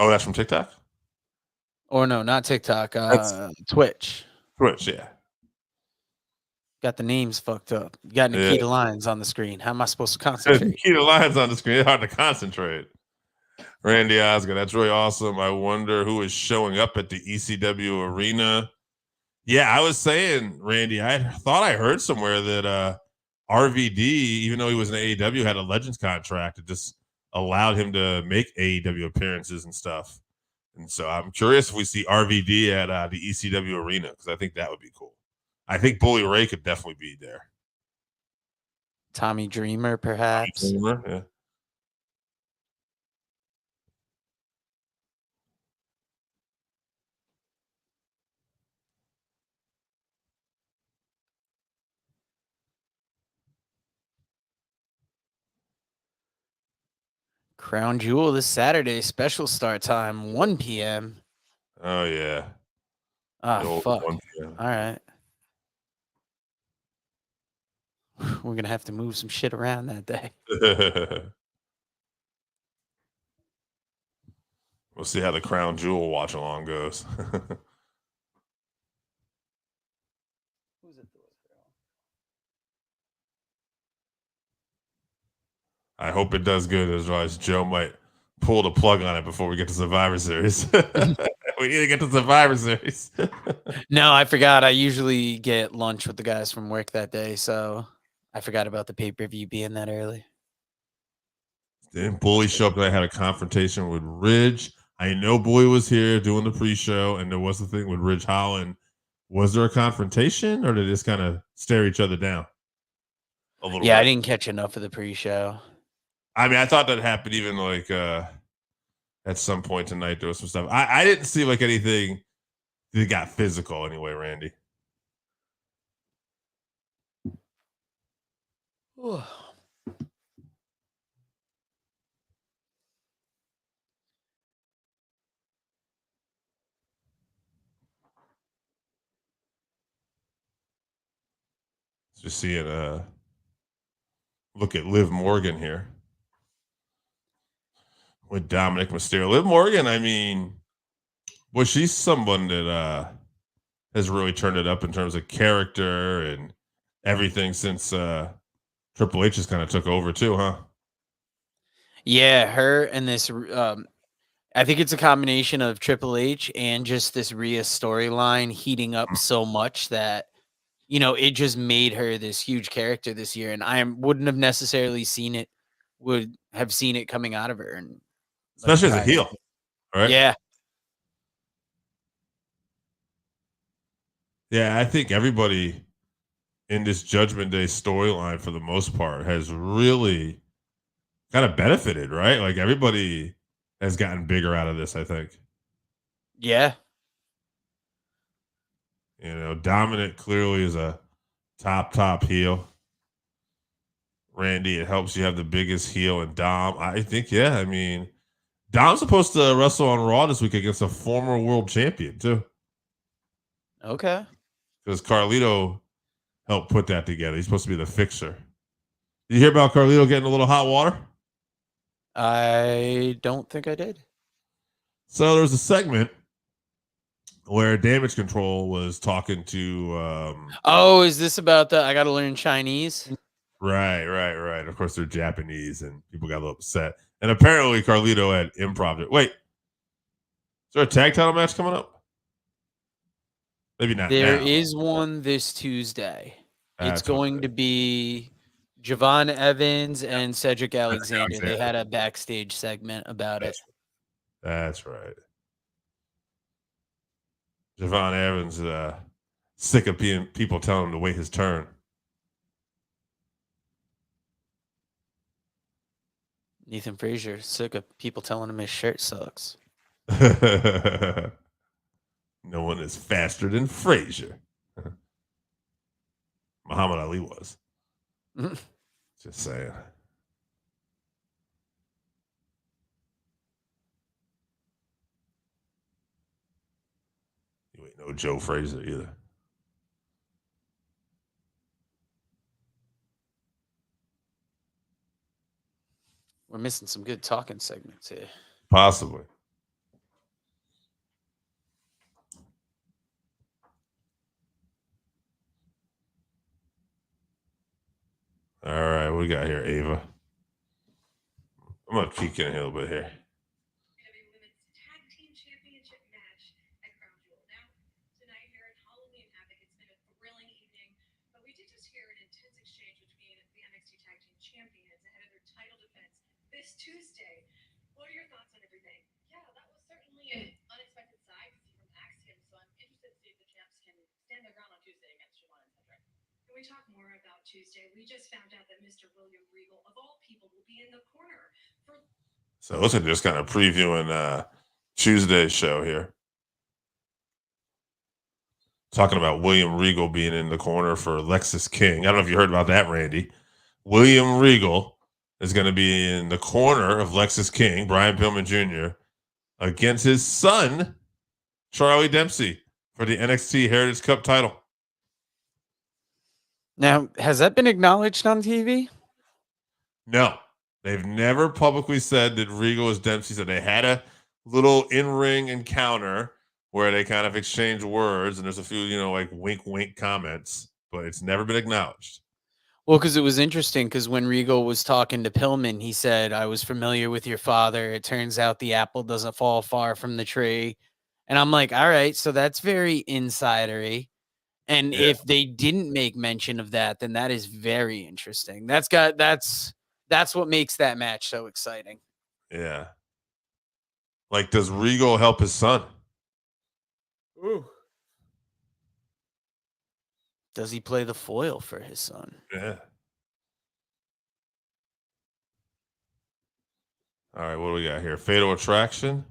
Oh, that's from TikTok? Or no, not TikTok, That's Twitch. Twitch, yeah. Got the names fucked up. You got Yeah. Nikita Lyons on the screen. How am I supposed to concentrate? Keto lines on the screen. It's hard to concentrate. Randy Oscar, that's really awesome. I wonder who is showing up at the ECW arena. Yeah, I was saying, Randy, I thought I heard somewhere that RVD, even though he was in AEW, had a Legends contract. It just allowed him to make AEW appearances and stuff. And so I'm curious if we see RVD at the ECW arena, because I think that would be cool. I think Bully Ray could definitely be there. Tommy Dreamer, perhaps. Yeah. Crown Jewel this Saturday, special start time, 1 p.m. Oh yeah. Ah, The old fuck. 1 p.m. All right. We're going to have to move some shit around that day. We'll see how the Crown Jewel watch along goes. I hope it does good. Otherwise, Joe might pull the plug on it before we get to Survivor Series. We need to get to Survivor Series. No, I forgot. I usually get lunch with the guys from work that day, so I forgot about the pay-per-view being that early. Didn't Bully show up? I had a confrontation with Ridge. I know Bully was here doing the pre-show, and there was the thing with Ridge Holland. Was there a confrontation, or did they just kind of stare each other down a little Yeah, bit? I didn't catch enough of the pre-show. I mean, I thought that happened even like at some point tonight. There was some stuff. I didn't see like anything that got physical anyway, Randy. Just seeing look at Liv Morgan here with Dominic Mysterio. Liv Morgan, I mean, was she someone that has really turned it up in terms of character and everything since Triple H just kind of took over too, huh? Yeah, her and this I think it's a combination of Triple H and just this Rhea storyline heating up so much that it just made her this huge character this year, and I wouldn't have necessarily would have seen it coming out of her, and Especially as a heel, right? Yeah, Yeah, I think everybody in this Judgment Day storyline, for the most part, has really kind of benefited, right? Like everybody has gotten bigger out of this, I think. yeah. Dominic clearly is a top heel. Randy, it helps you have the biggest heel, and Dom, I think, yeah. I mean, Dom's supposed to wrestle on Raw this week against a former world champion too, Okay. because Carlito helped put that together. He's supposed to be the fixer. Did you hear about Carlito getting a little hot water? I don't think I did. So there was a segment where Damage Control was talking to. Oh, is this about I got to learn Chinese? Right. Of course, they're Japanese, and people got a little upset. And apparently, Carlito had improv it. Wait, is there a tag title match coming up? Maybe not. There now. is one this Tuesday. It's That's going to be Javon Evans and Cedric Alexander. They had a backstage segment about it. That's right. Javon Evans sick of people telling him to wait his turn. Nathan Frazier sick of people telling him his shirt sucks. No one is faster than Frazier. Muhammad Ali was. Just saying. You ain't no Joe Frazier either. We're missing some good talking segments here. Possibly. All right, what we got here, Ava? I'm gonna peek in here a little bit here. Women's Tag Team Championship match at Crown Jewel. Now, tonight here at Halloween Havoc, it's been a thrilling evening, but we did just hear an intense exchange between the NXT Tag Team Champions ahead of their title defense this Tuesday. What are your thoughts on everything? Yeah, that was certainly an unexpected side to see from Axiom, so I'm interested to see if the champs can stand their ground on Tuesday against Siobhan and Cedric. Can we talk more about Tuesday? We just found out that Mr. William Regal, of all people, will be in the corner for. So looks like just kind of previewing Tuesday's show here. Talking about William Regal being in the corner for Lexis King. I don't know if you heard about that, Randy. William Regal is going to be in the corner of Lexis King, Brian Pillman Jr., against his son, Charlie Dempsey, for the NXT Heritage Cup title. Now, has that been acknowledged on TV? No. They've never publicly said that Regal is Dempsey. Said they had a little in-ring encounter where they kind of exchanged words, and there's a few, like wink, wink comments, but it's never been acknowledged. Well, because it was interesting, because when Regal was talking to Pillman, he said, I was familiar with your father. It turns out the apple doesn't fall far from the tree. And I'm like, all right, so that's very insidery. And if they didn't make mention of that, then that is very interesting. That's what makes that match so exciting. Yeah. Like, does Regal help his son? Ooh. Does he play the foil for his son? Yeah. All right, what do we got here? Fatal Attraction.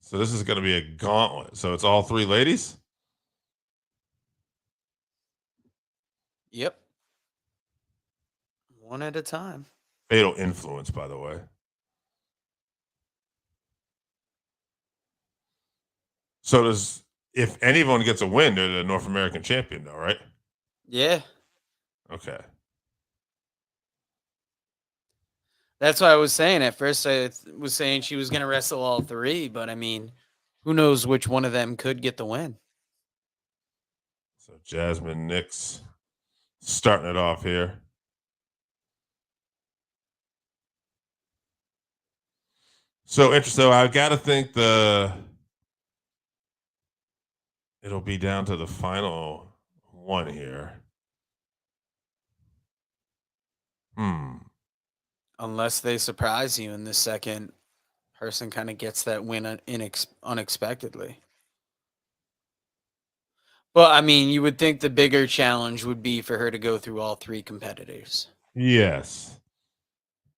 So this is going to be a gauntlet. So it's all three ladies? Yep. One at a time. Fatal Influence, by the way. So if anyone gets a win, they're the North American champion, though, right? Yeah. Okay. That's what I was saying. At first, I was saying she was going to wrestle all three, but I mean, who knows which one of them could get the win? So Jasmine Nix starting it off here. So interesting. So I got to think it'll be down to the final one here. Unless they surprise you and the second person kind of gets that win unexpectedly. Well, I mean, you would think the bigger challenge would be for her to go through all three competitors. Yes.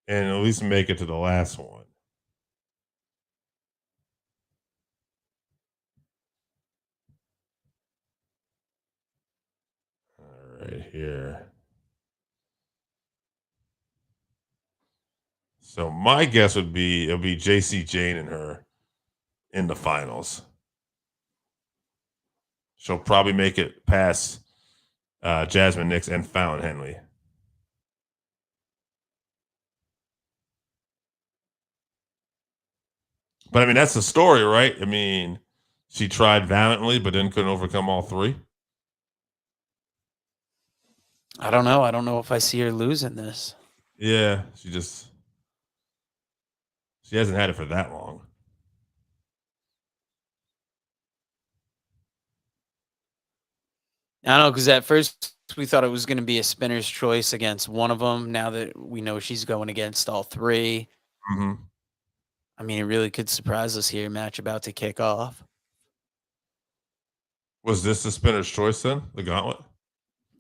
And at least make it to the last one. All right, here. So my guess would be it'll be JC Jane and her in the finals. She'll probably make it past Jasmine Nix and Fallon Henley. But I mean, that's the story, right? I mean, she tried valiantly, but then couldn't overcome all three. I don't know. I don't know if I see her losing this. Yeah, she hasn't had it for that long. I don't know, because at first we thought it was going to be a spinner's choice against one of them. Now that we know she's going against all three, Mm-hmm. I mean, it really could surprise us here. Match about to kick off. Was this the spinner's choice then? The gauntlet?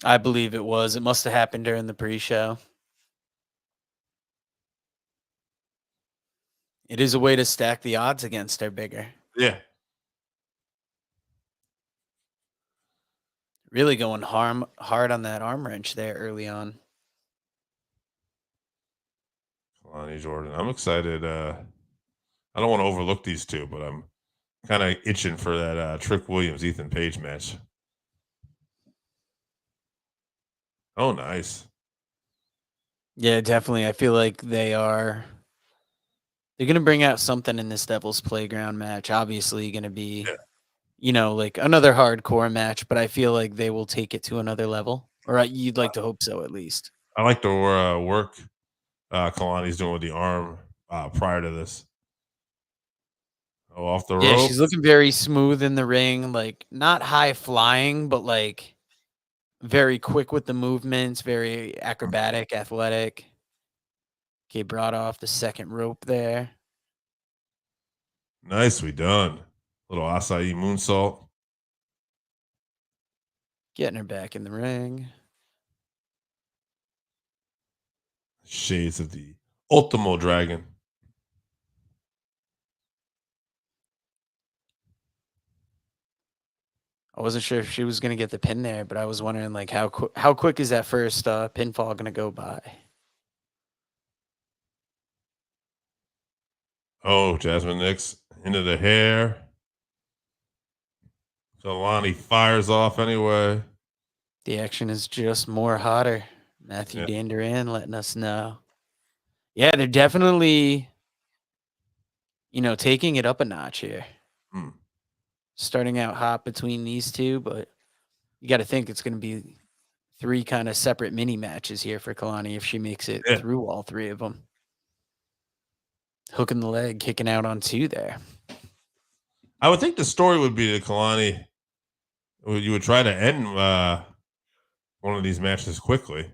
I believe it was. It must have happened during the pre-show. It is a way to stack the odds against her bigger. Yeah. Really going hard on that arm wrench there early on. Kalani Jordan. I'm excited. I don't want to overlook these two, but I'm kind of itching for that Trick Williams Ethan Page match. Oh, nice. Yeah, definitely. I feel like they're going to bring out something in this Devil's Playground match. Obviously going to be, like another hardcore match, but I feel like they will take it to another level. Or you'd like to hope so, at least. I like the work Kalani's doing with the arm prior to this. Oh, off the Yeah, rope. she's looking very smooth in the ring, like not high flying, but like very quick with the movements, very acrobatic, athletic. Okay, brought off the second rope there. Nicely done. Little acai moonsault. Getting her back in the ring. Shades of the Ultimo Dragon. I wasn't sure if she was going to get the pin there, but I was wondering like how quick is that first pinfall going to go by? Oh, Jasmine Nix into the hair. Kalani fires off anyway. The action is just more hotter. Matthew Yeah. Danduran letting us know. Yeah, they're definitely, taking it up a notch here. Hmm. Starting out hot between these two, but you got to think it's going to be 3 kind of separate mini matches here for Kalani if she makes it Yeah. through all 3 of them. Hooking the leg, kicking out on 2 there. I would think the story would be that Kalani, you would try to end one of these matches quickly.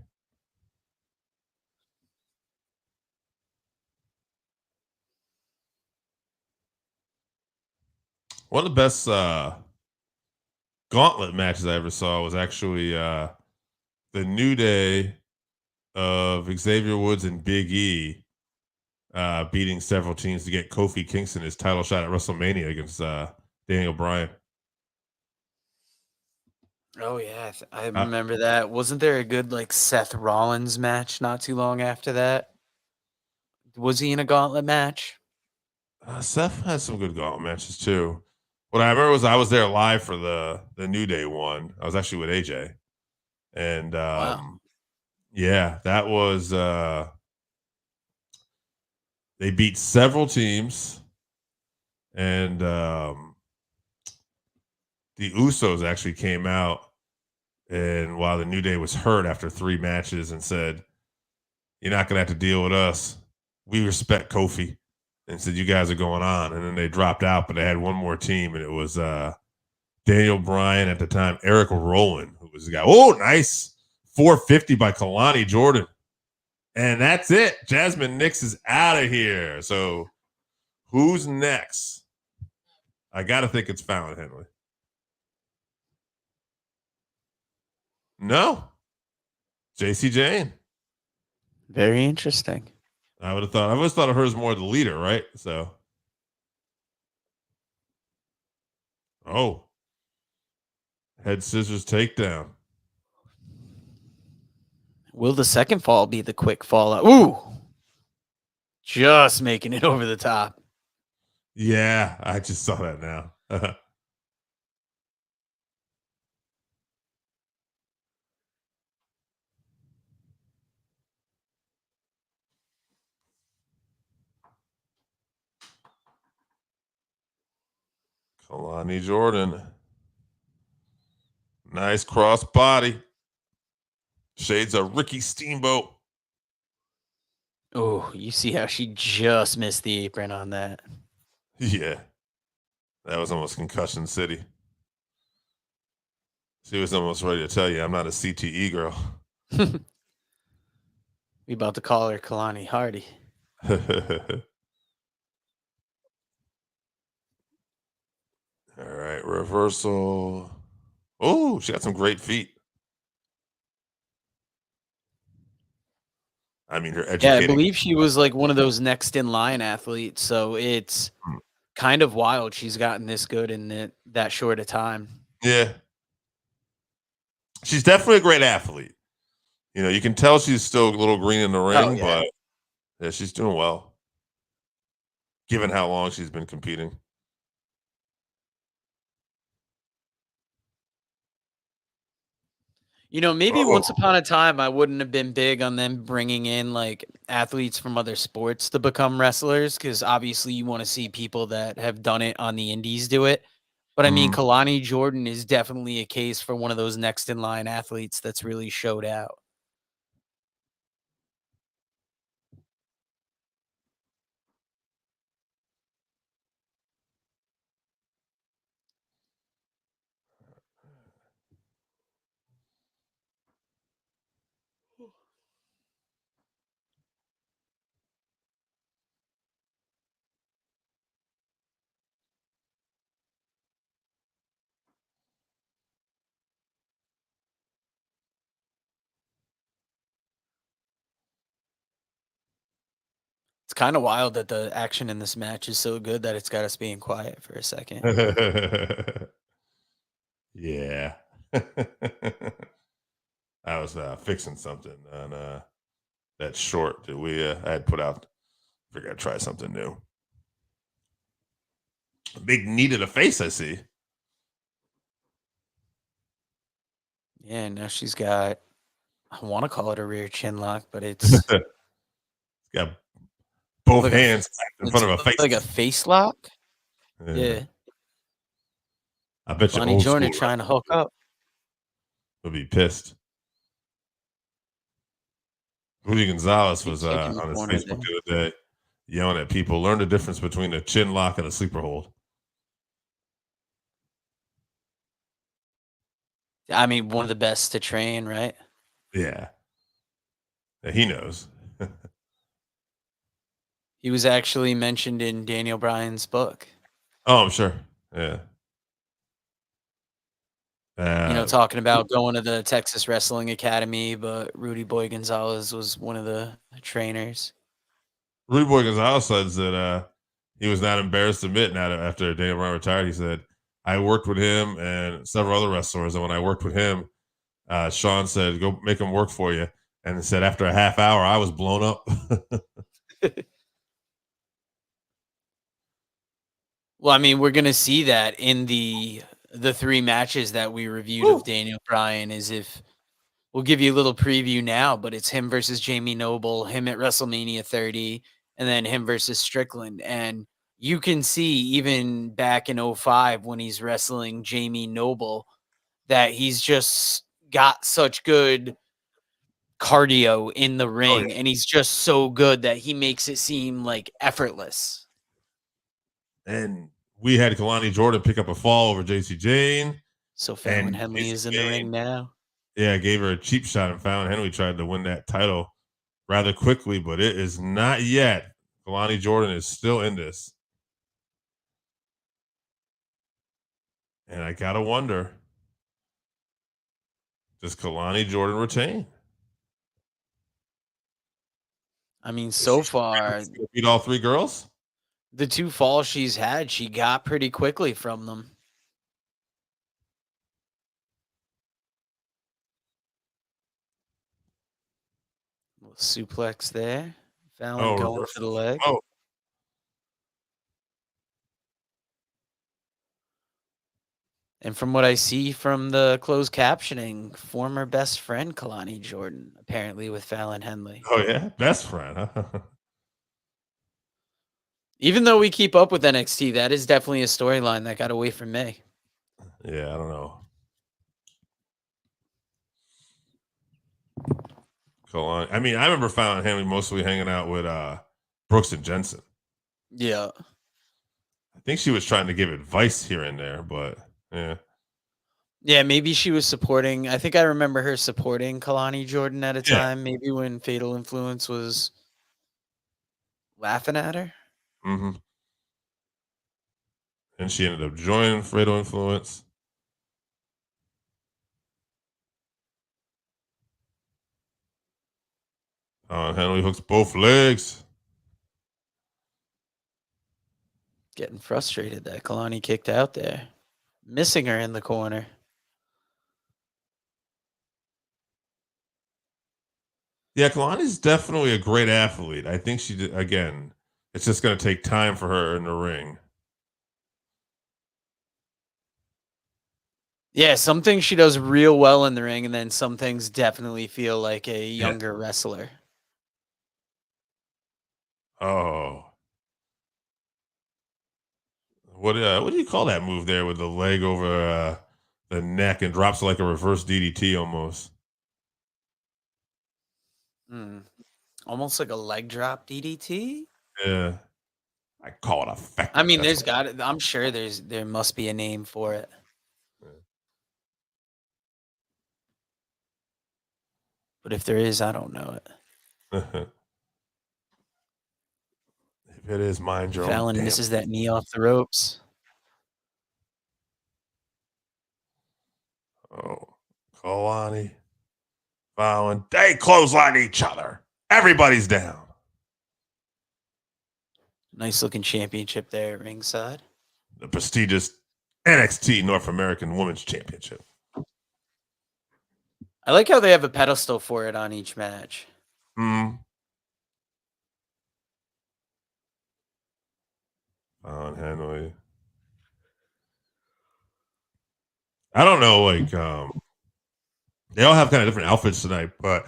One of the best gauntlet matches I ever saw was actually the New Day of Xavier Woods and Big E beating several teams to get Kofi Kingston his title shot at WrestleMania against Daniel Bryan. Oh yeah, I remember that. Wasn't there a good like Seth Rollins match not too long after that? Was he in a gauntlet match? Seth has some good gauntlet matches too. What I remember was I was there live for the New Day one. I was actually with AJ, and Wow. yeah, that was they beat several teams, and the Usos actually came out, and while the New Day was hurt after 3 matches, and said, "You're not gonna have to deal with us. We respect Kofi," and said, "You guys are going on." And then they dropped out, but they had one more team, and it was Daniel Bryan at the time, Eric Rowan, who was the guy. Oh, nice 450 by Kalani Jordan. And that's it. Jasmine Nix is out of here. So who's next? I got to think it's Fallon Henley. No. JC Jane. Very interesting. I would have thought, I always thought of her as more the leader, right? So. Oh. Head scissors takedown. Will the second fall be the quick fallout? Ooh. Just making it over the top. Yeah, I just saw that now. Kalani Jordan. Nice cross body. Shades of Ricky Steamboat. Oh, you see how she just missed the apron on that. Yeah. That was almost concussion city. She was almost ready to tell you, I'm not a CTE girl. We about to call her Kalani Hardy. reversal. Oh, she got some great feet. I mean, her Yeah, I educating. believe she was like one of those next in line athletes. So it's Mm, kind of wild she's gotten this good in that short a time. yeah, she's definitely a great athlete. You know, you can tell she's still a little green in the Oh ring, yeah. but yeah, she's doing well given how long she's been competing. Maybe Oh, once upon a time I wouldn't have been big on them bringing in like athletes from other sports to become wrestlers because obviously you want to see people that have done it on the indies do it. But I mean, mhm. Kalani Jordan is definitely a case for one of those next in line athletes that's really showed out. It's kind of wild that the action in this match is so good that it's got us being quiet for a second. Yeah. I was fixing something on that short that I had put out. Figured I'd try something new. Big knee to the face, I see. Yeah, now she's got, I want to call it a rear chin lock, but it's Got both like a, hands in it's front of a face. like a face lock. Yeah. Yeah, I bet you Kalani old Jordan school trying to hook up. would be pissed. Rudy Gonzalez Big was kick in the on his corner Facebook there. the other day yelling at people, learn the difference between a chin lock and a sleeper hold. I mean, one of the best to train, right? Yeah. Yeah, he knows. He was actually mentioned in Daniel Bryan's book. Oh, I'm sure. Yeah. Uh, Talking about going to the Texas Wrestling Academy, but Rudy Boy Gonzalez was one of the trainers. Rudy Boy Gonzalez says that he was not embarrassed to admit now that after Daniel Bryan retired. He said, I worked with him and several other wrestlers. And when I worked with him, Sean said, go make him work for you. And said, after a half hour, I was blown up. Well, I mean, we're gonna see that in the 3 matches that we reviewed of Woo. Daniel Bryan is if we'll give you a little preview now, but it's him versus Jamie Noble, him at WrestleMania 30, and then him versus Strickland. And you can see even back in '05 when he's wrestling Jamie Noble that he's just got such good cardio in the Oh, ring yeah. and he's just so good that he makes it seem like effortless. And we had Kalani Jordan pick up a fall over JC Jane. So Fallon And Henley JC is in the Jane, ring now. yeah, gave her a cheap shot. And Fallon Henry tried to win that title rather quickly, but it is not yet. Kalani Jordan is still in this. And I got to wonder, does Kalani Jordan retain? I mean, Is so she far, gonna beat all three girls? the 2 falls she's had, she got pretty quickly from them. Little suplex there. Fallon Oh, going for the reversal. leg. Oh, And from what I see from the closed captioning, former best friend Kalani Jordan, apparently with Fallon Henley. oh yeah, best friend. Huh? Even though we keep up with NXT, that is definitely a storyline that got away from me. Yeah, I don't know. Kalani. I mean, I remember Fallon Henley mostly hanging out with Brooks and Jensen. Yeah. I think she was trying to give advice here and there, but yeah. Yeah, maybe she was supporting. I think I remember her supporting Kalani Jordan at a Yeah. time, maybe when Fatal Influence was laughing at her. Hmm. And she ended up joining Fredo Influence. Henley hooks both legs. Getting frustrated that Kalani kicked out there. Missing her in the corner. Yeah, Kalani's definitely a great athlete. I think again, it's just going to take time for her in the ring. Yeah, some things she does real well in the ring, and then some things definitely feel like a younger wrestler. Oh. What do you call that move there with the leg over the neck and drops like a reverse DDT almost? Almost like a leg drop DDT. Yeah. I call it effective. I mean, I'm sure there must be a name for it. But if there is, I don't know it. If it is, mind your own Fallon damn. misses that knee off the ropes. Oh, Kalani, Fallon, they clothesline each other. Everybody's down. Nice looking championship there at ringside. The prestigious NXT North American Women's Championship. I like how they have a pedestal for it on each match. Henley. I don't know, like they all have kind of different outfits tonight, but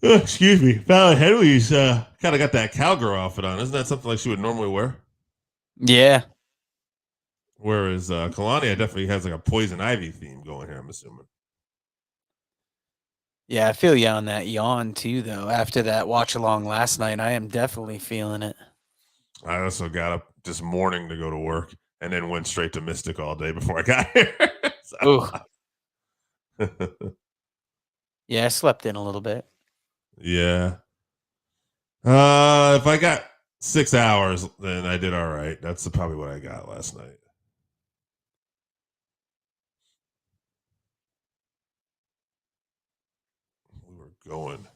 excuse me, Fallon Henley's kind of got that cowgirl outfit on. Isn't that something like she would normally wear? Yeah. Whereas Kalani definitely has like a Poison Ivy theme going here, I'm assuming. Yeah, I feel you on that yawn too, though. After that watch along last night, I am definitely feeling it. I also got up this morning to go to work and then went straight to Mystic all day before I got here. Yeah, I slept in a little bit. Yeah. If I got 6 hours, then I did all right. That's probably what I got last night. We were going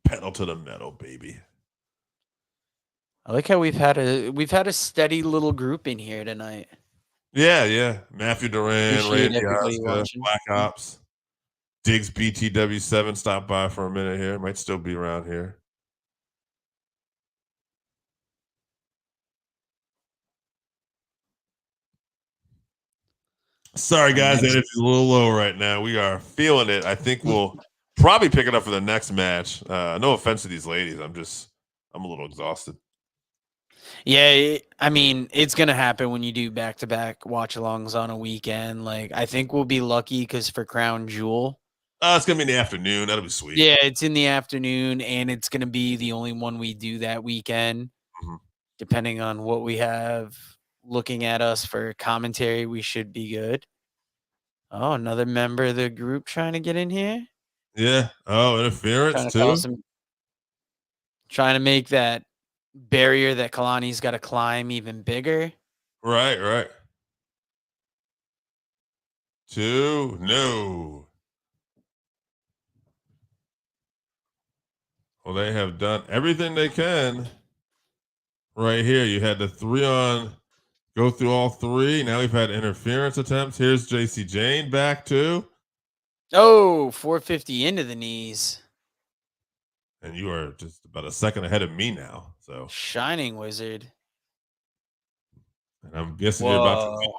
pedal to the metal, baby. I like how we've had a steady little group in here tonight. Yeah. Matthew Duran, Appreciate Randy everybody Oscar, watching. Black Ops, Diggs BTW7 stopped by for a minute here. Might still be around here. Sorry, guys, the energy's a little low right now. We are feeling it. I think we'll probably pick it up for the next match. No offense to these ladies. I'm a little exhausted. Yeah, I mean, it's going to happen when you do back-to-back watch-alongs on a weekend. Like, I think we'll be lucky because for Crown Jewel. It's going to be in the afternoon. That'll be sweet. Yeah, it's in the afternoon, and it's going to be the only one we do that weekend. Mm-hmm. Depending on what we have looking at us for commentary, we should be good. Oh, another member of the group trying to get in here? Yeah. Oh, interference too? Trying to make that barrier that Kalani's got to climb even bigger. Right. 2, no. Well, they have done everything they can. Right here, you had the 3 on, go through all 3. Now we've had interference attempts. Here's JC Jane back too. Oh, 450 into the knees. And you are just about a second ahead of me now. So Shining Wizard. And I'm guessing you're about to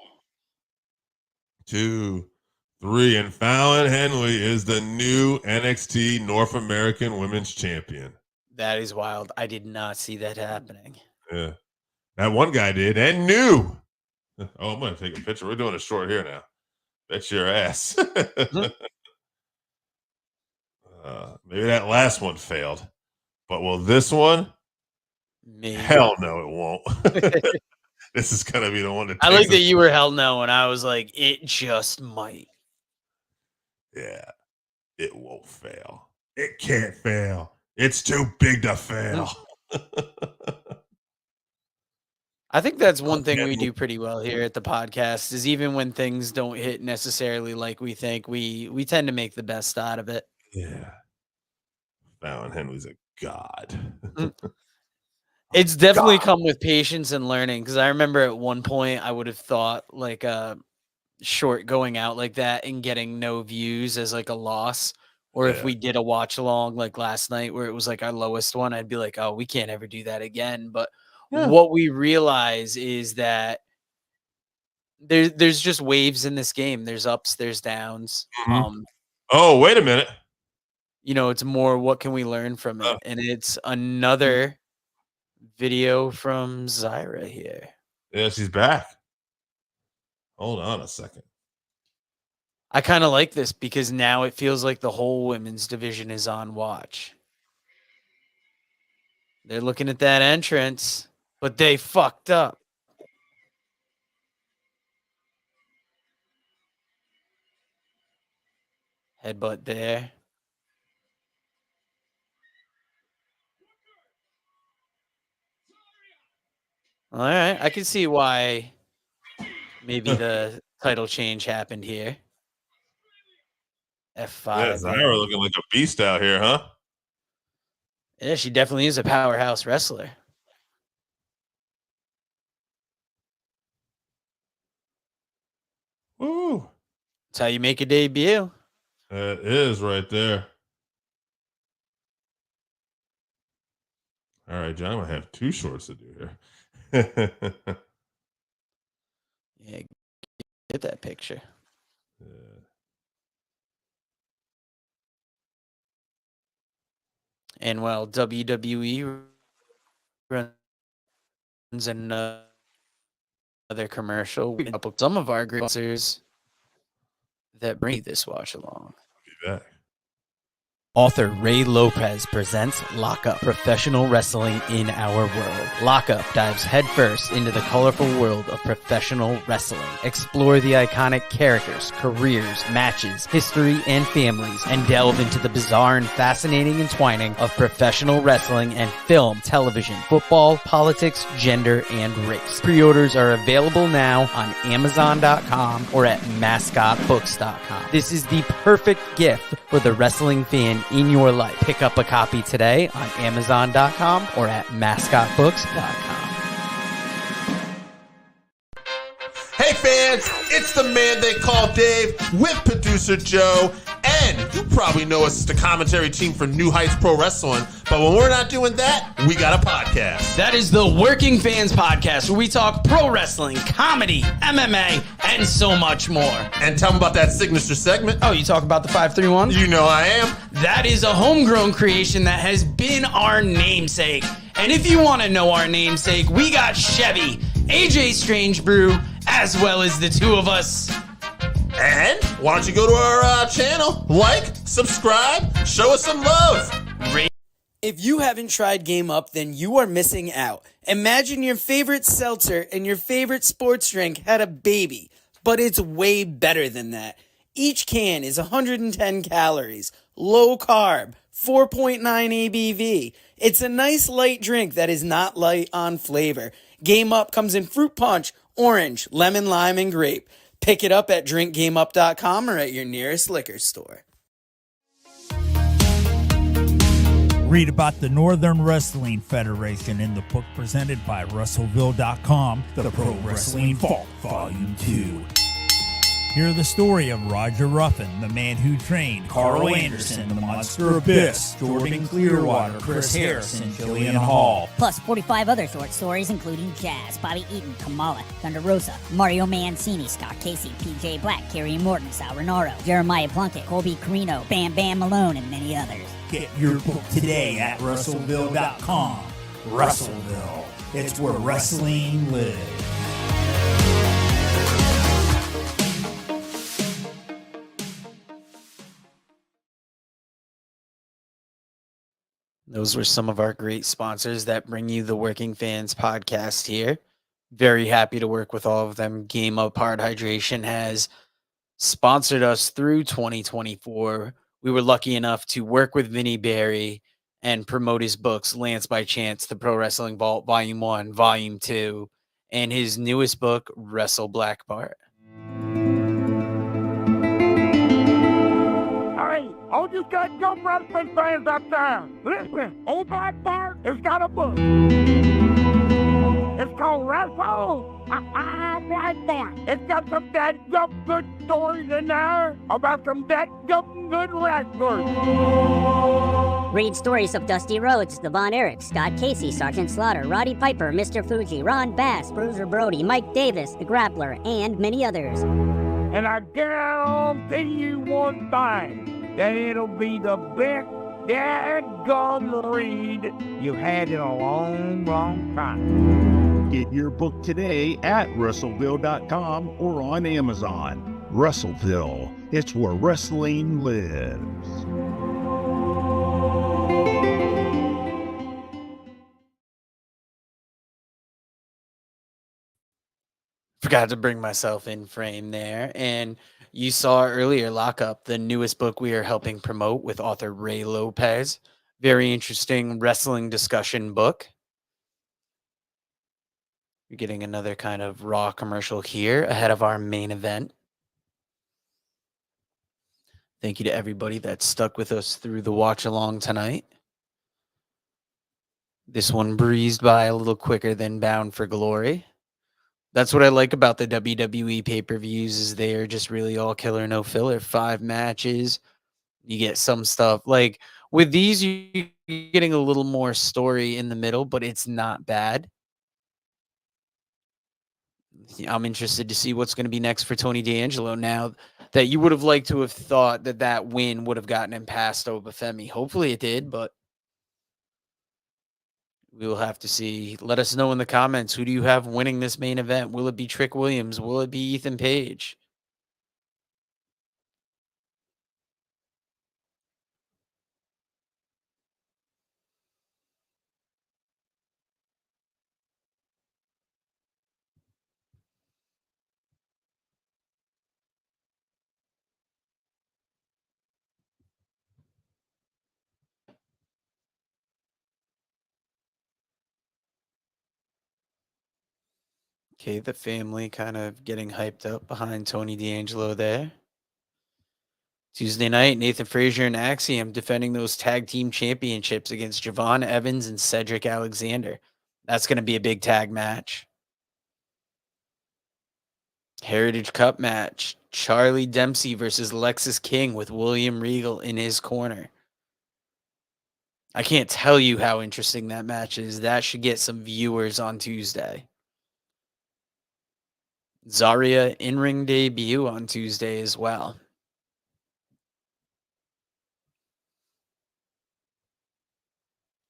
2, 3. And Fallon Henley is the new NXT North American Women's Champion. That is wild. I did not see that happening. Yeah. That one guy did and knew. Oh, I'm going to take a picture. We're doing a short here now. Bet your ass. Maybe that last one failed. But will this one? Maybe. Hell no, it won't. This is going to be the one that I like that you were hell no, and I was like, it just might. Yeah. It won't fail. It can't fail. It's too big to fail. I think that's one thing we do pretty well here at the podcast is even when things don't hit necessarily like we think, we tend to make the best out of it. Yeah. Fallon Henley's a god. Mm. It's definitely come with patience and learning because I remember at one point I would have thought like a short going out like that and getting no views as like a loss. Or if Yeah. we did a watch along like last night where it was like our lowest one, I'd be like, oh, we can't ever do that again. But Yeah. what we realize is that there's just waves in this game. There's ups, there's downs. Mhm. Oh, wait a minute. It's more what can we learn from it? And it's another video from Zyra here. Yeah, she's back. Hold on a second. I kind of like this because now it feels like the whole women's division is on watch. They're looking at that entrance, but they fucked up. Headbutt there. All right, I can see why maybe the title change happened here. F5. Yeah, Zyra looking like a beast out here, huh? Yeah, she definitely is a powerhouse wrestler. Woo. That's how you make a debut. That is right there. All right, John, I have 2 shorts to do here. Yeah, get that picture. Yeah. And while WWE runs another commercial, we up with some of our great sponsors that bring you this watch along. Be back. Author Ray Lopez presents Lockup, professional wrestling in our world. Lockup dives headfirst into the colorful world of professional wrestling. Explore the iconic characters, careers, matches, history, and families, and delve into the bizarre and fascinating entwining of professional wrestling and film, television, football, politics, gender, and race. Pre-orders are available now on Amazon.com or at MascotBooks.com. This is the perfect gift for the wrestling fan in your life. Pick up a copy today on Amazon.com or at MascotBooks.com. Hey fans, it's the man they call Dave with producer Joe, and you probably know us as the commentary team for New Heights Pro Wrestling, but when we're not doing that, we got a podcast. That is the Working Fans Podcast, where we talk pro wrestling, comedy, MMA, and so much more. And tell them about that signature segment. Oh, you talk about the 531? You know I am. That is a homegrown creation that has been our namesake. And if you want to know our namesake, we got Chevy, AJ Strange Brew, as well as the two of us. And why don't you go to our channel, like, subscribe, show us some love. If you haven't tried Game Up, then you are missing out. Imagine your favorite seltzer and your favorite sports drink had a baby, but it's way better than that. Each can is 110 calories, low carb, 4.9 ABV. It's a nice light drink that is not light on flavor. Game Up comes in fruit punch, orange, lemon, lime, and grape. Pick it up at drinkgameup.com or at your nearest liquor store. Read about the Northern Wrestling Federation in the book presented by Russellville.com, The Pro Wrestling Vault, Volume 2. Hear the story of Roger Ruffin, the man who trained Carl Anderson, the Monster Abyss, Jordan Clearwater, Chris Harris, and Jillian Hall. Plus 45 other short stories including Jazz, Bobby Eaton, Kamala, Thunder Rosa, Mario Mancini, Scott Casey, PJ Black, Kerry Morton, Sal Renaro, Jeremiah Plunkett, Colby Carino, Bam Bam Malone, and many others. Get your book today at Russellville.com. Russellville, it's where wrestling lives. Those were some of our great sponsors that bring you the Working Fans podcast here. Very happy to work with all of them. Game Up Hard Hydration has sponsored us through 2024. We were lucky enough to work with Vinny Berry and promote his books, Lance by Chance, The Pro Wrestling Vault, Volume 1, Volume 2, and his newest book, Wrestle Black Bart. Hey, all you goddamn wrestling fans out there, listen, Old Black Bart has got a book. It's called Wrestle Black Bart. It's got some that good stories in there about some that good wrestlers. Read stories of Dusty Rhodes, the Von Erich, Scott Casey, Sergeant Slaughter, Roddy Piper, Mr. Fuji, Ron Bass, Bruiser Brody, Mike Davis, the Grappler, and many others. And I guarantee you one thing, that it'll be the best dadgum read you've had in a long time. Get your book today at Russellville.com or on Amazon. Russellville, it's where wrestling lives. Forgot to bring myself in frame there. And you saw earlier Lockup, the newest book we are helping promote with author Ray Lopez. Very interesting wrestling discussion book. You're getting another kind of Raw commercial here ahead of our main event. Thank you to everybody that stuck with us through the watch along tonight. This one breezed by a little quicker than Bound for Glory. That's what I like about the WWE pay-per-views is they're just really all killer, no filler. 5 matches. You get some stuff. Like with these, you're getting a little more story in the middle, but it's not bad. I'm interested to see what's going to be next for Tony D'Angelo now that you would have liked to have thought that that win would have gotten him past Obafemi. Hopefully it did, but we will have to see. Let us know in the comments. Who do you have winning this main event? Will it be Trick Williams? Will it be Ethan Page? Okay, the family kind of getting hyped up behind Tony D'Angelo there. Tuesday night, Nathan Frazier and Axiom defending those tag team championships against Javon Evans and Cedric Alexander. That's going to be a big tag match. Heritage Cup match. Charlie Dempsey versus Lexus King with William Regal in his corner. I can't tell you how interesting that match is. That should get some viewers on Tuesday. Zarya in-ring debut on Tuesday as well.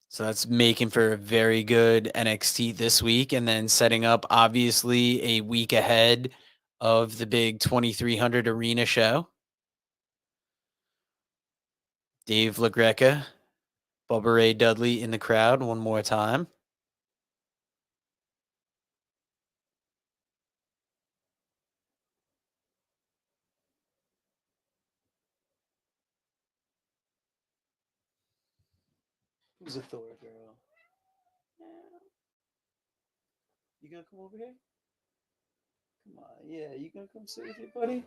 So that's making for a very good NXT this week and then setting up obviously a week ahead of the big 2300 arena show. Dave LaGreca, Bubba Ray Dudley in the crowd one more time. Who's a Thor girl? You gonna come over here? Come on, yeah, you gonna come sit with your buddy?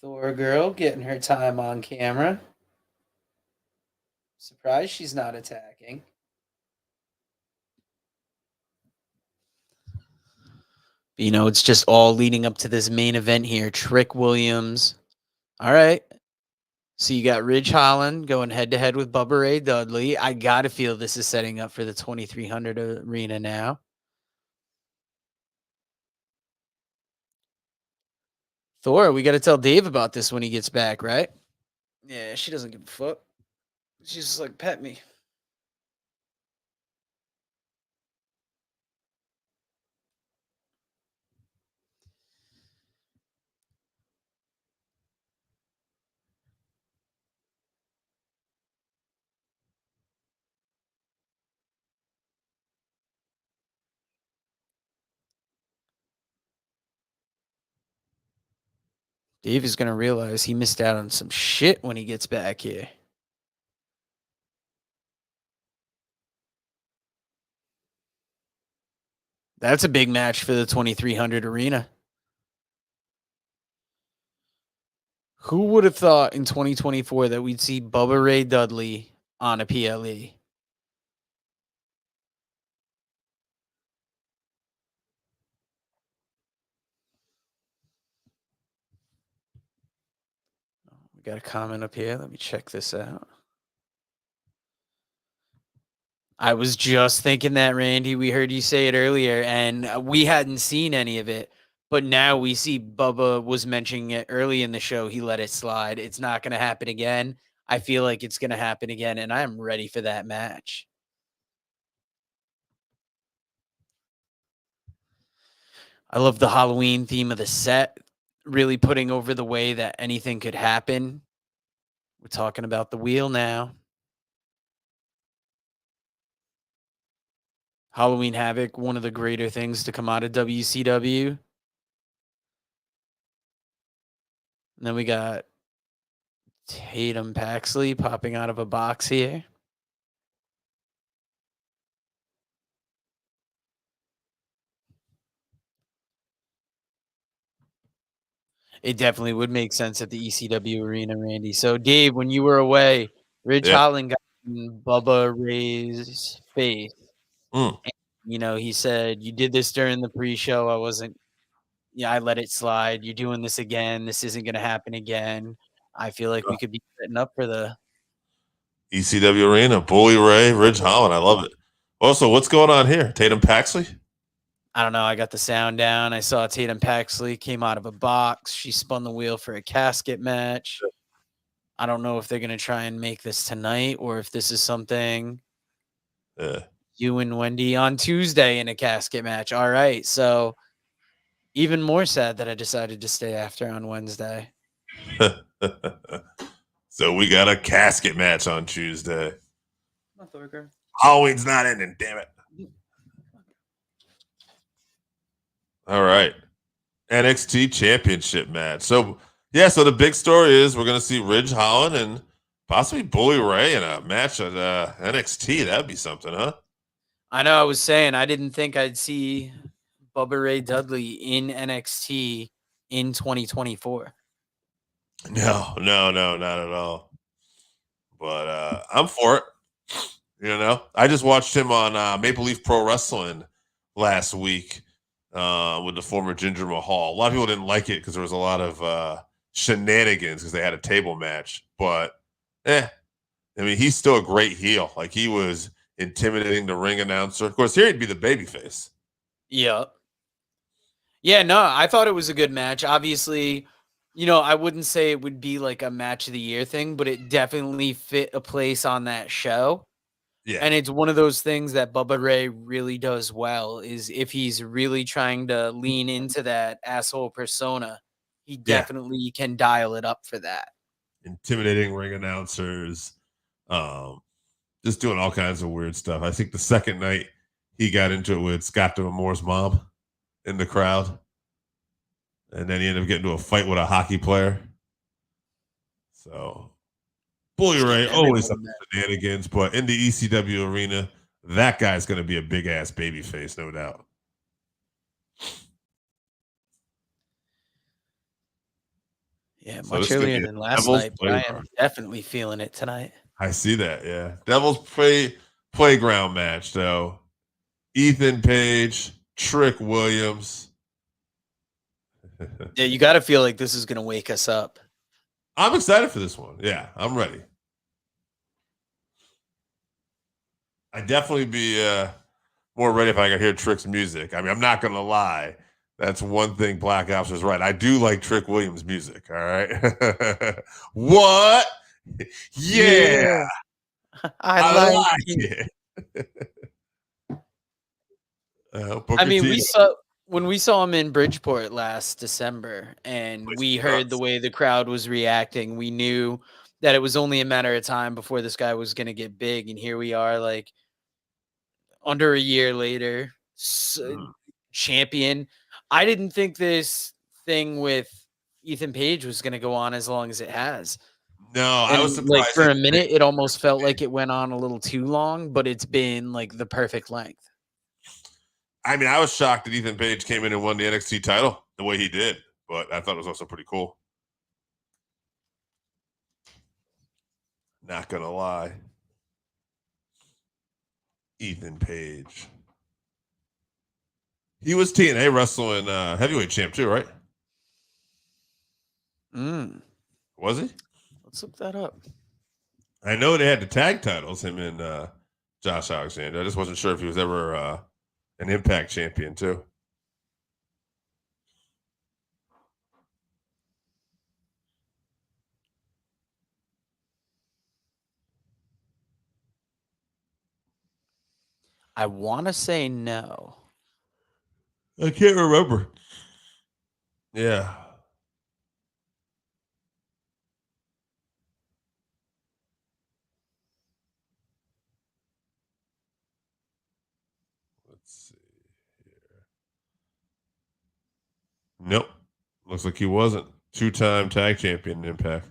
Thor girl getting her time on camera. Surprised she's not attacking. You know, it's just all leading up to this main event here. Trick Williams. All right. So you got Ridge Holland going head to head with Bubba Ray Dudley. I got to feel this is setting up for the 2300 arena now. Thor, we got to tell Dave about this when he gets back, right? Yeah, she doesn't give a fuck. She's just like, pet me. Dave is going to realize he missed out on some shit when he gets back here. That's a big match for the 2300 arena. Who would have thought in 2024 that we'd see Bubba Ray Dudley on a PLE? We got a comment up here. Let me check this out. I was just thinking that, Randy. We heard you say it earlier, and we hadn't seen any of it. But now we see Bubba was mentioning it early in the show. He let it slide. It's not going to happen again. I feel like it's going to happen again, and I'm ready for that match. I love the Halloween theme of the set, really putting over the way that anything could happen. We're talking about the wheel now. Halloween Havoc, one of the greater things to come out of WCW. And then we got Tatum Paxley popping out of a box here. It definitely would make sense at the ECW arena, Randy. So, Dave, when you were away, Ridge Yeah. Holland got in Bubba Ray's face. Mm. And, he said, "You did this during the pre-show. I let it slide. You're doing this again. This isn't going to happen again." I feel like we could be setting up for the ECW Arena, Bully Ray, Ridge Holland. I love it. Also, what's going on here? Tatum Paxley? I don't know. I got the sound down. I saw Tatum Paxley came out of a box. She spun the wheel for a casket match. I don't know if they're going to try and make this tonight or if this is something you and Wendy on Tuesday in a casket match. All right. So even more sad that I decided to stay after on Wednesday. So we got a casket match on Tuesday. Halloween's not ending, damn it. All right. NXT Championship match. So the big story is we're going to see Ridge Holland and possibly Bully Ray in a match at NXT. That'd be something, huh? I know. I was saying I didn't think I'd see Bubba Ray Dudley in NXT in 2024. No, not at all. But I'm for it. I just watched him on Maple Leaf Pro Wrestling last week with the former Ginger Mahal. A lot of people didn't like it because there was a lot of shenanigans because they had a table match. But, he's still a great heel. Like, he was intimidating the ring announcer. Of course, here he'd be the babyface. Yeah. Yeah, no, I thought it was a good match. Obviously, I wouldn't say it would be like a match of the year thing, but it definitely fit a place on that show. Yeah. And it's one of those things that Bubba Ray really does well is if he's really trying to lean into that asshole persona, he definitely can dial it up for that. Intimidating ring announcers, just doing all kinds of weird stuff. I think the second night he got into it with Scott D'Amore's mom in the crowd. And then he ended up getting into a fight with a hockey player. So Bully Ray always up to shenanigans, but in the ECW arena, that guy's going to be a big ass baby face, no doubt. Yeah, much earlier than last night, but I am definitely feeling it tonight. I see that, yeah. Devil's Playground match, though. Ethan Page, Trick Williams. Yeah, you got to feel like this is going to wake us up. I'm excited for this one. Yeah, I'm ready. I'd definitely be more ready if I could hear Trick's music. I mean, I'm not going to lie. That's one thing Black Ops is right. I do like Trick Williams' music, all right? What? Yeah. I like it. When we saw him in Bridgeport last December and we heard the way the crowd was reacting, we knew that it was only a matter of time before this guy was going to get big. And here we are, like under a year later, champion. I didn't think this thing with Ethan Page was going to go on as long as it has. No, I was surprised. Like for a minute, it almost felt like it went on a little too long, but it's been like the perfect length. I mean, I was shocked that Ethan Page came in and won the NXT title the way he did, but I thought it was also pretty cool. Not gonna lie. Ethan Page. He was TNA wrestling heavyweight champ too, right? Was he? Let's look that up. I know they had the tag titles, him and Josh Alexander. I just wasn't sure if he was ever an Impact champion too. I want to say no. I can't remember. Yeah. Let's see here. Nope. Looks like he wasn't. 2-time tag champion in Impact.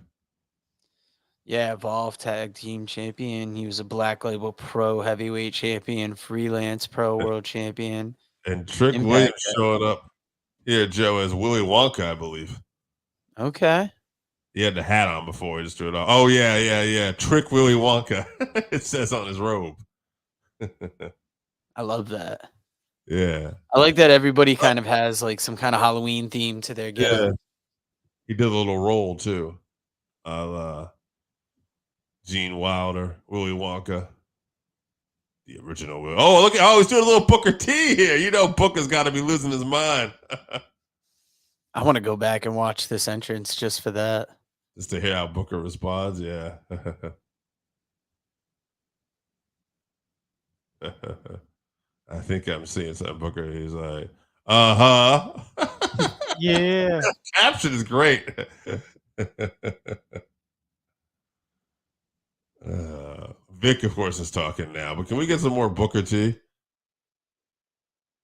Yeah, Evolve Tag Team Champion. He was a Black Label Pro Heavyweight Champion, Freelance Pro World Champion. And Trick Impact Williams Tag. showing up here, Joe, as Willy Wonka, I believe. Okay. He had the hat on before he just threw it off. Oh, yeah. Trick Willy Wonka. It says on his robe. I love that. Yeah. I like that everybody kind of has like some kind of Halloween theme to their getup. Yeah. He did a little roll too. Gene Wilder, Willy Wonka. The original Willy. Oh, look at he's doing a little Booker T here. You know Booker's gotta be losing his mind. I want to go back and watch this entrance just for that. Just to hear how Booker responds, yeah. I think I'm seeing something, Booker. He's like, Yeah. Caption is great. Vic, of course, is talking now, but can we get some more Booker T?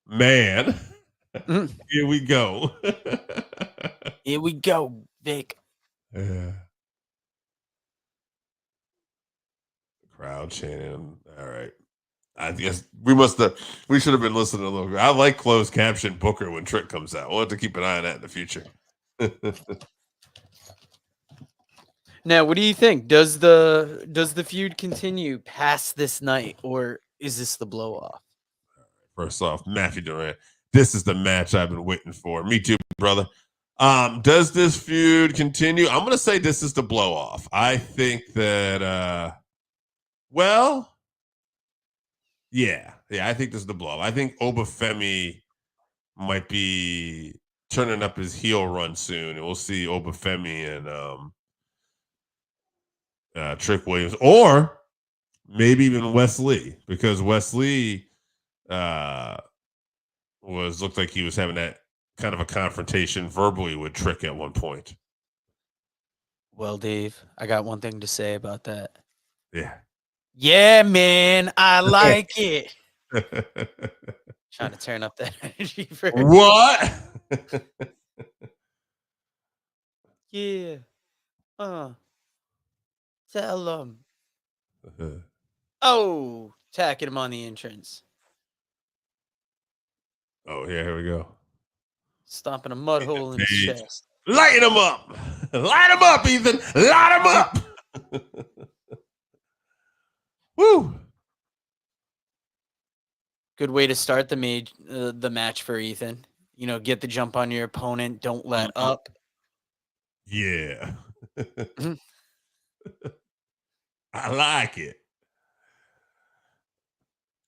Man, here we go. Here we go, Vic. Yeah. Crowd chanting. All right. I guess we should have been listening a little bit. I like closed caption Booker when Trick comes out. We'll have to keep an eye on that in the future. Now, what do you think? Does the feud continue past this night, or is this the blow off? First off, Matthew Durant. This is the match I've been waiting for. Me too, brother. Does this feud continue? I'm gonna say this is the blow off. I think that yeah, I think this is the blow. I think Obafemi might be turning up his heel run soon, and we'll see Obafemi and Trick Williams, or maybe even Wesley, because Wesley looked like he was having that kind of a confrontation verbally with Trick at one point. Well, Dave, I got one thing to say about that. Yeah. Yeah, man, I like it. Trying to turn up that energy for what? Yeah. Tell them. Oh, tacking him on the entrance. Oh, yeah, here we go. Stomping a mud hole in his chest. Light him up. Light him up, Ethan. Light him up. Woo. Good way to start the match for Ethan. You know, get the jump on your opponent. Don't let up. Yeah. I like it.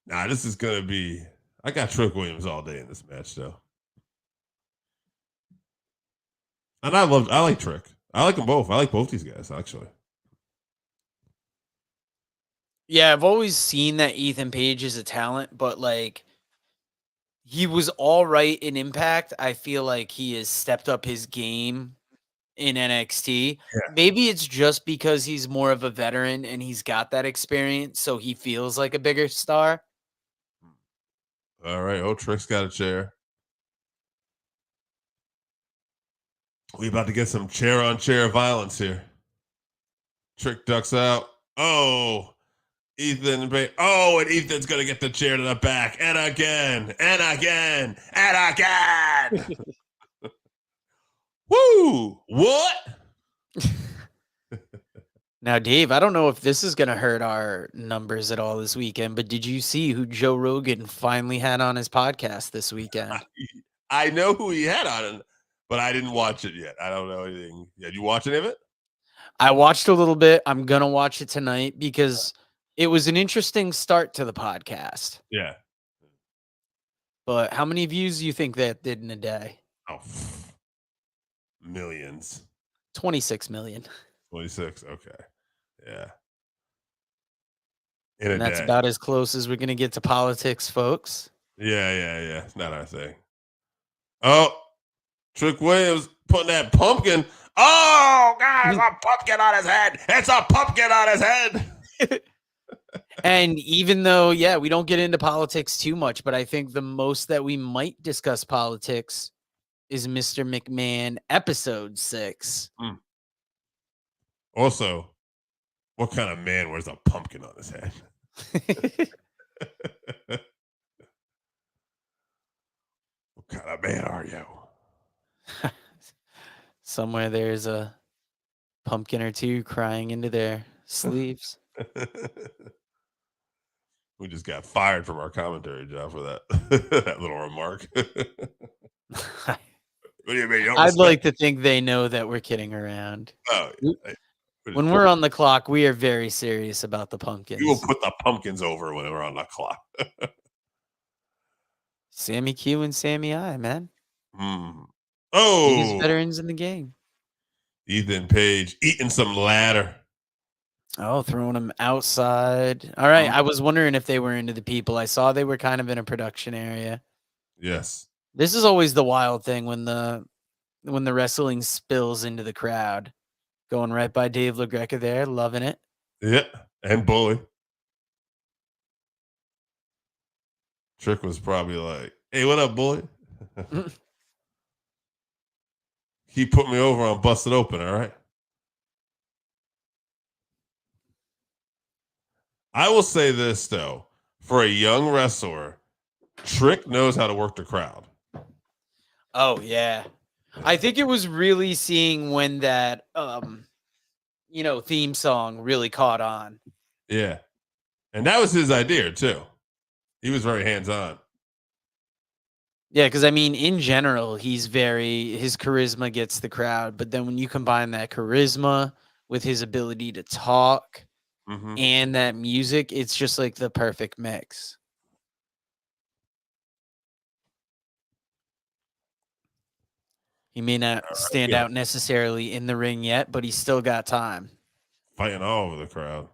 Nah, this is going to be... I got Trick Williams all day in this match, though. And I like Trick. I like them both. I like both these guys, actually. Yeah, I've always seen that Ethan Page is a talent, but like he was all right in Impact. I feel like he has stepped up his game in NXT. Yeah. Maybe it's just because he's more of a veteran and he's got that experience, so he feels like a bigger star. All right. Oh, Trick's got a chair. We about to get some chair-on-chair violence here. Trick ducks out. Oh, Ethan Page. Oh, and Ethan's gonna get the chair to the back, and again, and again, and again. Woo! What? Now, Dave, I don't know if this is going to hurt our numbers at all this weekend, but did you see who Joe Rogan finally had on his podcast this weekend? I know who he had on it, but I didn't watch it yet. I don't know anything. Did you watch any of it? I watched a little bit. I'm going to watch it tonight because it was an interesting start to the podcast. Yeah. But how many views do you think that did in a day? Oh, millions. 26 million. 26. Okay. Yeah. And that's about as close as we're going to get to politics, folks. Yeah. It's not our thing. Oh, Trick Williams putting that pumpkin. Oh, God, it's a pumpkin on his head. It's a pumpkin on his head. And even though, yeah, we don't get into politics too much, but I think the most that we might discuss politics is Mr. McMahon episode 6. Also, what kind of man wears a pumpkin on his head? What kind of man are you? Somewhere there's a pumpkin or two crying into their sleeves. We just got fired from our commentary job for that that little remark. What do you mean? You don't I'd respect- like to think they know that we're kidding around. Oh, When we're on the clock, we are very serious about the pumpkins. we will put the pumpkins over when we're on the clock. Sammy Q and Sammy I, man. Oh, Biggest veterans in the game. Ethan Page eating some ladder. Oh, throwing them outside. All right. I was wondering if they were into the people. I saw they were kind of in a production area. Yes. This is always the wild thing when the wrestling spills into the crowd. Going right by Dave LaGreca there, loving it. Yeah, and Bully. Trick was probably like, "Hey, what up, Bully?" He put me over on Busted Open, all right? I will say this, though. For a young wrestler, Trick knows how to work the crowd. Oh, yeah. I think it was really seeing when that, theme song really caught on. Yeah. And that was his idea, too. He was very hands-on. Yeah, because, I mean, in general, his charisma gets the crowd. But then when you combine that charisma with his ability to talk and that music, it's just like the perfect mix. He may not stand out necessarily in the ring yet, but he's still got time. Fighting all over the crowd.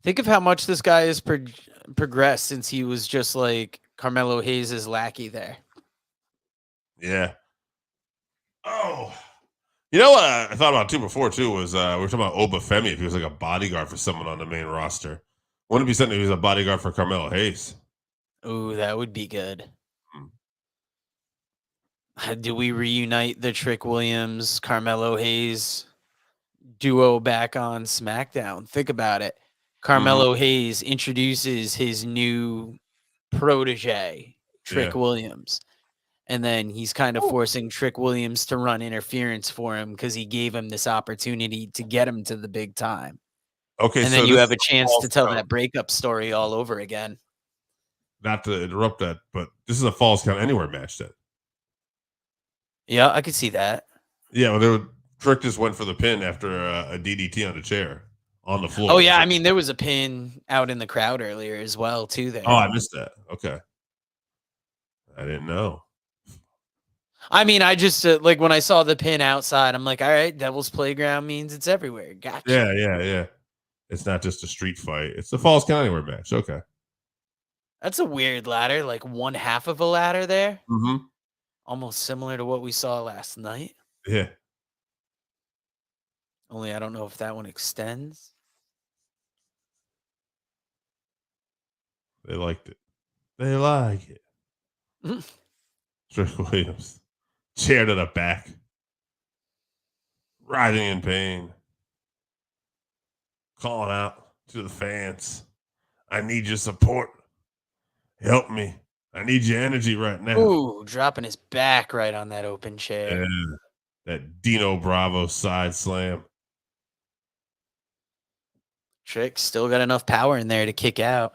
Think of how much this guy has progressed since he was just like Carmelo Hayes' lackey there. Yeah. Oh. You know what I thought about, too, before, too, was we were talking about Obafemi if he was like a bodyguard for someone on the main roster. Wouldn't it be something if he was a bodyguard for Carmelo Hayes? Ooh, that would be good. Do we reunite the Trick Williams, Carmelo Hayes duo back on SmackDown? Think about it. Carmelo Hayes introduces his new protege, Trick Williams. And then he's kind of forcing Trick Williams to run interference for him because he gave him this opportunity to get him to the big time. Okay, and then you have a chance to tell that breakup story all over again. Not to interrupt that, but this is a Falls Count Anywhere match then. Yeah, I could see that. Yeah, well, Trick just went for the pin after a DDT on the chair on the floor. Oh, yeah, I mean, there was a pin out in the crowd earlier as well, too. There. Oh, I missed that. Okay. I didn't know. I mean, I just, like, when I saw the pin outside, I'm like, all right, Devil's Playground means it's everywhere. Gotcha. Yeah. It's not just a street fight. It's the Falls Count Anywhere match. Okay. That's a weird ladder, like one half of a ladder there. Mm-hmm. Almost similar to what we saw last night. Yeah. Only I don't know if that one extends. They liked it. They like it. Trick Williams. Chair to the back. Writhing in pain. Calling out to the fans. I need your support. Help me. I need your energy right now. Ooh, dropping his back right on that open chair. Yeah. That Dino Bravo side slam. Trick still got enough power in there to kick out.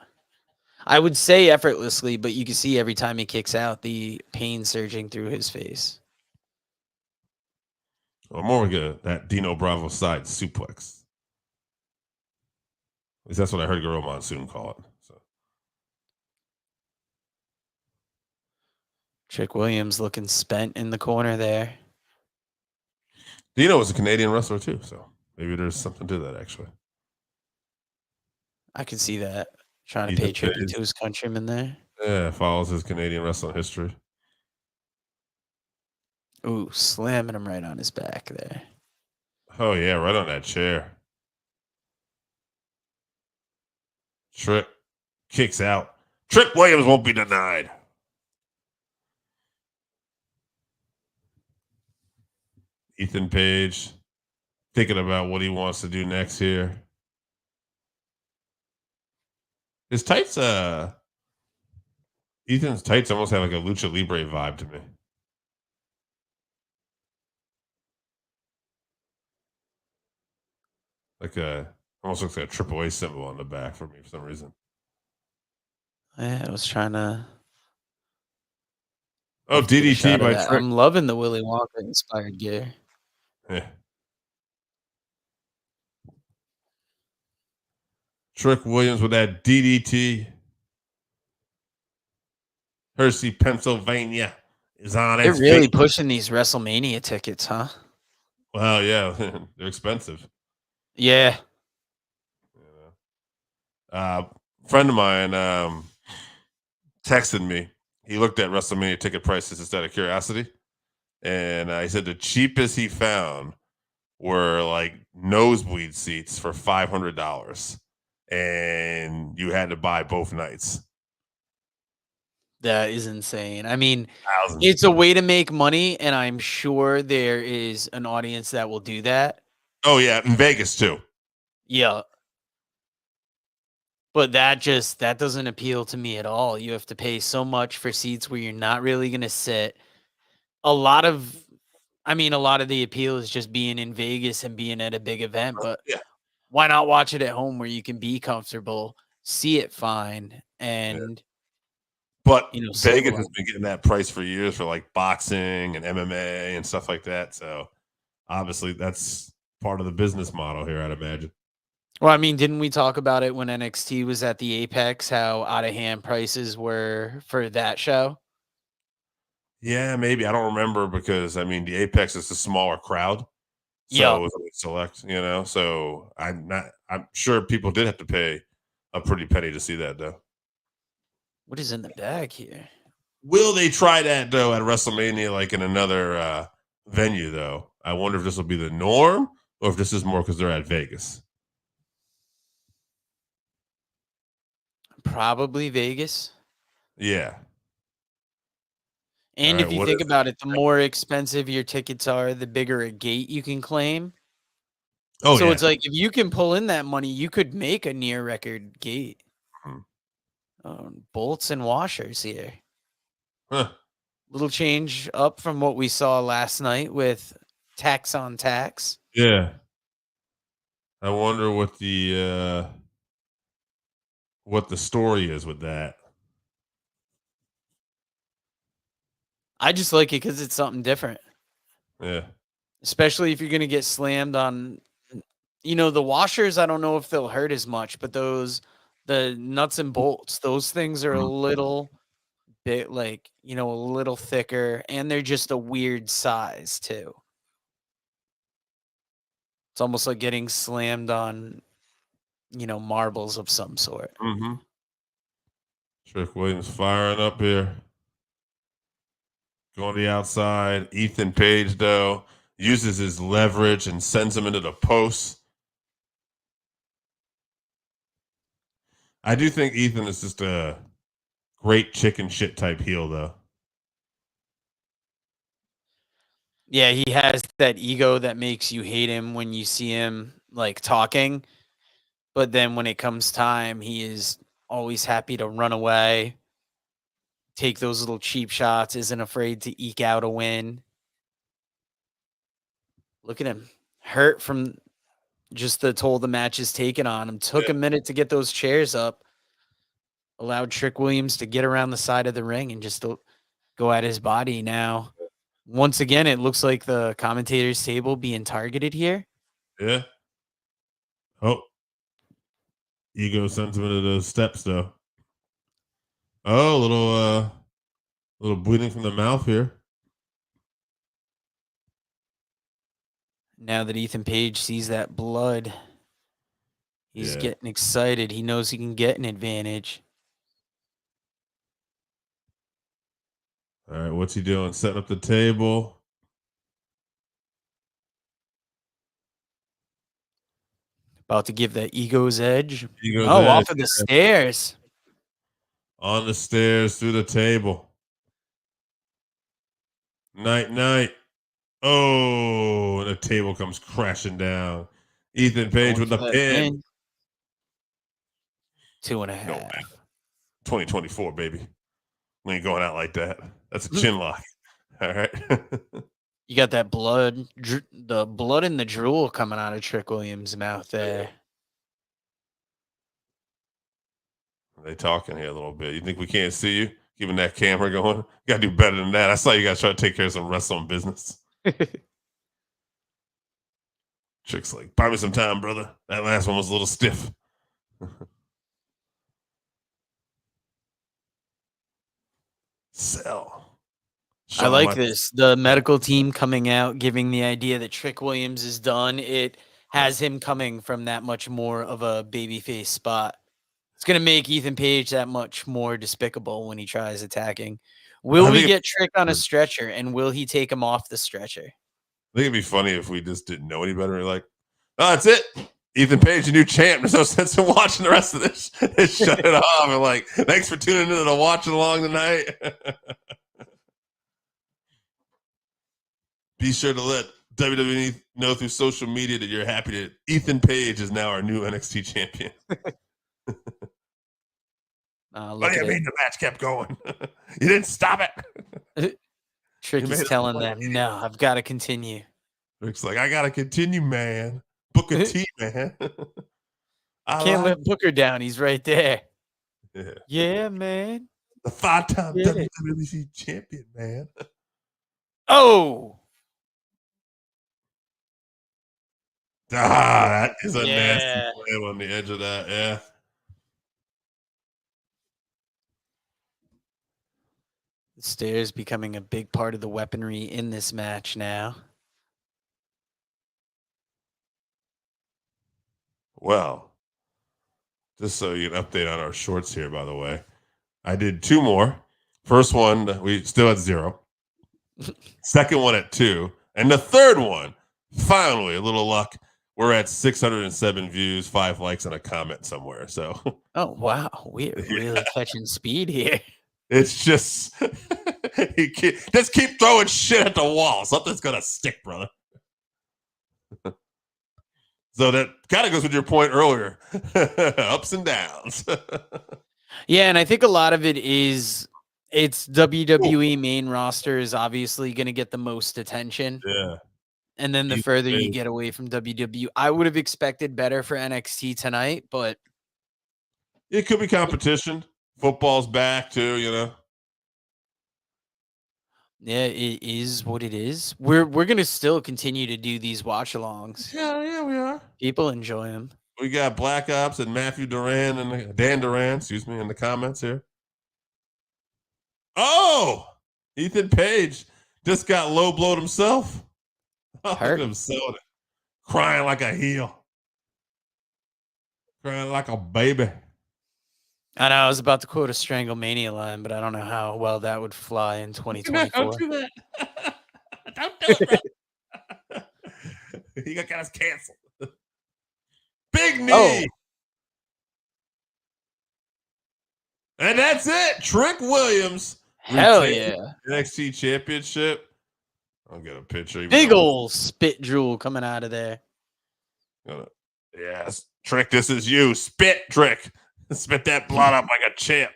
I would say effortlessly, but you can see every time he kicks out the pain surging through his face. Or more good, that Dino Bravo side suplex. At least that's what I heard Gorilla Monsoon call it. So. Trick Williams looking spent in the corner there. Dino was a Canadian wrestler too, so maybe there's something to that actually. I can see that. Trying to Ethan pay tribute Page. to his countrymen there. Yeah, follows his Canadian wrestling history. Ooh, slamming him right on his back there. Oh yeah, right on that chair. Trick kicks out. Trick Williams won't be denied. Ethan Page thinking about what he wants to do next here. His tights, Ethan's tights almost have like a lucha libre vibe to me. Like almost looks like a Triple A symbol on the back for me for some reason. Yeah, I was trying to. Oh, get a shot DDT of by that. Trick. I'm loving the Willy Wonka inspired gear. Yeah. Trick Williams with that DDT. Hershey, Pennsylvania is on They're its really feet. pushing these WrestleMania tickets, huh? Well, yeah, they're expensive. Yeah. Friend of mine texted me. He looked at WrestleMania ticket prices just out of curiosity, and he said the cheapest he found were like nosebleed seats for $500, and you had to buy both nights. That is insane. I mean, Thousands. it's a way to make money, and I'm sure there is an audience that will do that. Oh yeah, in Vegas too. Yeah. But that doesn't appeal to me at all. You have to pay so much for seats where you're not really going to sit. A lot of the appeal is just being in Vegas and being at a big event, but Yeah. why not watch it at home where you can be comfortable, see it fine, Yeah. and But Vegas Vegas has been getting that price for years for like boxing and MMA and stuff like that. So obviously that's part of the business model here, I'd imagine. Well, I mean, didn't we talk about it when NXT was at the Apex, how out of hand prices were for that show? Yeah, maybe. I don't remember because I mean the Apex is a smaller crowd. So Yeah. it was only select, So I'm sure people did have to pay a pretty penny to see that though. What is in the bag here? Will they try that though at WrestleMania like in another venue though? I wonder if this will be the norm or if this is more because they're at Vegas. Probably Vegas. Yeah. And All if right, you what think is it? about it, the more expensive your tickets are, the bigger a gate you can claim. Oh So yeah. it's like if you can pull in that money, you could make a near record gate. Bolts and washers here. Huh. Little change up from what we saw last night with tax on tax. Yeah. I wonder what the story is with that. I just like it because it's something different. Yeah. Especially if you're going to get slammed on, the washers. I don't know if they'll hurt as much, but the nuts and bolts, those things are a little bit like, a little thicker, and they're just a weird size too. It's almost like getting slammed on, marbles of some sort. Mm-hmm. Trick Williams firing up here. Going to the outside. Ethan Page, though, uses his leverage and sends him into the post. I do think Ethan is just a great chicken shit type heel, though. Yeah, he has that ego that makes you hate him when you see him like talking. But then when it comes time, he is always happy to run away, take those little cheap shots, isn't afraid to eke out a win. Look at him. Hurt from just the toll the match is taken on him. Took a minute to get those chairs up. Allowed Trick Williams to get around the side of the ring and just go at his body now. Once again, it looks like the commentator's table being targeted here. Yeah. Oh. Ego sends him into those steps, though. Oh, a little bleeding from the mouth here. Now that Ethan Page sees that blood, he's getting excited. He knows he can get an advantage. All right, what's he doing? Setting up the table. About to give that Ego's edge. Ego's edge. off of the stairs. On the stairs, through the table. Night, night. Oh, and the table comes crashing down. Ethan Page with the pin. 2.5. No, 2024, baby. We ain't going out like that. That's a chin lock. All right. You got that blood, the blood and the drool coming out of Trick Williams' mouth there. They talking here a little bit. You think we can't see you? Keeping that camera going? You got to do better than that. I saw you guys try to take care of some wrestling business. Trick's like, buy me some time, brother. That last one was a little stiff. Sell. I like this. The medical team coming out, giving the idea that Trick Williams is done. It has him coming from that much more of a babyface spot. It's going to make Ethan Page that much more despicable when he tries attacking. Will we get Trick on a stretcher, and will he take him off the stretcher? I think it'd be funny if we just didn't know any better. We're like, oh, that's it. Ethan Page, the new champ. There's no sense in watching the rest of this. Just shut it off. And like, thanks for tuning in to watching along tonight. Be sure to let WWE know through social media that you're happy that Ethan Page is now our new NXT champion. What do you mean the match kept going? You didn't stop it. Trick is telling them, no, I've got to continue. Trick's like, I got to continue, man. Booker T, man. I can't let Booker down. He's right there. Yeah, man. The 5-time WWE champion, man. Oh. That is a nasty slam on the edge of that. Yeah. The stairs becoming a big part of the weaponry in this match now. Well, just so you can update on our shorts here, by the way, I did 2 more. First one, we still at 0. Second one at 2. And the third one, finally, a little luck, we're at 607 views, 5 likes, and a comment somewhere. So, oh, wow. We're really catching speed here. It's just, just keep throwing shit at the wall. Something's going to stick, brother. So that kind of goes with your point earlier. Ups and downs. Yeah, and I think a lot of it is it's WWE main roster is obviously going to get the most attention. Yeah. And then the further you get away from WWE, I would have expected better for NXT tonight, but it could be competition. Football's back too, you know. Yeah, it is what it is. We're gonna still continue to do these watch-alongs. Yeah, we are. People enjoy them. We got Black Ops and Matthew Duran and Dan Duran, in the comments here. Oh, Ethan Page just got low blowed himself. Oh, look at him selling it, crying like a heel, crying like a baby. I know I was about to quote a Stranglemania line, but I don't know how well that would fly in 2024. Don't do that. Don't do it, bro. He got us canceled. Big knee. Oh. And that's it. Trick Williams. Hell yeah. NXT Championship. I'll get a picture. Big old spit drool coming out of there. Yes. Trick, this is you. Spit, Trick. Spit that blood up like a champ.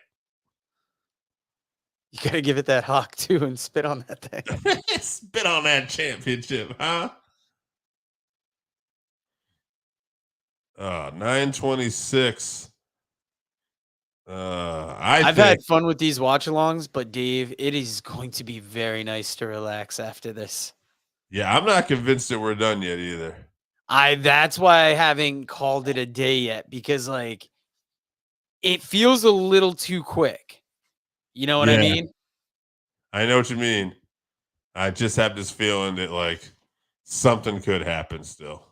You got to give it that hawk, too, and spit on that thing. Spit on that championship, huh? 926. I've had fun with these watch-alongs, but Dave, it is going to be very nice to relax after this. Yeah, I'm not convinced that we're done yet either. That's why I haven't called it a day yet, because like it feels a little too quick. You know what I mean? I know what you mean. I just have this feeling that like something could happen still.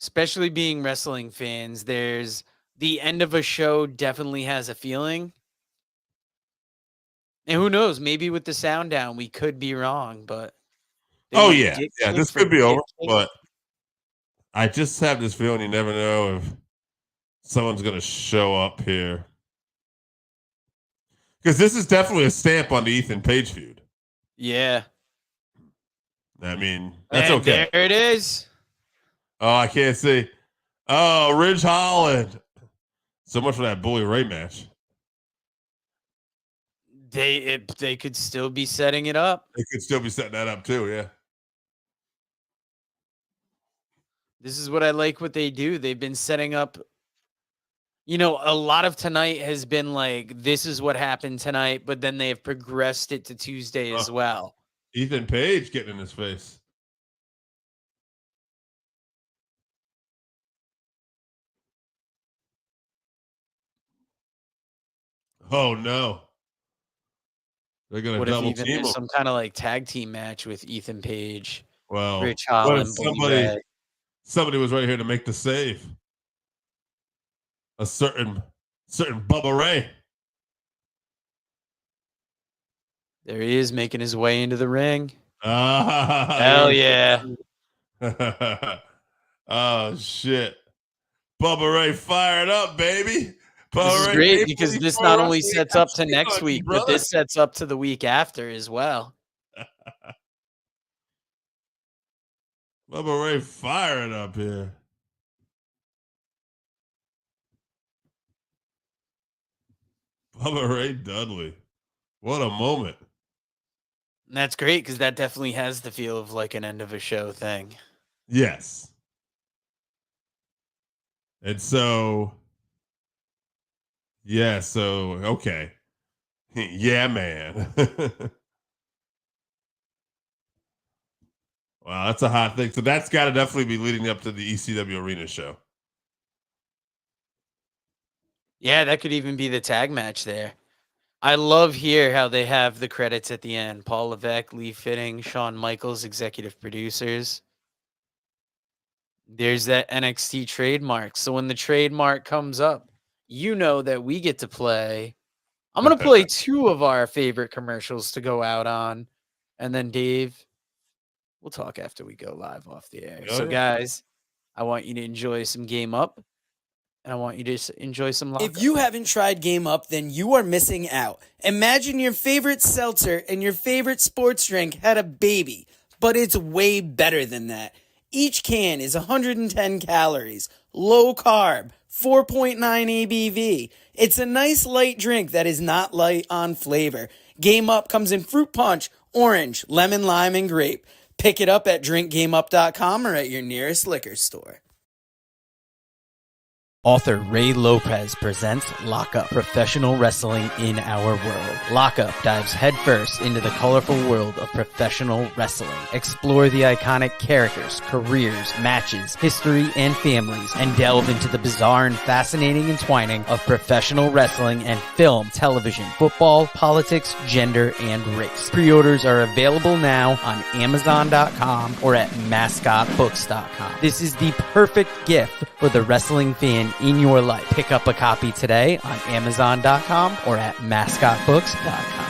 Especially being wrestling fans, there's the end of a show definitely has a feeling. And who knows, maybe with the sound down, we could be wrong, but this could be over, but I just have this feeling you never know if someone's going to show up here. Because this is definitely a stamp on the Ethan Page feud. Yeah. I mean, that's and okay. There it is. Oh, I can't see. Oh, Ridge Holland. So much for that Bully Ray match. They could still be setting it up. They could still be setting that up too, yeah. This is what I like what they do. They've been setting up, you know, a lot of tonight has been like, this is what happened tonight, but then they have progressed it to Tuesday as well. Ethan Page getting in his face. Oh no. They're gonna what if double even team there's him? some kind of like tag team match with Ethan Page, Well, Rich what if Holland, somebody was right here to make the save. A certain Bubba Ray. There he is making his way into the ring. Hell yeah. Oh shit. Bubba Ray fired up, baby. This is great because this not only sets up to next week, but this sets up to the week after as well. Bubba Ray firing up here. Bubba Ray Dudley. What a moment. And that's great because that definitely has the feel of like an end of a show thing. Yes. And so, okay. Yeah, man. Wow, that's a hot thing. So that's got to definitely be leading up to the ECW Arena show. Yeah, that could even be the tag match there. I love here how they have the credits at the end. Paul Levesque, Lee Fitting, Shawn Michaels, executive producers. There's that NXT trademark. So when the trademark comes up, you know that we get to play. I'm going to play two of our favorite commercials to go out on. And then Dave, we'll talk after we go live off the air. So guys, I want you to enjoy some Game Up. And I want you to enjoy some Lock Up. If you haven't tried Game Up, then you are missing out. Imagine your favorite seltzer and your favorite sports drink had a baby, but it's way better than that. Each can is 110 calories, low carb, 4.9 ABV. It's a nice light drink that is not light on flavor. Game Up comes in fruit punch, orange, lemon, lime, and grape. Pick it up at drinkgameup.com or at your nearest liquor store. Author Ray Lopez presents Lock Up, professional wrestling in our world. Lock Up dives headfirst into the colorful world of professional wrestling. Explore the iconic characters, careers, matches, history, and families, and delve into the bizarre and fascinating entwining of professional wrestling and film, television, football, politics, gender, and race. Pre-orders are available now on Amazon.com or at MascotBooks.com. This is the perfect gift for the wrestling fan in your life. Pick up a copy today on Amazon.com or at MascotBooks.com.